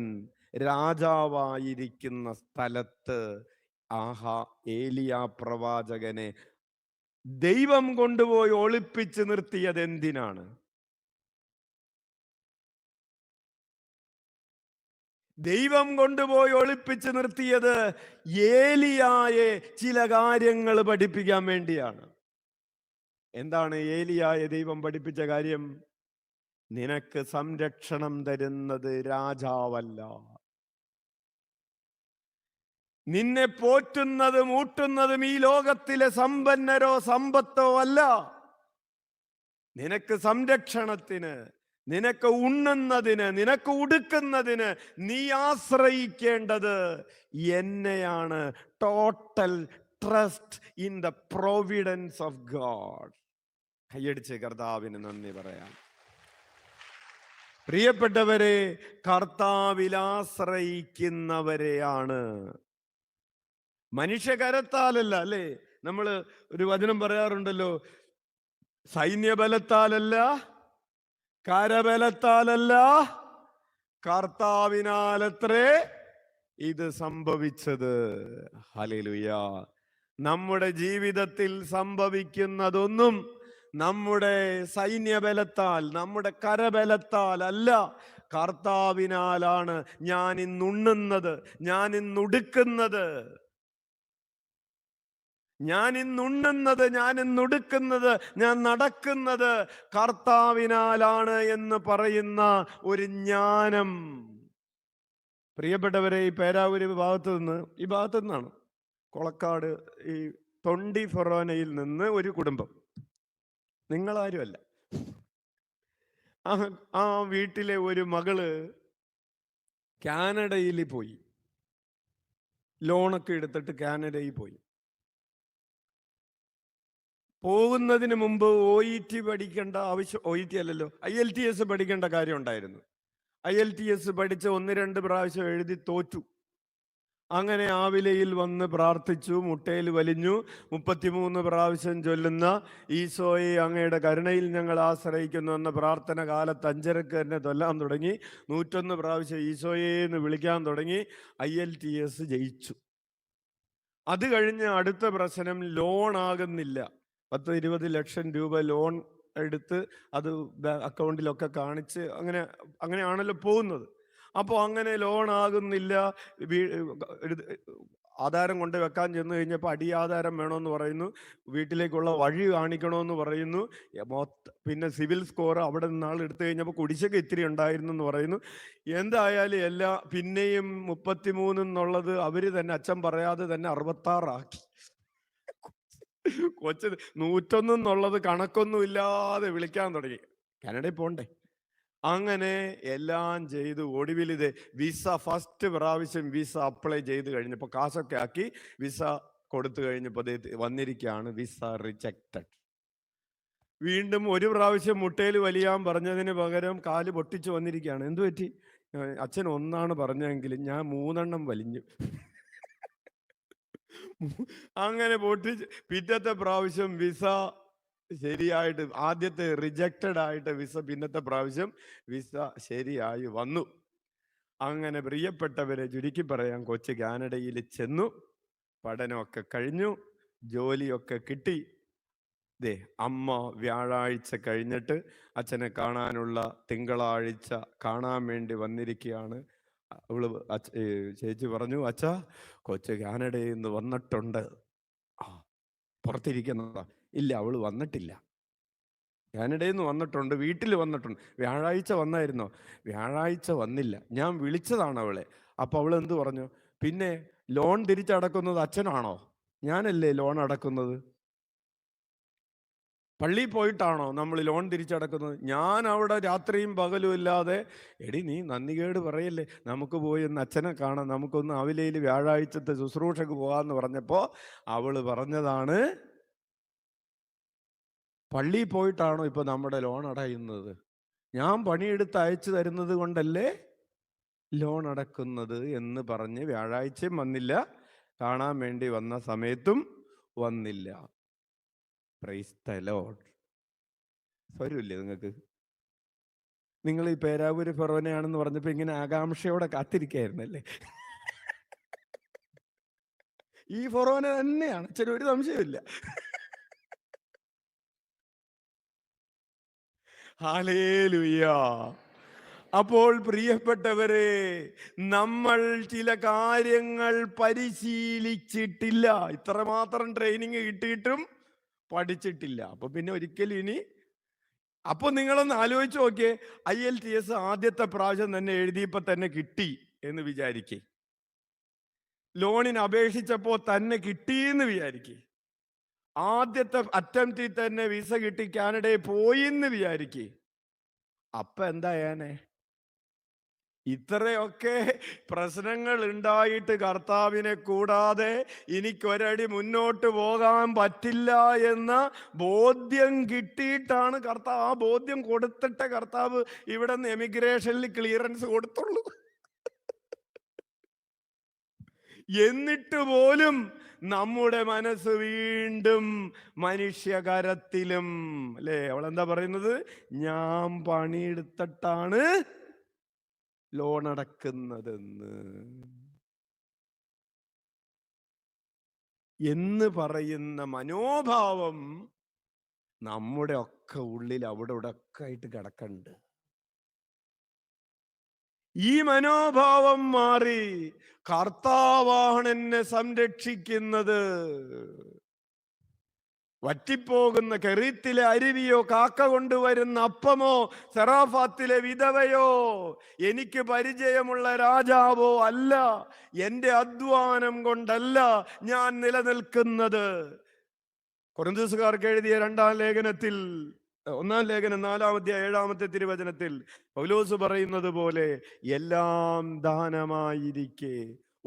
രാജാവായിരിക്കുന്ന സ്ഥലത്ത് ഏലിയാ പ്രവാചകനെ ദൈവം കൊണ്ടുപോയി ഒളിപ്പിച്ച് നിർത്തിയത് എന്തിനാണ്? ദൈവം കൊണ്ടുപോയി ഒളിപ്പിച്ച് നിർത്തിയത് ഏലിയായെ ചില കാര്യങ്ങൾ പഠിപ്പിക്കാൻ വേണ്ടിയാണ്. എന്താണ് ഏലിയായെ ദൈവം പഠിപ്പിച്ച കാര്യം? നിനക്ക് സംരക്ഷണം തരുന്നത് രാജാവല്ല, നിന്നെ പോറ്റുന്നതും ഊട്ടുന്നതും ഈ ലോകത്തിലെ സമ്പന്നരോ സമ്പത്തോ അല്ല. നിനക്ക് സംരക്ഷണത്തിന്, നിനക്ക് ഉണ്ണുന്നതിന്, നിനക്ക് ഉടുക്കുന്നതിന് നീ ആശ്രയിക്കേണ്ടത് എന്നെയാണ്. Total trust in the Providence of God. കൈയടിച്ച് കർത്താവിന് നന്ദി പറയാം. പ്രിയപ്പെട്ടവരെ, കർത്താവിൽ ആശ്രയിക്കുന്നവരെയാണ്. മനുഷ്യകരത്താലല്ല, അല്ലേ? നമ്മൾ ഒരു വചനം പറയാറുണ്ടല്ലോ, സൈന്യബലത്താലല്ല, കരബലത്താലല്ല, കർത്താവിനാലത്രേ ഇത് സംഭവിച്ചത്. ഹല്ലേലൂയ. നമ്മുടെ ജീവിതത്തിൽ സംഭവിക്കുന്നതൊന്നും നമ്മുടെ സൈന്യബലത്താൽ, നമ്മുടെ കരബലത്താൽ അല്ല, കർത്താവിനാലാണ്. ഞാൻ ഇന്നുണ്ണുന്നത്, ഞാൻ ഇന്നുടുക്കുന്നത്, ഞാൻ ഇന്നുണ്ണുന്നത്, ഞാൻ ഇന്നുടുക്കുന്നത്, ഞാൻ നടക്കുന്നത് കർത്താവിനാലാണ് എന്ന് പറയുന്ന ഒരു ജ്ഞാനം. പ്രിയപ്പെട്ടവരെ, ഈ പേരാവൂര് ഈ ഭാഗത്തു നിന്നാണ്, കൊളക്കാട് ഈ തൊണ്ടി ഫൊറോനയിൽ നിന്ന് ഒരു കുടുംബം, നിങ്ങളാരുമല്ല, ആ വീട്ടിലെ ഒരു മകള് കാനഡയിൽ പോയി, ലോണൊക്കെ എടുത്തിട്ട് കാനഡയിൽ പോയി. പോകുന്നതിന് മുമ്പ് OET പഠിക്കേണ്ട ആവശ്യം, OET അല്ലല്ലോ, IELTS പഠിക്കേണ്ട കാര്യം ഉണ്ടായിരുന്നു. IELTS പഠിച്ച് 1-2 പ്രാവശ്യം എഴുതി തോറ്റു. അങ്ങനെ ആവിലയിൽ വന്ന് പ്രാർത്ഥിച്ചു, മുട്ടയിൽ വലിഞ്ഞു. 33 പ്രാവശ്യം ചൊല്ലുന്ന ഈശോയെ അങ്ങയുടെ കരുണയിൽ ഞങ്ങൾ ആശ്രയിക്കുന്നു എന്ന പ്രാർത്ഥന കാലത്ത് 5:30 തന്നെ ചൊല്ലാൻ തുടങ്ങി. 101 പ്രാവശ്യം ഈശോയെ എന്ന് വിളിക്കാൻ തുടങ്ങി. IELTS ജയിച്ചു. അത് കഴിഞ്ഞ് അടുത്ത പ്രശ്നം, ലോൺ ആകുന്നില്ല. 10-20 ലക്ഷം രൂപ ലോൺ എടുത്ത് അത് അക്കൗണ്ടിലൊക്കെ കാണിച്ച് അങ്ങനെയാണല്ലോ പോകുന്നത്. അപ്പോൾ അങ്ങനെ ലോൺ ആകുന്നില്ല. ആധാരം കൊണ്ട് വെക്കാൻ ചെന്ന് കഴിഞ്ഞപ്പോൾ അടിയാധാരം വേണമെന്ന് പറയുന്നു, വീട്ടിലേക്കുള്ള വഴി കാണിക്കണമെന്ന് പറയുന്നു, പിന്നെ സിവിൽ സ്കോർ അവിടെ നിന്നാൾ എടുത്തു കഴിഞ്ഞപ്പോൾ കുടിശ്ശിക ഇത്തിരി ഉണ്ടായിരുന്നു എന്ന് പറയുന്നു. എന്തായാലും എല്ലാ പിന്നെയും 33 എന്നുള്ളത് അവർ തന്നെ, അച്ഛൻ പറയാതെ തന്നെ 66 ആക്കി. കൊച്ചു 101 എന്നുള്ളത് കണക്കൊന്നും ഇല്ലാതെ വിളിക്കാൻ തുടങ്ങി. കാനഡയിൽ പോണ്ടേ. അങ്ങനെ എല്ലാം ചെയ്തു. ഒടുവിൽ ഇത് വിസ, ഫസ്റ്റ് പ്രാവശ്യം വിസ അപ്ലൈ ചെയ്ത് കഴിഞ്ഞപ്പോൾ കാശൊക്കെ ആക്കി വിസ കൊടുത്തു കഴിഞ്ഞപ്പോൾ വന്നിരിക്കുകയാണ് വിസ റിജക്റ്റഡ്. വീണ്ടും ഒരു പ്രാവശ്യം മുട്ടയിൽ വലിയാൻ പറഞ്ഞതിന് പകരം കാല് പൊട്ടിച്ച് വന്നിരിക്കുകയാണ്. എന്തു പറ്റി? അച്ഛൻ ഒന്നാണ് പറഞ്ഞെങ്കിലും ഞാൻ 3 എണ്ണം വലിഞ്ഞു. അങ്ങനെ പൊട്ടിച്ച് പിറ്റത്തെ പ്രാവശ്യം വിസ ശരിയായിട്ട്, ആദ്യത്തെ റിജക്റ്റഡ് ആയിട്ട് വിസ പിന്നത്തെ പ്രാവശ്യം വിസ ശരിയായി വന്നു. അങ്ങനെ പ്രിയപ്പെട്ടവരെ, ചുരുക്കി പറയാൻ, കൊച്ചു കാനഡയിൽ ചെന്നു, പഠനമൊക്കെ കഴിഞ്ഞു, ജോലിയൊക്കെ കിട്ടി. ദേ അമ്മ വ്യാഴാഴ്ച കഴിഞ്ഞിട്ട് അച്ഛനെ കാണാനുള്ള തിങ്കളാഴ്ച കാണാൻ വേണ്ടി വന്നിരിക്കുകയാണ്. അവള് ചേച്ചി പറഞ്ഞു, അച്ഛാ കൊച്ചു കാനഡയിൽ നിന്ന് വന്നിട്ടുണ്ട്. പുറത്തിരിക്കുന്നതാ. ഇല്ല, അവള് വന്നിട്ടില്ല. കാനഡയിൽ നിന്ന് വന്നിട്ടുണ്ട്, വീട്ടിൽ വന്നിട്ടുണ്ട്. വ്യാഴാഴ്ച വന്നായിരുന്നോ? വ്യാഴാഴ്ച വന്നില്ല, ഞാൻ വിളിച്ചതാണ് അവളെ. അപ്പൊ അവൾ എന്ത് പറഞ്ഞു? പിന്നെ ലോൺ തിരിച്ചടക്കുന്നത് അച്ഛനാണോ? ഞാനല്ലേ ലോൺ അടക്കുന്നത്. പള്ളിയിൽ പോയിട്ടാണോ നമ്മൾ ലോൺ തിരിച്ചടക്കുന്നത്? ഞാൻ അവിടെ രാത്രിയും പകലും ഇല്ലാതെ, എടി നീ നന്ദികേട് പറയല്ലേ, നമുക്ക് പോയി ഒന്ന് അച്ഛനെ കാണാം, നമുക്കൊന്ന് അവിലയിൽ വ്യാഴാഴ്ചത്തെ ശുശ്രൂഷക്ക് പോകാമെന്ന് പറഞ്ഞപ്പോൾ അവള് പറഞ്ഞതാണ്, പള്ളിയിൽ പോയിട്ടാണോ ഇപ്പൊ നമ്മുടെ ലോൺ അടയുന്നത്? ഞാൻ പണിയെടുത്ത് അയച്ചു തരുന്നത് കൊണ്ടല്ലേ ലോൺ അടക്കുന്നത് എന്ന് പറഞ്ഞ് വ്യാഴാഴ്ചയും വന്നില്ല, കാണാൻ വേണ്ടി വന്ന സമയത്തും വന്നില്ല. Price the Lord. സ്വരമില്ലേ നിങ്ങൾക്ക്? നിങ്ങൾ ഈ പേരാവൂര് ഫൊറോനയാണെന്ന് പറഞ്ഞപ്പോ ഇങ്ങനെ ആകാംക്ഷയോടെ കാത്തിരിക്കായിരുന്നല്ലേ? ഈ ഫൊറോന തന്നെയാണ്, ഒരു സംശയമില്ല. ഹല്ലേലൂയ. അപ്പോൾ പ്രിയപ്പെട്ടവരെ, നമ്മൾ ചില കാര്യങ്ങൾ പരിശീലിച്ചിട്ടില്ല. ഇത്രമാത്രം ട്രെയിനിങ് കിട്ടിയിട്ടും പഠിച്ചിട്ടില്ല. അപ്പൊ പിന്നെ ഒരിക്കലും ഇനി, അപ്പൊ നിങ്ങളൊന്ന് ആലോചിച്ച് നോക്കിയേ, IELTS ആദ്യത്തെ പ്രാവശ്യം തന്നെ എഴുതിയപ്പോ തന്നെ കിട്ടി എന്ന് വിചാരിക്കേ, ലോണിന് അപേക്ഷിച്ചപ്പോ തന്നെ കിട്ടിയെന്ന് വിചാരിക്കേ, ആദ്യത്തെ അറ്റംപ്റ്റിൽ തന്നെ വിസ കിട്ടി കാനഡയിൽ പോയി എന്ന് വിചാരിക്കേ, അപ്പൊ എന്താ ചെയ്യാനേ? ഇത്രയൊക്കെ പ്രശ്നങ്ങൾ ഉണ്ടായിട്ട് കർത്താവിനെ കൂടാതെ എനിക്കൊരടി മുന്നോട്ട് പോകാൻ പറ്റില്ല എന്ന ബോധ്യം കിട്ടിയിട്ടാണ് കർത്താവ്, ആ ബോധ്യം കൊടുത്തിട്ട് കർത്താവ് ഇവിടെ നിന്ന് എമിഗ്രേഷനിൽ ക്ലിയറൻസ് കൊടുത്തുള്ളൂ. എന്നിട്ട് പോലും നമ്മുടെ മനസ്സ് വീണ്ടും മനുഷ്യകരത്തിലും, അല്ലേ? അവളെന്താ പറയുന്നത്? ഞാൻ പണിയെടുത്തിട്ടാണ് ലോൺ അടക്കുന്നതെന്ന് എന്ന് പറയുന്ന മനോഭാവം നമ്മുടെ ഒക്കെ ഉള്ളിൽ അവിടെ ഇവിടെ ഒക്കെ ആയിട്ട് കിടക്കണ്ട്. ഈ മനോഭാവം മാറി കർത്താവാണ് എന്നെ സംരക്ഷിക്കുന്നത്. വറ്റിപ്പോകുന്ന കെറീത്തിലെ അരുവിയോ, കാക്ക കൊണ്ടുവരുന്ന അപ്പമോ, സെറാഫാത്തിലെ വിധവയോ, എനിക്ക് പരിചയമുള്ള രാജാവോ അല്ല, എൻ്റെ അധ്വാനം കൊണ്ടല്ല ഞാൻ നിലനിൽക്കുന്നത്. കൊരിന്ത്യസുകാർക്ക് എഴുതിയ 2-ാം ലേഖനത്തിൽ, 1-ാം ലേഖനം 4-ാം അധ്യായം 7-ാമത്തെ തിരുവചനത്തിൽ പൗലോസ് പറയുന്നത് പോലെ, എല്ലാം ദാനമായിരിക്കെ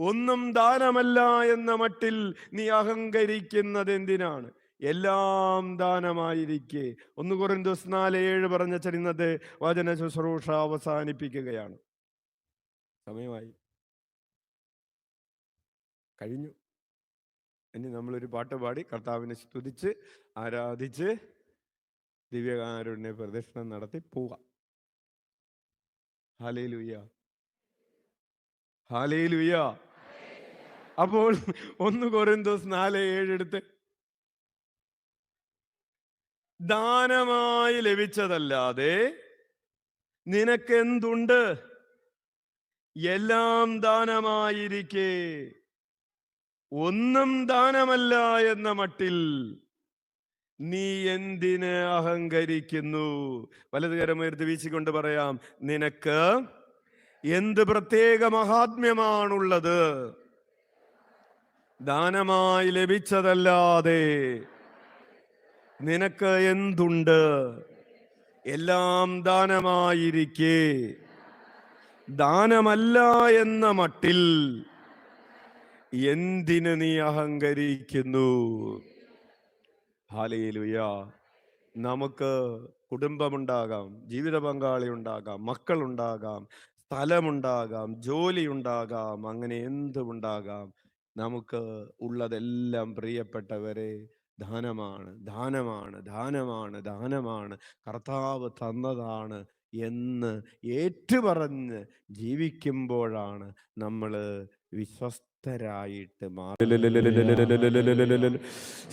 ഒന്നും ദാനമല്ല എന്ന മട്ടിൽ നീ അഹങ്കരിക്കുന്നത് എന്തിനാണ്? എല്ലാം ദാനമായിരിക്കെ. 1 കൊരിന്ത്യർ 4:7 പറഞ്ഞ ഇന്നത്തെ വചന ശുശ്രൂഷ അവസാനിപ്പിക്കുകയാണ്. സമയമായി കഴിഞ്ഞു. ഇനി നമ്മളൊരു പാട്ട് പാടി കർത്താവിനെ സ്തുതിച്ച് ആരാധിച്ച് ദിവ്യകാരുണ്യ പ്രദർശനം നടത്തി പോവാം. Hallelujah, hallelujah. അപ്പോൾ 1 കൊരിന്ത്യർ 4:7 എടുത്ത്, ദാനമായി ലഭിച്ചതല്ലാതെ നിനക്കെന്തുണ്ട്? എല്ലാം ദാനമായിരിക്കെ ഒന്നും ദാനമല്ല എന്ന മട്ടിൽ നീ എന്തിന് അഹങ്കരിക്കുന്നു? വലതുകരമുയർത്തി വീശിക്കൊണ്ട് പറയാം, നിനക്ക് എന്ത് പ്രത്യേക മഹാത്മ്യമാണുള്ളത്? ദാനമായി ലഭിച്ചതല്ലാതെ നിനക്ക് എന്തുണ്ട്? എല്ലാം ദാനമായിരിക്കെ ദാനമല്ല എന്ന മട്ടിൽ എന്തിന് നീ അഹങ്കരിക്കുന്നു? ഹല്ലേലൂയ. നമുക്ക് കുടുംബമുണ്ടാകാം, ജീവിത പങ്കാളി ഉണ്ടാകാം, മക്കളുണ്ടാകാം, സ്ഥലമുണ്ടാകാം, ജോലി ഉണ്ടാകാം, അങ്ങനെ എന്തുമുണ്ടാകാം. നമുക്ക് ഉള്ളതെല്ലാം പ്രിയപ്പെട്ടവരെ ദാനമാണ്, ദാനമാണ്, ദാനമാണ്, ദാനമാണ്, കർത്താവ് തന്നതാണ് എന്ന് ഏറ്റുപറഞ്ഞ് ജീവിക്കുമ്പോഴാണ് നമ്മൾ വിശ്വസ്തരായിട്ട്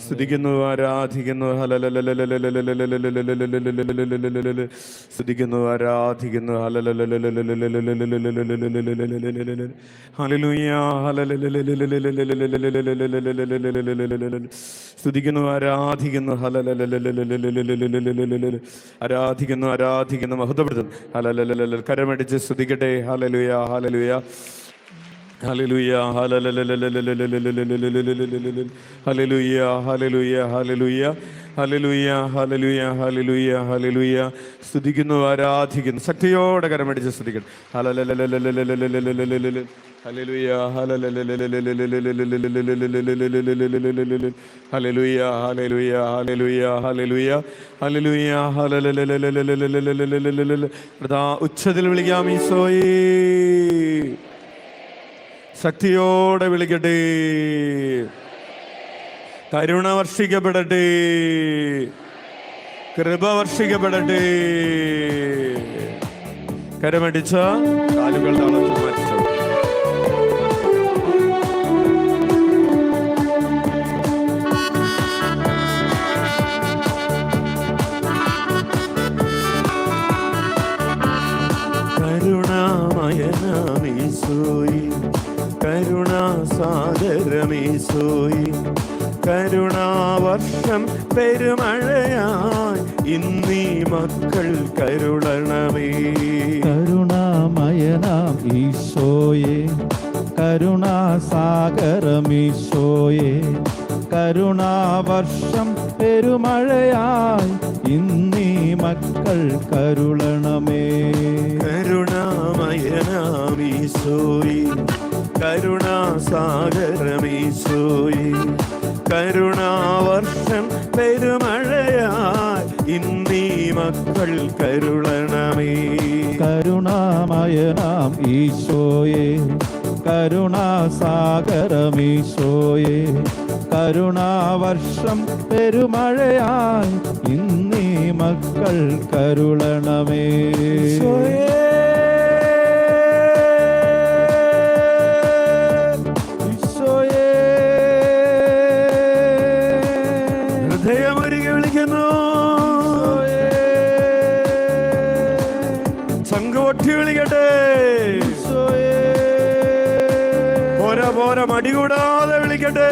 സ്തുതിക്കുന്നു, ആരാധിക്കുന്നു, സ്തുതിക്കുന്നു, ആരാധിക്കുന്നു, ഹല്ലേലൂയ, സ്തുതിക്കുന്നു, ആരാധിക്കുന്നു, ആരാധിക്കുന്നു, ആരാധിക്കുന്നു, മഹത്വപ്പെടുത്തുന്നു. കരമടിച്ച് സ്തുതിക്കട്ടെ. Hallelujah, hallelujah, hallelujah, hallelujah, hallelujah, hallelujah, hallelujah, hallelujah, hallelujah, hallelujah. സ്തുതിക്കുന്നു, ആരാധിക്കുന്നു. ശക്തിയോടെ കരമടിച്ച് സ്തുതിക്കണം. Hallelujah, hallelujah, hallelujah, hallelujah, hallelujah, hallelujah, hallelujah. ഉച്ചത്തിൽ വിളിക്കാം ഈശോയേ. ശക്തിയോടെ വിളിക്കട്ടെ. കരുണ വർഷിക്കപ്പെടട്ടെ, കൃപ വർഷിക്കപ്പെടട്ടെ. കരമടിച്ച കാലുകൾ താളത്തിൽ മാറ്റിച്ചു. കരുണാമയനാമീശോയേ, കരുണാസാഗരമീശോയേ, കരുണാവർഷം പെരുമഴയായി ഇന്നീ മക്കൾ കരുളണമേ. കരുണാമയനാം ഈശോയേ, കരുണാസാഗരമീശോയേ, കരുണാവർഷം പെരുമഴയായി ഇന്നീ മക്കൾ കരുളണമേ. കരുണാമയനാമീശോയേ, കരുണാസാഗരമീശോയേ, കരുണാവർഷം പെരുമഴയായി ഇന്നീ മക്കൾ കരുളണമേ. കരുണാമയനാം ഈശോയേ, കരുണാസാഗരമീശോയേ, കരുണാവർഷം പെരുമഴയായി ഇന്നീ മക്കൾ കരുളണമേ. ഹൃദയമൊരുകി വിളിക്കുന്നു, സംഘൊട്ടി വിളിക്കട്ടെ. പോരാ പോരാ മടികൂടാതെ വിളിക്കട്ടെ.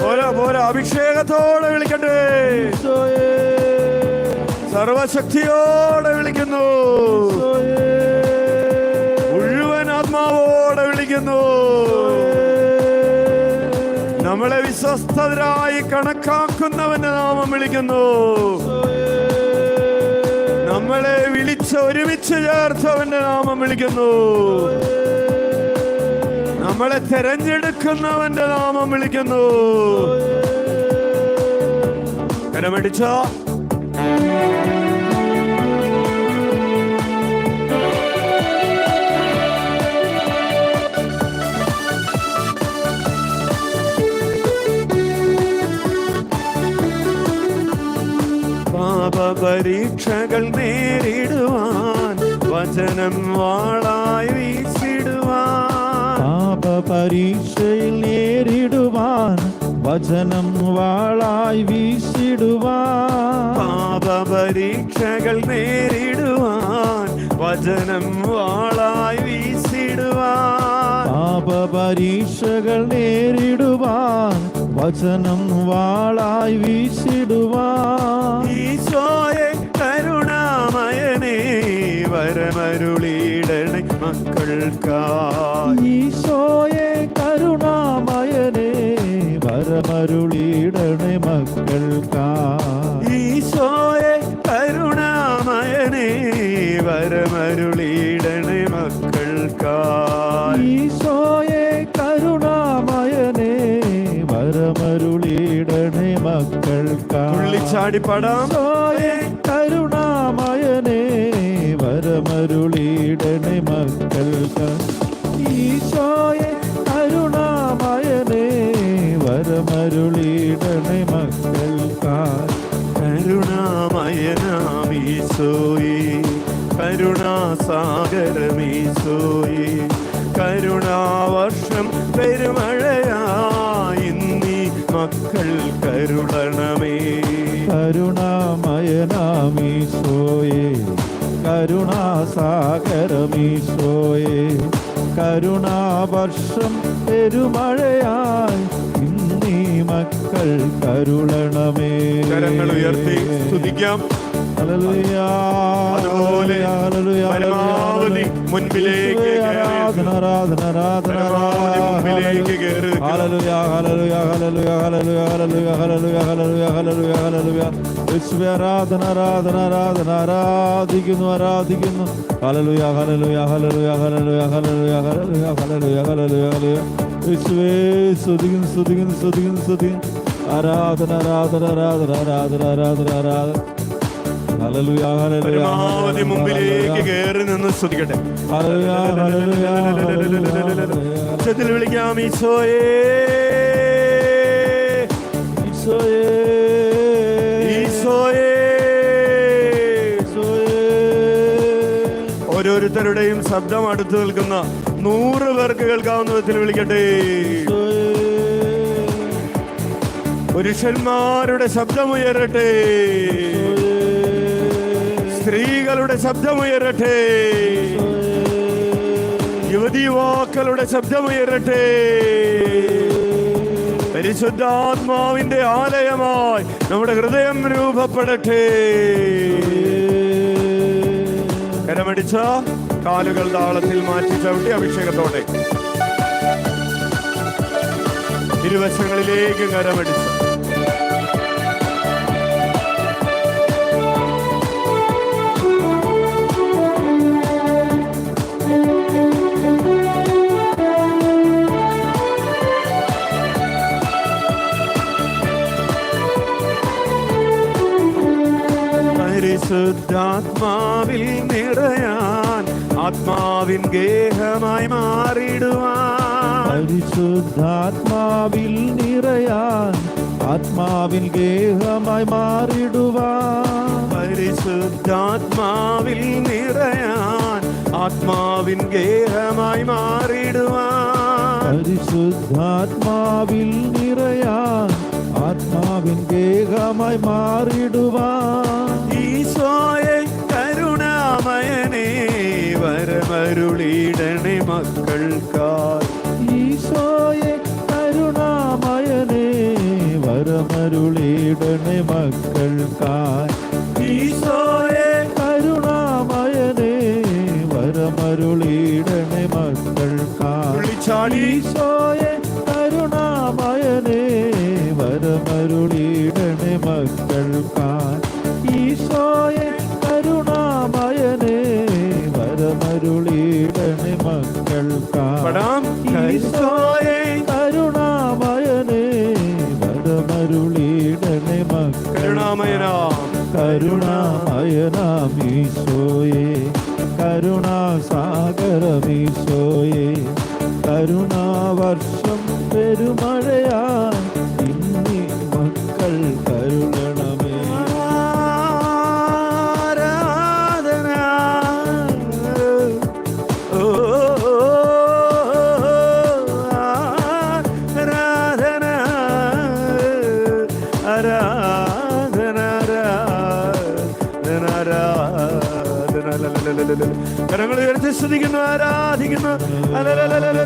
പോരാ പോരാ അഭിഷേകത്തോടെ വിളിക്കട്ടെ. സർവശക്തിയോടെ വിളിക്കുന്നു, മുഴുവൻ ആത്മാവോടെ വിളിക്കുന്നു. നമ്മളെ വിശ്വസ്തരായി കണക്കാക്കുന്നവന്റെ നാമം വിളിക്കുന്നു. നമ്മളെ വിളിച്ച് ഒരുമിച്ച് ചേർത്തവന്റെ നാമം വിളിക്കുന്നു. നമ്മളെ തെരഞ്ഞെടുക്കുന്നവന്റെ നാമം വിളിക്കുന്നു. കരമടിച്ച പരീക്ഷകൾ നേരിടുവാൻ വചനം വാളായി വീശിടുവാൻ. പാപപരീക്ഷയിൽ നേരിടുവാൻ വചനം വാളായി വീശിടുവാൻ. പാപപരീക്ഷകൾ നേരിടുവാൻ വചനം വാളായി വീശിടുവാൻ. പരീക്ഷകൾ നേരിടുവാൻ വചനം വാളായി വീശിടുവാൻ. ഈശോയെ കരുണാമയനേ വരമരുളിയിടണേ മക്കൾക്കായി. ഈശോയെ കരുണാമയനേ വരമരുളിയിടണേ മക്കൾക്കായി. ഈശോയെ കരുണാമയനേ വരമരുളിയിടണേ മക്കൾക്കായി. ഈശോയെ കരുണാമയനേ വരമരുളിയിടണേ മക്കൾക്കായി. തുള്ളിച്ചാടി പാടാം. ഈശോയെ കരുണാമയനേ വരമരുളിയിടണേ മക്കൾക്കായി. ഈശോയെ കരുണാമയനേ വരമരുളിയിടണേ മക്കൾക്കായി. കരുണാമയനാമീശോയേ കരുണാസാഗരമീശോയേ കരുണാവർഷം പെരുമഴയായി നീ മക്കൾ കരുളണമേ. കരുണാമയനാമീശോയേ കരുണാസാഗരമീശോയേ കരുണാവർഷം പെരുമഴയായി ഇന്നീ മക്കൾ കരുളണമേ. കരങ്ങൾ ഉയർത്തി സ്തുതിക്കാം. ഹല്ലേലൂയ. അതുപോലെ പരമാവധി മുൻപിലേക്ക് ആരാധന ആരാധന ആരാധന മുൻപിലേക്ക് കയറി. Hallelujah hallelujah hallelujah hallelujah hallelujah hallelujah hallelujah hallelujah hallelujah. യേശുവേ ആരാധന ആരാധന ആരാധന ആരാധിക്കുന്നു ആരാധിക്കുന്നു. Hallelujah hallelujah hallelujah hallelujah hallelujah hallelujah hallelujah hallelujah hallelujah. യേശുവേ സ്തുതിക്കുന്നു സ്തുതിക്കുന്നു സ്തുതിക്കുന്നു സ്തുതിക്കുന്നു. ആരാധന ആരാധന ആരാധന ആരാധന ആരാധന ആരാധന. Hallelujah hallelujah. പരമാവധി മുമ്പിലേക്ക് കയറി നിന്ന് സ്തുതിക്കട്ടെ. Hallelujah hallelujah hallelujah. ഉച്ചത്തിൽ വിളിക്കാം. ഈശോയേ ഈശോയേ ഈശോയേ. ഓരോരുത്തരുടെയും ശബ്ദം അടുത്ത് നിൽക്കുന്ന 100 പേർക്ക് കേൾക്കാവുന്ന വിധത്തിൽ വിളിക്കട്ടെ. പുരുഷന്മാരുടെ ശബ്ദമുയരട്ടെ, സ്ത്രീകളുടെ ശബ്ദമുയരട്ടെ, യുവതീവാക്കളുടെ ശബ്ദമുയരട്ടെ. പരിശുദ്ധാത്മാവിന്റെ ആലയമായി നമ്മുടെ ഹൃദയം രൂപപ്പെടട്ടെ. കരമടിച്ച കാലുകൾ താളത്തിൽ മാറ്റി ചവിട്ടി അഭിഷേകത്തോടെ ഇരുവശങ്ങളിലേക്ക് കരമടിച്ച് പരിശുദ്ധാത്മാവിൽ നിറയാൻ ആത്മാവിൻ ഗേഹമായി മാറിടുവാൻ. പരിശുദ്ധാത്മാവിൽ നിറയാൻ ആത്മാവിൻ ഗേഹമായി മാറിടുവാൻ. പരിശുദ്ധാത്മാവിൽ നിറയാൻ ആത്മാവിൻ ഗേഹമായി മാറിടുവാൻ. പരിശുദ്ധാത്മാവിൽ നിറയാൻ ആത്മാവിൻ ഗേഹമായി മാറിടുവാൻ. ഈശോയെ കരുണാമയനേ വരമരുളിയിടണേ മക്കൾക്കായി. ഈശോയെ കരുണാമയനേ വരമരുളിയിടണേ മക്കൾക്കായി. ഈശോയെ കരുണാമയനേ വരമരുളിയിടണേ മക്കൾക്കായി. ഈശോയെ കരുണാമയനേ വരമരുളിയിടണേ മക്കൾക്കായി. ഈശോയെ കരുണാമയനേ വരമരുളിയിടണേ മക്കൾക്കായി. ഈശോയെ കരുണാമയനേ വരമരുളിയിടണേ മക്കൾക്കായി. കരുണാമയനാം ഈശോയെ കരുണാസാഗരമീശോയെ കരുണാവർഷം പെരുമഴയായി ഇന്നീ മക്കൾ കരുണണമേ. ആരാധന ഓ ആരാധന ആരാധന ആരാധന ആരാധന. കരങ്ങൾ ഉയർത്തി സ്തുതിക്കുന്നു, ആരാധിക്കുന്നു, ആരാധിക്കുന്നു,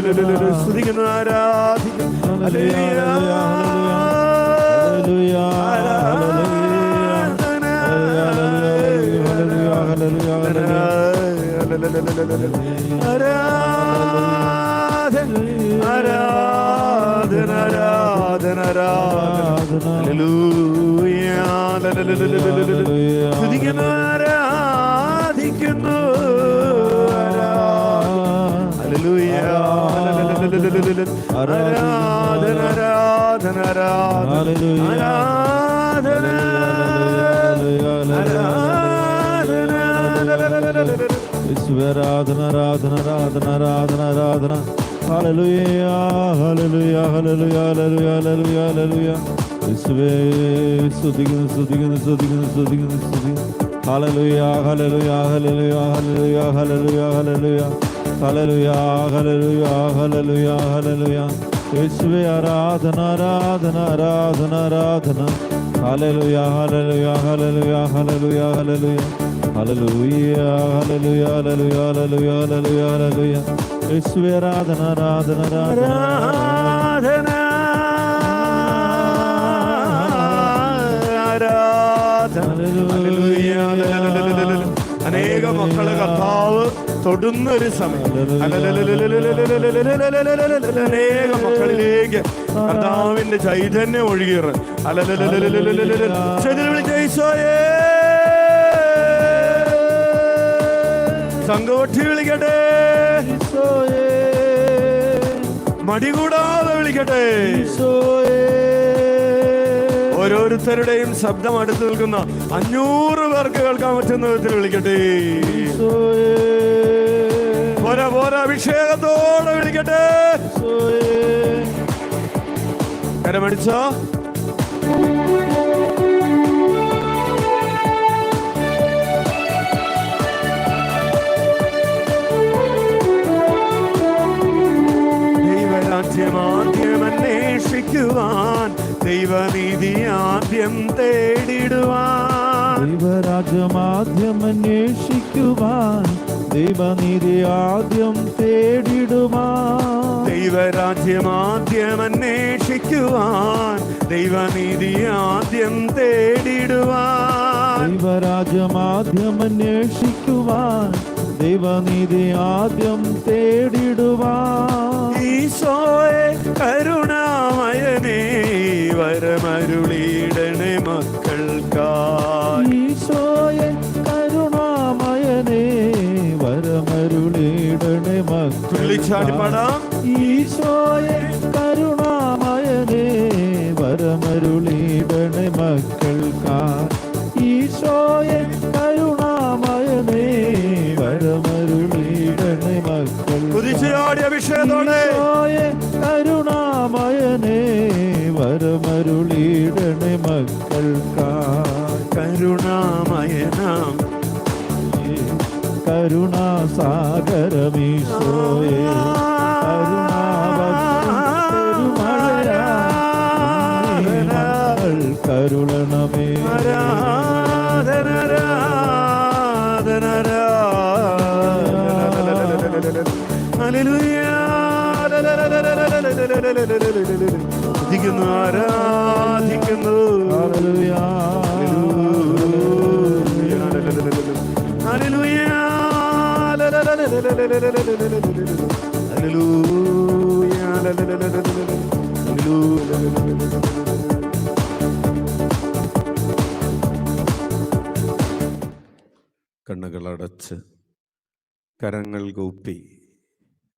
സ്തുതിക്കുന്നു, സ്തുതിക്കുന്നു, ആരാധിക്കുന്നു, യേശുവേ ആരാധന ആരാധന ആരാധന ആരാധന. Hallelujah hallelujah hallelujah hallelujah hallelujah hallelujah hallelujah hallelujah hallelujah hallelujah hallelujah. യേശുവേ ആരാധന ആരാധന ആരാധന അനേക മക്കളെ കർത്താവ് തൊടുന്ന ഒരു സമയം, അനേക മക്കളിലേക്ക് കർത്താവിന്റെ ചൈതന്യം ഒഴുകിയറ സംഘവട്ടി വിളിക്കട്ടെ, മടികൂടാതെ വിളിക്കട്ടെ. ഓരോരുത്തരുടെയും ശബ്ദം അടുത്ത് നിൽക്കുന്ന 500 പേർക്ക് കേൾക്കാൻ പറ്റുന്ന വിധത്തിൽ വിളിക്കട്ടെ. പോരാ അഭിഷേകത്തോടെ വിളിക്കട്ടെ. കരമടിച്ചോ? ദൈവരാജ്യമാദ്യം അന്വേഷിക്കുവാൻ, ദൈവനീതി ആദ്യം തേടിടുവാൻ. ദൈവരാജ്യമാദ്യം അന്വേഷിക്കുവാൻ, ദൈവനീതി ആദ്യം തേടിടുവാൻ. ദൈവരാജ്യമാദ്യം അന്വേഷിക്കുവാൻ, ദൈവനീതി ആദ്യം തേടിടുവാൻ. ദൈവരാജ്യമാദ്യം അന്വേഷിക്കുവാൻ, ദൈവനീതി ആദ്യം തേടിടുവാൻ. ഈശോയെ കരുണാമയനേ വരമരുളിയിടണേ മക്കൾക്കായി. ഈശോയെ കരുണാമയനേ വരമരുളിയിടണേ മക്കൾ. വിളിച്ചാടി പാടാം. ഈശോയെ കരുണാമയനേ വരമരുളിയിടണേ മക്കൾക്കായി. ഈശോയെ കരുണാമയനേ വരമരുളിയിടണേ മക്കൾ. കുതിച്ചുചാടി അഭിഷേകത്തോടെ ഈശോയെ കരുണാമയനേ വരമരുളിയിടണേ മക്കൾക്കായി. കരുണാമയനാം കരുണാസാഗരമീശോയെ കരുണമേ. ആരാധിക്കുന്നു, ആരാധിക്കുന്നു. കണ്ണുകളടച്ച് കരങ്ങൾ കൂപ്പി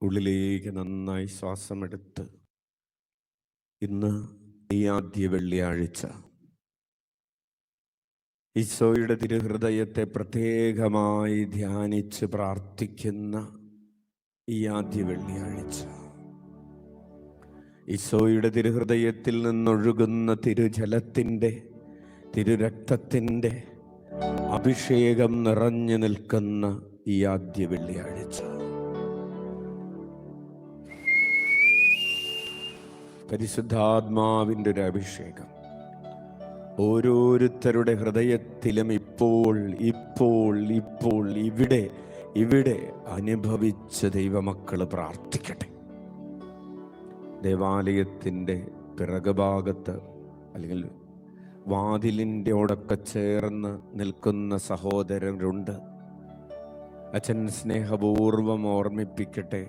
ഉള്ളിലേക്ക് നന്നായി ശ്വാസമെടുത്ത് ഇന്ന് ഈ ആദ്യ വെള്ളിയാഴ്ച ഈശോയുടെ തിരുഹൃദയത്തെ പ്രത്യേകമായി ധ്യാനിച്ച് പ്രാർത്ഥിക്കുന്ന ഈ ആദ്യ വെള്ളിയാഴ്ച ഈശോയുടെ തിരുഹൃദയത്തിൽ നിന്നൊഴുകുന്ന തിരുജലത്തിൻ്റെ തിരുരക്തത്തിൻ്റെ അഭിഷേകം നിറഞ്ഞു നിൽക്കുന്ന ഈ ആദ്യ വെള്ളിയാഴ്ച പരിശുദ്ധാത്മാവിൻ്റെ ഒരു അഭിഷേകം ഓരോരുത്തരുടെ ഹൃദയത്തിലും ഇപ്പോൾ ഇപ്പോൾ ഇപ്പോൾ ഇവിടെ ഇവിടെ അനുഭവിച്ച ദൈവമക്കൾ പ്രാർത്ഥിക്കട്ടെ. ദേവാലയത്തിൻ്റെ പിറകുഭാഗത്ത് അല്ലെങ്കിൽ വാതിലിൻ്റെ ഓടൊക്കെ ചേർന്ന് നിൽക്കുന്ന സഹോദരരുണ്ട്. അച്ഛൻ സ്നേഹപൂർവം ഓർമ്മിപ്പിക്കട്ടെ,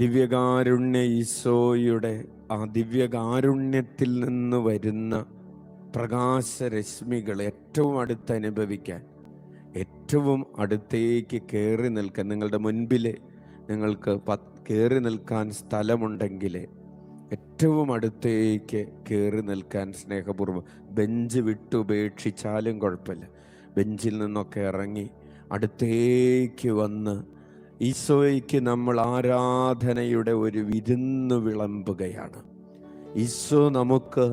ദിവ്യകാരുണ്യ ഈശോയുടെ ആ ദിവ്യകാരുണ്യത്തിൽ നിന്ന് വരുന്ന പ്രകാശരശ്മികൾ ഏറ്റവും അടുത്ത് അനുഭവിക്കാൻ, ഏറ്റവും അടുത്തേക്ക് കയറി നിൽക്കാൻ, നിങ്ങളുടെ മുൻപിൽ നിങ്ങൾക്ക് കയറി നിൽക്കാൻ സ്ഥലമുണ്ടെങ്കിൽ ഏറ്റവും അടുത്തേക്ക് കയറി നിൽക്കാൻ സ്നേഹപൂർവ്വം, ബെഞ്ച് വിട്ടുപേക്ഷിച്ചാലും കുഴപ്പമില്ല, ബെഞ്ചിൽ നിന്നൊക്കെ ഇറങ്ങി അടുത്തേക്ക് വന്ന് ഈശോയ്ക്ക് നമ്മൾ ആരാധനയുടെ ഒരു വിരുന്ന് വിളമ്പുകയാണ്. ഈശോ നമുക്ക്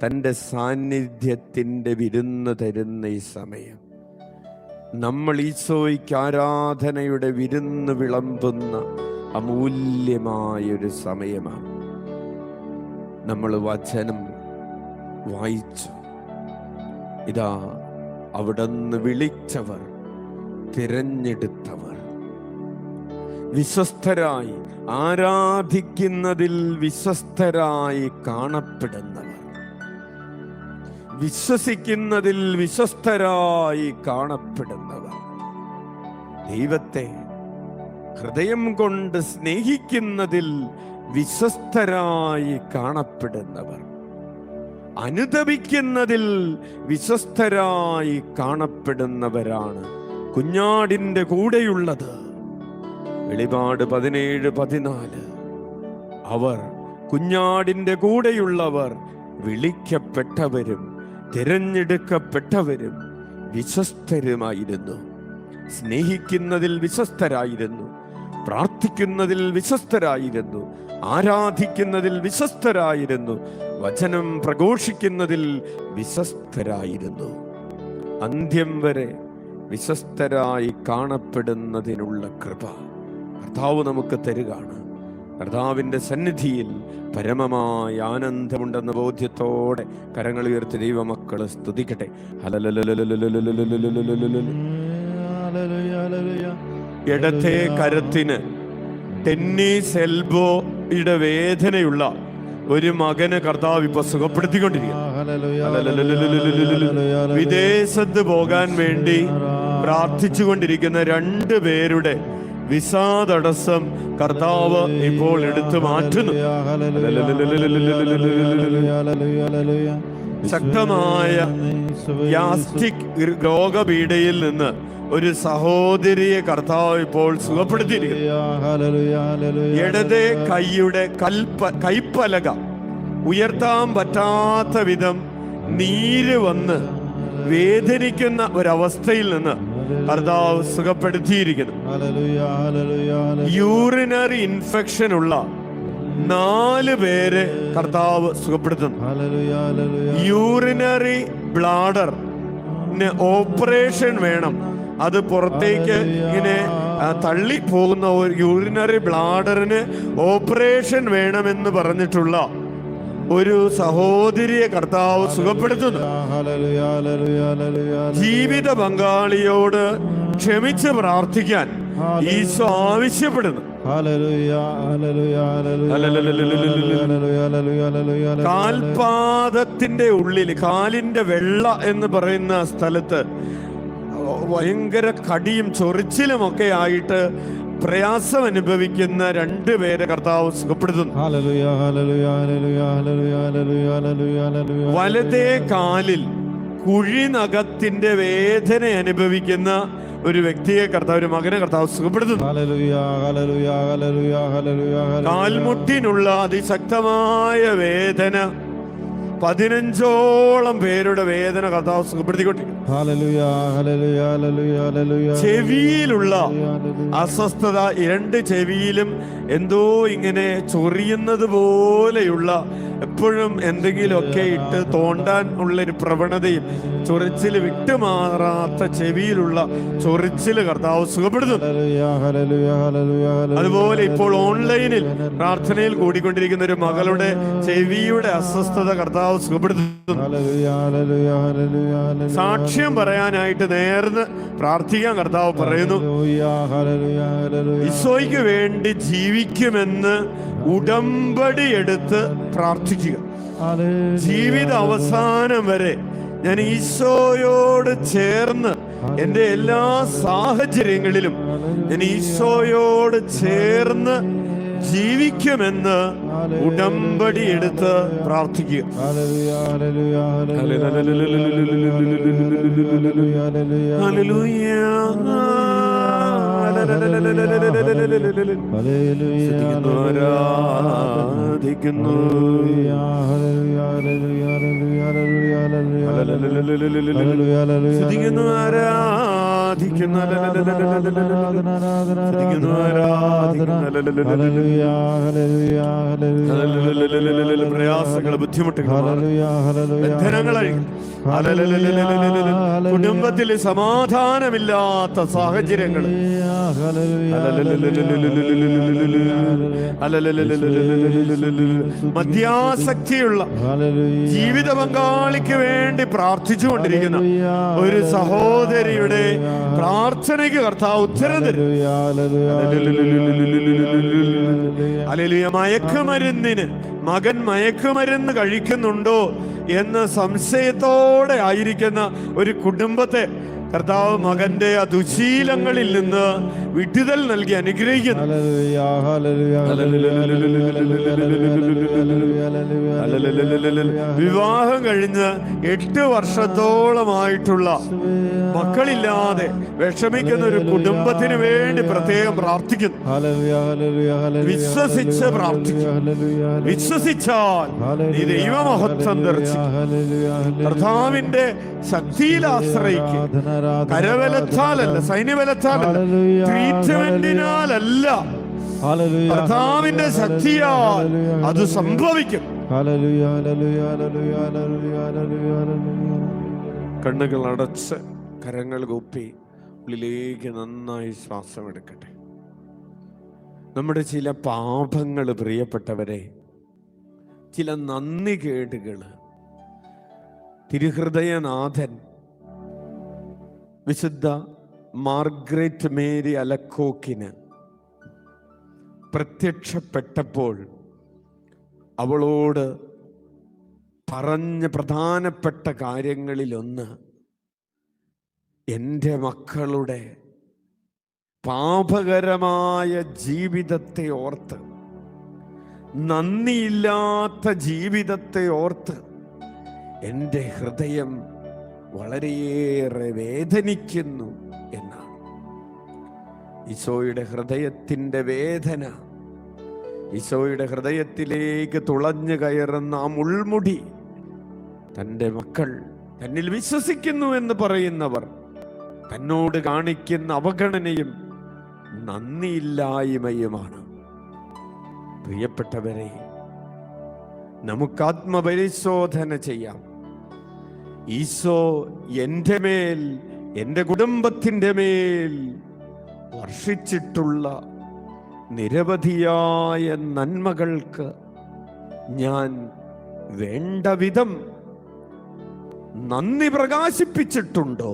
തൻ്റെ സാന്നിധ്യത്തിൻ്റെ വിരുന്ന് തരുന്ന ഈ സമയം നമ്മൾ ഈശോയ്ക്ക് ആരാധനയുടെ വിരുന്ന് വിളമ്പുന്ന അമൂല്യമായൊരു സമയമാണ്. നമ്മൾ വചനം വായിച്ചു. ഇതാ അവിടുന്ന് വിളിച്ചവർ, തിരഞ്ഞെടുത്തവർ, വിശ്വസ്തരായി ആരാധിക്കുന്നതിൽ വിശ്വസ്തരായി കാണപ്പെടുന്നവർ, വിശ്വസിക്കുന്നതിൽ വിശ്വസ്തരായി കാണപ്പെടുന്നവർ, ദൈവത്തെ ഹൃദയം കൊണ്ട് സ്നേഹിക്കുന്നതിൽ വിശ്വസ്തരായി കാണപ്പെടുന്നവർ, അനുതപിക്കുന്നതിൽ വിശ്വസ്തരായി കാണപ്പെടുന്നവരാണ് കുഞ്ഞാടിൻ്റെ കൂടെയുള്ളത്. വെളിപാട് 17:14. അവർ, കുഞ്ഞാടിൻ്റെ കൂടെയുള്ളവർ, വിളിക്കപ്പെട്ടവരും തിരഞ്ഞെടുക്കപ്പെട്ടവരും വിശ്വസ്തരുമായിരുന്നു. സ്നേഹിക്കുന്നതിൽ വിശ്വസ്തരായിരുന്നു, പ്രാർത്ഥിക്കുന്നതിൽ വിശ്വസ്തരായിരുന്നു, ആരാധിക്കുന്നതിൽ വിശ്വസ്തരായിരുന്നു, വചനം പ്രഘോഷിക്കുന്നതിൽ വിശ്വസ്തരായിരുന്നു. അന്ത്യം വരെ വിശ്വസ്തരായി കാണപ്പെടുന്നതിനുള്ള കൃപ കർത്താവ് നമുക്ക് തരുകയാണ്. കർത്താവിൻ്റെ സന്നിധിയിൽ പരമമായ ആനന്ദമുണ്ടെന്ന ബോധ്യത്തോടെ കരങ്ങൾ ഉയർത്തി ദൈവമക്കൾ സ്തുതിക്കട്ടെ. ഇടത്തെ കരത്തിന് ടെന്നീസ് എൽബോയുടെ വേദനയുള്ള ഒരു മകന് കർത്താവ് ഇപ്പൊ സുഖപ്പെടുത്തിക്കൊണ്ടിരിക്കുന്നു. വിദേശത്ത് പോകാൻ വേണ്ടി പ്രാർത്ഥിച്ചുകൊണ്ടിരിക്കുന്ന 2 പേരുടെ വിസാ തടസ്സം കർത്താവ് ഇപ്പോൾ എടുത്തു മാറ്റുന്നു. ശക്തമായ ഗ്യാസ്ട്രിക് രോഗപീഠയിൽ നിന്ന് ഒരു സഹോദരിയെ കർത്താവ് ഇപ്പോൾ സുഖപ്പെടുത്തിയിരിക്കുന്നു. ഇടതേ കൈയുടെ കൈപ്പലക ഉയർത്താൻ പറ്റാത്ത വിധം നീര് വന്ന് വേദനിക്കുന്ന ഒരവസ്ഥയിൽ നിന്ന് കർത്താവ് സുഖപ്പെടുത്തിയിരിക്കുന്നു. യൂറിനറി ഇൻഫെക്ഷൻ ഉള്ള 4 പേരെ കർത്താവ് സുഖപ്പെടുത്തുന്നു. യൂറിനറി ബ്ലാഡർ ഓപ്പറേഷൻ വേണം, അത് പുറത്തേക്ക് ഇങ്ങനെ തള്ളി പോകുന്ന ഒരു യൂറിനറി ബ്ലാഡറിന് ഓപ്പറേഷൻ വേണമെന്ന് പറഞ്ഞിട്ടുള്ള ഒരു സഹോദരിയെ കർത്താവ് സുഖപ്പെടുത്തുന്നു. ജീവിത പങ്കാളിയോട് ക്ഷമിച്ച് പ്രാർത്ഥിക്കാൻ ഈശോ ആവശ്യപ്പെടുന്നു. കാൽപാദത്തിന്റെ ഉള്ളിൽ, കാലിന്റെ വെള്ള എന്ന് പറയുന്ന സ്ഥലത്ത് ഭയങ്കര കടിയും ചൊറിച്ചിലും ഒക്കെ ആയിട്ട് പ്രയാസം അനുഭവിക്കുന്ന 2 പേരെ കർത്താവ് സുഖപ്പെടുത്തുന്നു. വലതേ കാലിൽ കുഴിനഖത്തിന്റെ വേദന അനുഭവിക്കുന്ന ഒരു വ്യക്തിയെ കർത്താവ്, ഒരു മകനെ കർത്താവ് സുഖപ്പെടുത്തുന്നു. കാൽമുട്ടിനുള്ള അതിശക്തമായ വേദന 15ഓളം പേരുടെ വേദന കർത്താവ് സുഖപ്പെടുത്തിക്കൊണ്ടിരിക്കുന്നു. ചെവിയിലുള്ള അസ്വസ്ഥത, 2 ചെവിയിലും എന്തോ ഇങ്ങനെ ചൊറിയുന്നത് പോലെയുള്ള എപ്പോഴും എന്തെങ്കിലുമൊക്കെ ഇട്ട് തോണ്ടാൻ ഉള്ളൊരു പ്രവണതയും ചൊറിച്ചിൽ വിട്ടുമാറാത്ത ചെവിയിലുള്ള ചൊറിച്ചിൽ കർത്താവ് സുഖപ്പെടുത്തുന്നു. അതുപോലെ ഇപ്പോൾ ഓൺലൈനിൽ പ്രാർത്ഥനയിൽ കൂടിക്കൊണ്ടിരിക്കുന്ന ഒരു മകളുടെ ചെവിയുടെ അസ്വസ്ഥത കർത്താവ് സുഖപ്പെടുത്തുന്നു. സാക്ഷ്യം പറയാനായിട്ട് നേർന്ന് പ്രാർത്ഥിക്കാൻ കർത്താവ് പറയുന്നു. ഈശോയ്ക്ക് വേണ്ടി ജീവിക്കുമെന്ന് ഉടമ്പടി എടുത്ത് പ്രാർത്ഥിക്കുക. ജീവിത അവസാനം വരെ ഞാൻ ഈശോയോട് ചേർന്ന് എൻ്റെ എല്ലാ സാഹചര്യങ്ങളിലും ഞാൻ ഈശോയോട് ചേർന്ന് ജീവിക്കുമെന്ന് ഉടമ്പടി എടുത്ത് പ്രാർത്ഥിക്കുക. ആരാധിക്കുന്നു. പ്രയാസങ്ങള്, ബുദ്ധിമുട്ടുകൾ, ബന്ധനങ്ങളെ, കുടുംബത്തിൽ സമാധാനമില്ലാത്ത സാഹചര്യങ്ങൾ, മദ്യാസക്തിയുള്ള ജീവിത പങ്കാളിക്ക് വേണ്ടി പ്രാർത്ഥിച്ചുകൊണ്ടിരിക്കുന്ന ഒരു സഹോദരിയുടെ പ്രാർത്ഥനയ്ക്ക് കർത്താവ് ഉത്തരം തരും. ഹല്ലേലൂയ. മയക്കുമരുന്നിന് മകൻ മയക്കുമരുന്ന് കഴിക്കുന്നുണ്ടോ എന്ന് സംശയത്തോടെ ആയിരിക്കുന്ന ഒരു കുടുംബത്തെ കർത്താവ് മകന്റെ ആ ദുശീലങ്ങളിൽ നിന്ന് വിടുതൽ നൽകി അനുഗ്രഹിക്കുന്നു. വിവാഹം കഴിഞ്ഞ് 8 വർഷത്തോളമായിട്ടുള്ള മക്കളില്ലാതെ വിഷമിക്കുന്ന ഒരു കുടുംബത്തിന് വേണ്ടി പ്രത്യേകം പ്രാർത്ഥിക്കുന്നു. വിശ്വസിച്ച് പ്രാർത്ഥിക്കും. വിശ്വസിച്ചാൽ നീ ദൈവമഹത്വം ദർശിക്കും. കർത്താവിന്റെ ശക്തിയിൽ ആശ്രയിക്കും. കരബലത്താലല്ല, സൈന്യബലത്താലല്ല, ട്രീറ്റ്മെന്റിനാലല്ല, കർത്താവിന്റെ ശക്തിയാൽ അത് സംഭവിക്കും. കണ്ണുകൾ അടച്ച് കരങ്ങൾ കൂപ്പി ഉള്ളിലേക്ക് നന്നായി ശ്വാസമെടുക്കട്ടെ. നമ്മുടെ ചില പാപങ്ങൾ, പ്രിയപ്പെട്ടവരെ, ചില നന്ദികേടുകള് തിരുഹൃദയനാഥൻ വിശുദ്ധ മാർഗ്രറ്റ് മേരി അലക്കോക്കിന് പ്രത്യക്ഷപ്പെട്ടപ്പോൾ അവളോട് പറഞ്ഞ പ്രധാനപ്പെട്ട കാര്യങ്ങളിലൊന്ന്, എൻ്റെ മക്കളുടെ പാപകരമായ ജീവിതത്തെ ഓർത്ത്, നന്ദിയില്ലാത്ത ജീവിതത്തെ ഓർത്ത് എൻ്റെ ഹൃദയം വളരെയേറെ വേദനിക്കുന്നു എന്നാണ്. ഈശോയുടെ ഹൃദയത്തിൻ്റെ വേദന, ഈശോയുടെ ഹൃദയത്തിലേക്ക് തുളഞ്ഞു കയറുന്ന ആ മുൾമുടി, തൻ്റെ മക്കൾ തന്നിൽ വിശ്വസിക്കുന്നു എന്ന് പറയുന്നവർ തന്നോട് കാണിക്കുന്ന അവഗണനയും നന്ദിയില്ലായ്മയുമാണ്. പ്രിയപ്പെട്ടവരെ, നമുക്ക് ആത്മപരിശോധന ചെയ്യാം. ഈശോ എൻ്റെ മേൽ, എൻ്റെ കുടുംബത്തിൻ്റെ മേൽ വർഷിച്ചിട്ടുള്ള നിരവധിയായ നന്മകൾക്ക് ഞാൻ വേണ്ട വിധം നന്ദി പ്രകാശിപ്പിച്ചിട്ടുണ്ടോ?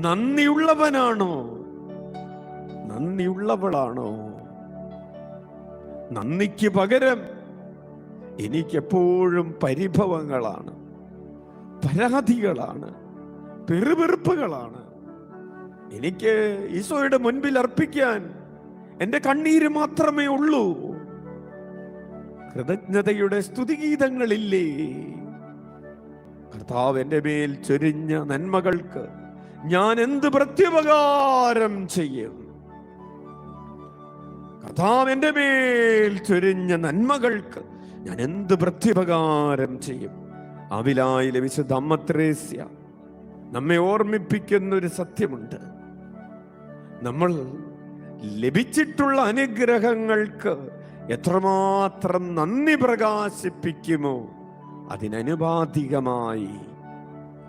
നന്ദിയുള്ളവനാണോ? നന്ദിയുള്ളവളാണോ? നന്ദിക്ക് പകരം എനിക്കെപ്പോഴും പരിഭവങ്ങളാണ്, പരാതികളാണ്, പെറുപെറുപ്പുകളാണ്. എനിക്ക് ഈശോയുടെ മുൻപിൽ അർപ്പിക്കാൻ എൻ്റെ കണ്ണീര് മാത്രമേ ഉള്ളൂ. കൃതജ്ഞതയുടെ സ്തുതിഗീതങ്ങളില്ലേ? കർത്താവ് എൻ്റെ മേൽ ചൊരിഞ്ഞ നന്മകൾക്ക് ഞാൻ എന്ത് പ്രത്യുപകാരം ചെയ്യും? കർത്താവ് എൻ്റെ മേൽ ചൊരിഞ്ഞ നന്മകൾക്ക് ഞാൻ എന്ത് പ്രത്യുപകാരം ചെയ്യും? അവിലായിലെ വിശുദ്ധ അമ്മ ത്രേസ്യ നമ്മെ ഓർമ്മിപ്പിക്കുന്ന ഒരു സത്യമുണ്ട്. നമ്മൾ ലഭിച്ചിട്ടുള്ള അനുഗ്രഹങ്ങൾക്ക് എത്രമാത്രം നന്ദി പ്രകാശിപ്പിക്കുമോ അതിനനുപാതികമായി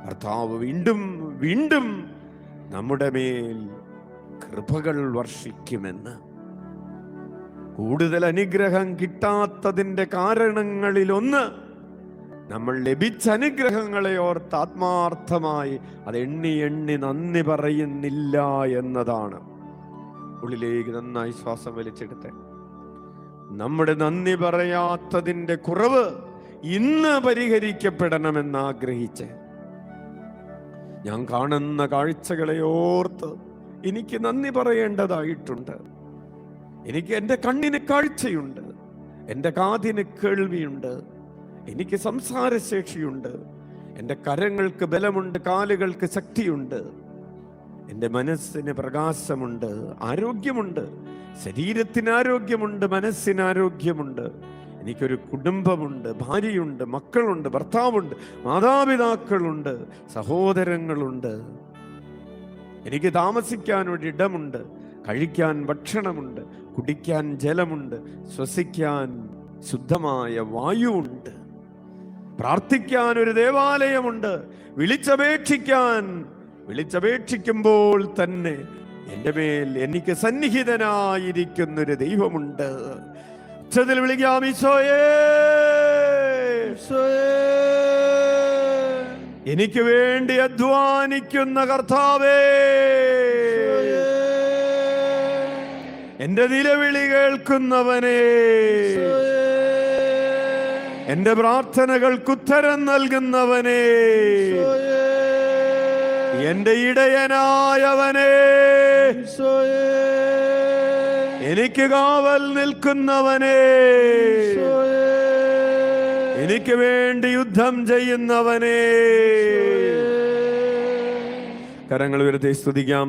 കർത്താവ് വീണ്ടും വീണ്ടും നമ്മുടെ മേൽ കൃപകൾ വർഷിക്കുമെന്ന്. കൂടുതൽ അനുഗ്രഹം കിട്ടാത്തതിൻ്റെ കാരണങ്ങളിലൊന്ന് നമ്മൾ ലഭിച്ച അനുഗ്രഹങ്ങളെ ഓർത്ത് ആത്മാർത്ഥമായി അത് എണ്ണി എണ്ണി നന്ദി പറയുന്നില്ല എന്നതാണ്. ഉള്ളിലേക്ക് നന്നായി ശ്വാസം വലിച്ചെടുത്ത് നമ്മുടെ നന്ദി പറയാത്തതിൻ്റെ കുറവ് ഇന്ന് പരിഹരിക്കപ്പെടണമെന്ന് ആഗ്രഹിച്ച് ഞാൻ കാണുന്ന കാഴ്ചകളെ ഓർത്ത് എനിക്ക് നന്ദി പറയേണ്ടതായിട്ടുണ്ട്. എനിക്ക് എൻ്റെ കണ്ണിന് കാഴ്ചയുണ്ട്, എൻ്റെ കാതിന് കേൾവിയുണ്ട്, എനിക്ക് സംസാരശേഷിയുണ്ട്, എൻ്റെ കരങ്ങൾക്ക് ബലമുണ്ട്, കാലുകൾക്ക് ശക്തിയുണ്ട്, എൻ്റെ മനസ്സിന് പ്രകാശമുണ്ട്, ആരോഗ്യമുണ്ട്, ശരീരത്തിന് ആരോഗ്യമുണ്ട്, മനസ്സിന് ആരോഗ്യമുണ്ട്, എനിക്കൊരു കുടുംബമുണ്ട്, ഭാര്യയുണ്ട്, മക്കളുണ്ട്, ഭർത്താവുണ്ട്, മാതാപിതാക്കളുണ്ട്, സഹോദരങ്ങളുണ്ട്, എനിക്ക് താമസിക്കാൻ ഒരിടമുണ്ട്, കഴിക്കാൻ ഭക്ഷണമുണ്ട്, കുടിക്കാൻ ജലമുണ്ട്, ശ്വസിക്കാൻ ശുദ്ധമായ വായുവുണ്ട്, പ്രാർത്ഥിക്കാൻ ഒരു ദേവാലയമുണ്ട്, വിളിച്ചപേക്ഷിക്കുമ്പോൾ തന്നെ എൻ്റെ മേൽ എനിക്ക് സന്നിഹിതനായിരിക്കുന്നൊരു ദൈവമുണ്ട്. ഉച്ചത്തിൽ വിളിക്കാം, ഈശോയേ, എനിക്ക് വേണ്ടി അധ്വാനിക്കുന്ന കർത്താവേ, എന്റെ നിലവിളി കേൾക്കുന്നവനേ, എന്റെ പ്രാർത്ഥനകൾക്ക് ഉത്തരം നൽകുന്നവനേ, എന്റെ ഇടയനായവനേ, എനിക്ക് കാവൽ നിൽക്കുന്നവനേ, എനിക്ക് വേണ്ടി യുദ്ധം ചെയ്യുന്നവനേ. കരങ്ങൾ ഉയർത്തി സ്തുതിക്കാം.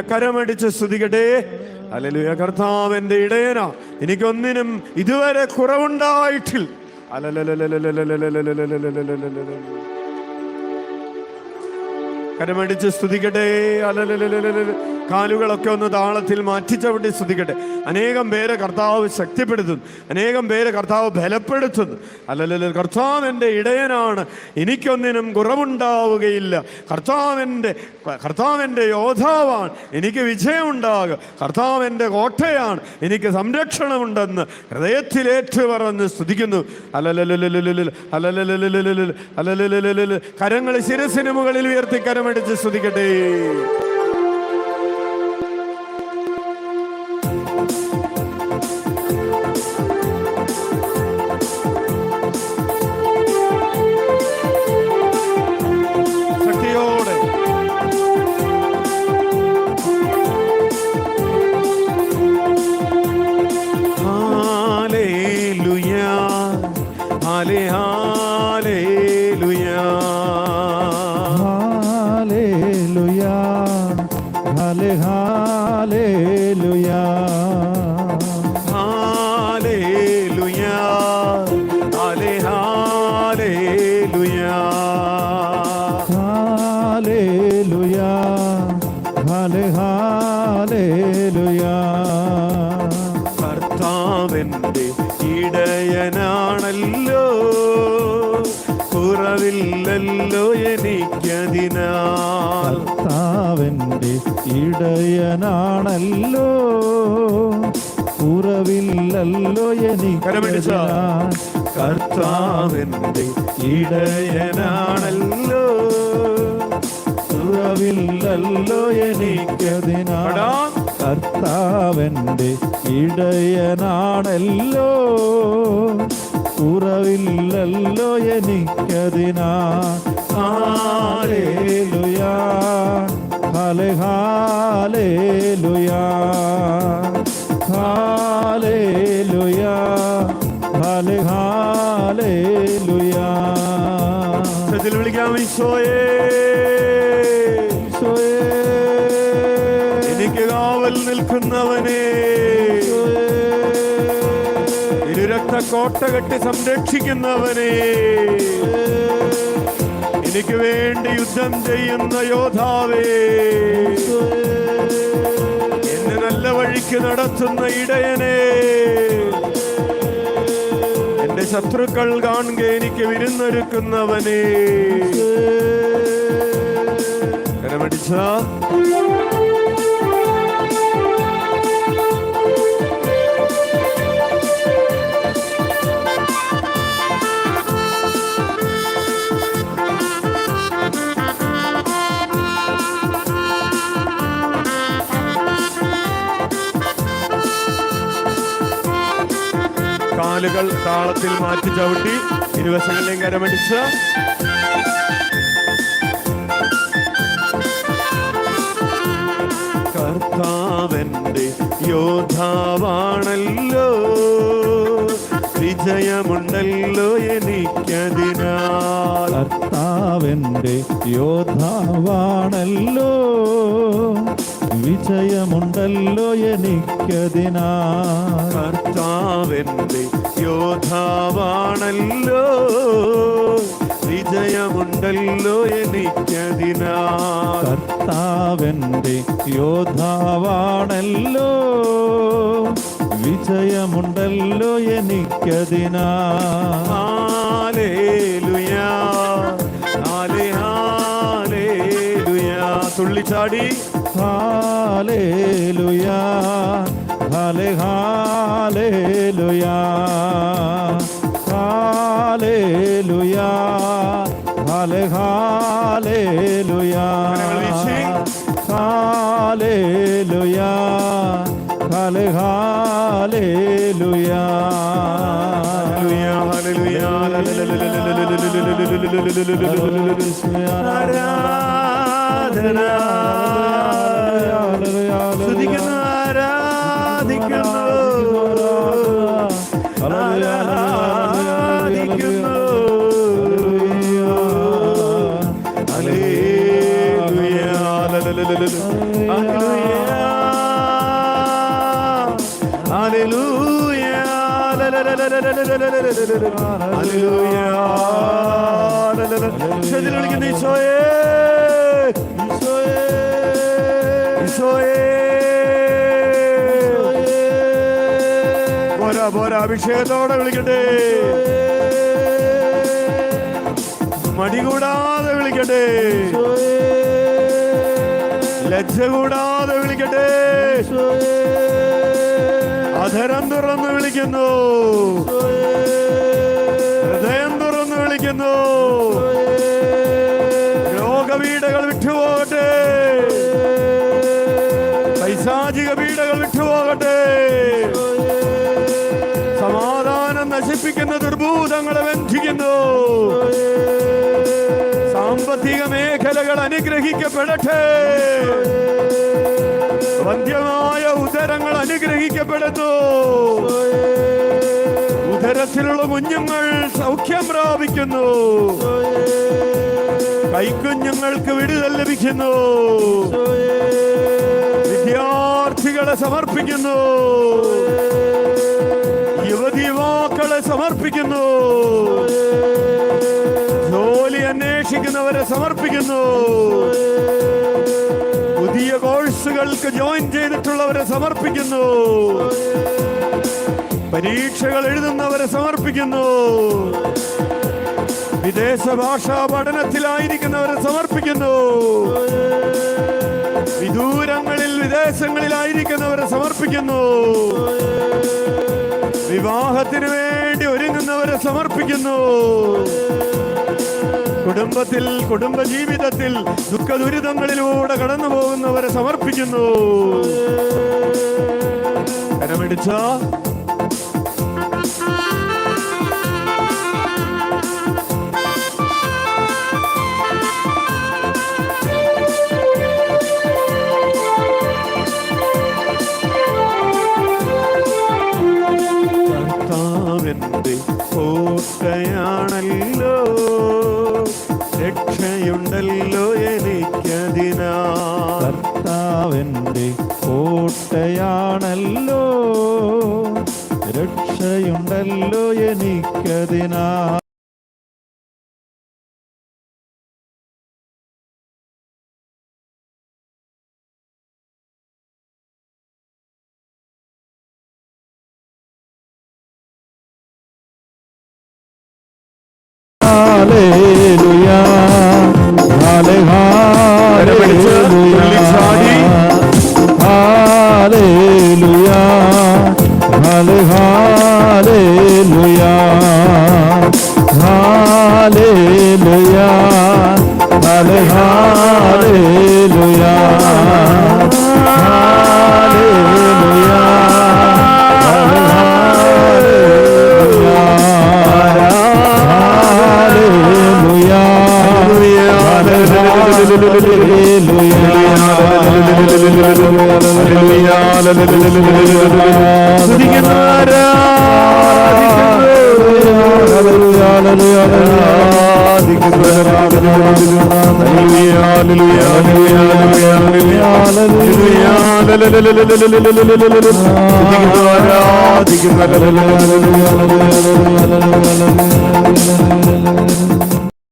കരമടിച്ച് സ്തുതിക്കട്ടെ. ഹല്ലേലൂയ. കർത്താവിന്റെ ഇടയനാ, എനിക്കൊന്നിനും ഇതുവരെ കുറവുണ്ടായിട്ടില്ല. കരമടിച്ച് സ്തുതിക്കട്ടെ. കാലുകളൊക്കെ ഒന്ന് താളത്തിൽ മാറ്റിച്ചവിട്ടി സ്തുതിക്കട്ടെ. അനേകം പേരെ കർത്താവ് ശക്തിപ്പെടുത്തുന്നു, അനേകം പേരെ കർത്താവ് ബലപ്പെടുത്തുന്നു. കർത്താവ് എൻ്റെ ഇടയനാണ്, എനിക്കൊന്നിനും കുറവുണ്ടാവുകയില്ല. കർത്താവിൻ്റെ യോദ്ധാവാണ്, എനിക്ക് വിജയമുണ്ടാകുക. കർത്താവിൻ്റെ കോട്ടയാണ്, എനിക്ക് സംരക്ഷണമുണ്ടെന്ന് ഹൃദയത്തിലേറ്റു പറഞ്ഞ് സ്തുതിക്കുന്നു. കരങ്ങൾ ശിരസിന് മുകളിൽ ഉയർത്തി കരമടിച്ച് സ്തുതിക്കട്ടെ. കർത്താവിൻ്റെ ഇടയനാണല്ലോ, കുറവില്ലല്ലോ എനിക്കതിനാൽ. കർത്താവിൻ്റെ ഇടയനാണല്ലോ, കുറവില്ലല്ലോ എനിക്കതിനാൽ. കർത്താവിൻ്റെ ഇടയനാണല്ലോ, കുറവില്ലല്ലോ എനിക്കതിനാൽ. കർത്താവിൻ്റെ ഇടയനാണല്ലോ, കുറവില്ലല്ലോ എനിക്കതിനാൽ. ഹല്ലേലൂയാ, ഹല്ലേലൂയാ, ഹല്ലേലൂയാ, ഹല്ലേലൂയാ. വിളിക്കാം, ഈശോയേ, കോട്ട കെട്ടി സംരക്ഷിക്കുന്നവനെ, എനിക്ക് വേണ്ടി യുദ്ധം ചെയ്യുന്ന യോദ്ധാവേ, എന്നെ നല്ല വഴിക്ക് നടത്തുന്ന ഇടയനെ, എന്റെ ശത്രുക്കൾ കാണുക എനിക്ക് വിരുന്നൊരുക്കുന്നവനെ. കരമടിച്ച കാലുകൾ താളത്തിൽ മാറ്റി ചവിട്ടി ഇരുവശങ്ങളിലേയും കരമടിച്ച് കർത്താവെന്റെ യോദ്ധാവാണല്ലോ, വിജയമുണ്ടല്ലോ എനിക്കതിനാൽ. കർത്താവെന്റെ യോദ്ധാവാണല്ലോ, വിജയമുണ്ടല്ലോ എനിക്കതിനാൽ. കർത്താവെന്റെ യോദ്ധാവാണല്ലോ, വിജയമുണ്ടല്ലോ എനിക്കതിനാൽ. കർത്താവെന്റെ യോദ്ധാവാണല്ലോ, വിജയമുണ്ടല്ലോ എനിക്കതിനാൽ. ഹല്ലേലൂയാ, ഹല്ലേലൂയാ. തുള്ളിച്ചാടി ഹല്ലേലൂയാ, ഹല്ലേലൂയാ, ഹല്ലേലൂയാ, ഹല്ലേലൂയാ, ഹല്ലേലൂയാ, ഹല്ലേലൂയാ. ആരാധന സ്തുതിക്കുന്നു, ആരാധിക്കുന്നു, ആരാധിക്കുന്നു. ഹല്ലേലൂയാ, ഹല്ലേലൂയാ, ഹല്ലേലൂയാ. വിളിക്കുന്ന ഈശോയേ, ഈശോയേ, ഈശോയേ. പോരാ പോരാ, അഭിഷേകത്തോടെ വിളിക്കട്ടെ, മടി കൂടാതെ വിളിക്കട്ടെ, ലജ്ജ കൂടാതെ വിളിക്കട്ടെ. അധരം തുറന്ന് വിളിക്കുന്നു, ഹൃദയം തുറന്ന് വിളിക്കുന്നു. രോഗപീഠകൾ വിട്ടുപോകട്ടെ, പൈശാചിക പീഠകൾ വിട്ടുപോകട്ടെ, സമാധാനം നശിപ്പിക്കുന്ന ദുർഭൂതങ്ങളെ ബന്ധിക്കുന്നു. സാമ്പത്തിക മേഖലകൾ അനുഗ്രഹിക്കപ്പെടട്ടെ, വന്ധ്യമായ ഉദരങ്ങൾ അനുഗ്രഹിക്കപ്പെടുന്നു. ഉദരത്തിലുള്ള കുഞ്ഞുങ്ങൾ സൗഖ്യം പ്രാപിക്കുന്നു, കൈക്കുഞ്ഞുങ്ങൾക്ക് വിടുതൽ ലഭിക്കുന്നു. വിദ്യാർത്ഥികളെ സമർപ്പിക്കുന്നു, യുവതിയുവാക്കളെ സമർപ്പിക്കുന്നു, ജോലി അന്വേഷിക്കുന്നവരെ സമർപ്പിക്കുന്നു, പുതിയ കോഴ്സുകൾക്ക് ജോയിൻ ചെയ്തിട്ടുള്ളവരെ സമർപ്പിക്കുന്നു, പരീക്ഷകൾ എഴുതുന്നവരെ സമർപ്പിക്കുന്നു, വിദേശ ഭാഷാ പഠനത്തിലായിരിക്കുന്നവരെ സമർപ്പിക്കുന്നു, വിദൂരങ്ങളിൽ വിദേശങ്ങളിലായിരിക്കുന്നവരെ സമർപ്പിക്കുന്നു, വിവാഹത്തിന് വേണ്ടി ഒരുങ്ങുന്നവരെ സമർപ്പിക്കുന്നു. കുടുംബത്തിൽ, കുടുംബജീവിതത്തിൽ ദുഃഖ ദുരിതങ്ങളിലൂടെ കടന്നു പോകുന്നവരെ സമർപ്പിക്കുന്നു. കരമടിച്ച കർത്താവെന്റെ കോട്ടയാണല്ലോ, രക്ഷയുണ്ടല്ലോ എനിക്കതിനാൽ. കർത്താവെന്റെ കോട്ടയാണല്ലോ, രക്ഷയുണ്ടല്ലോ ഉണ്ടല്ലോ എനിക്കതിനാ. Hallelujah hallelujah hallelujah hallelujah hallelujah hallelujah ആരാധിക്കുന്നു.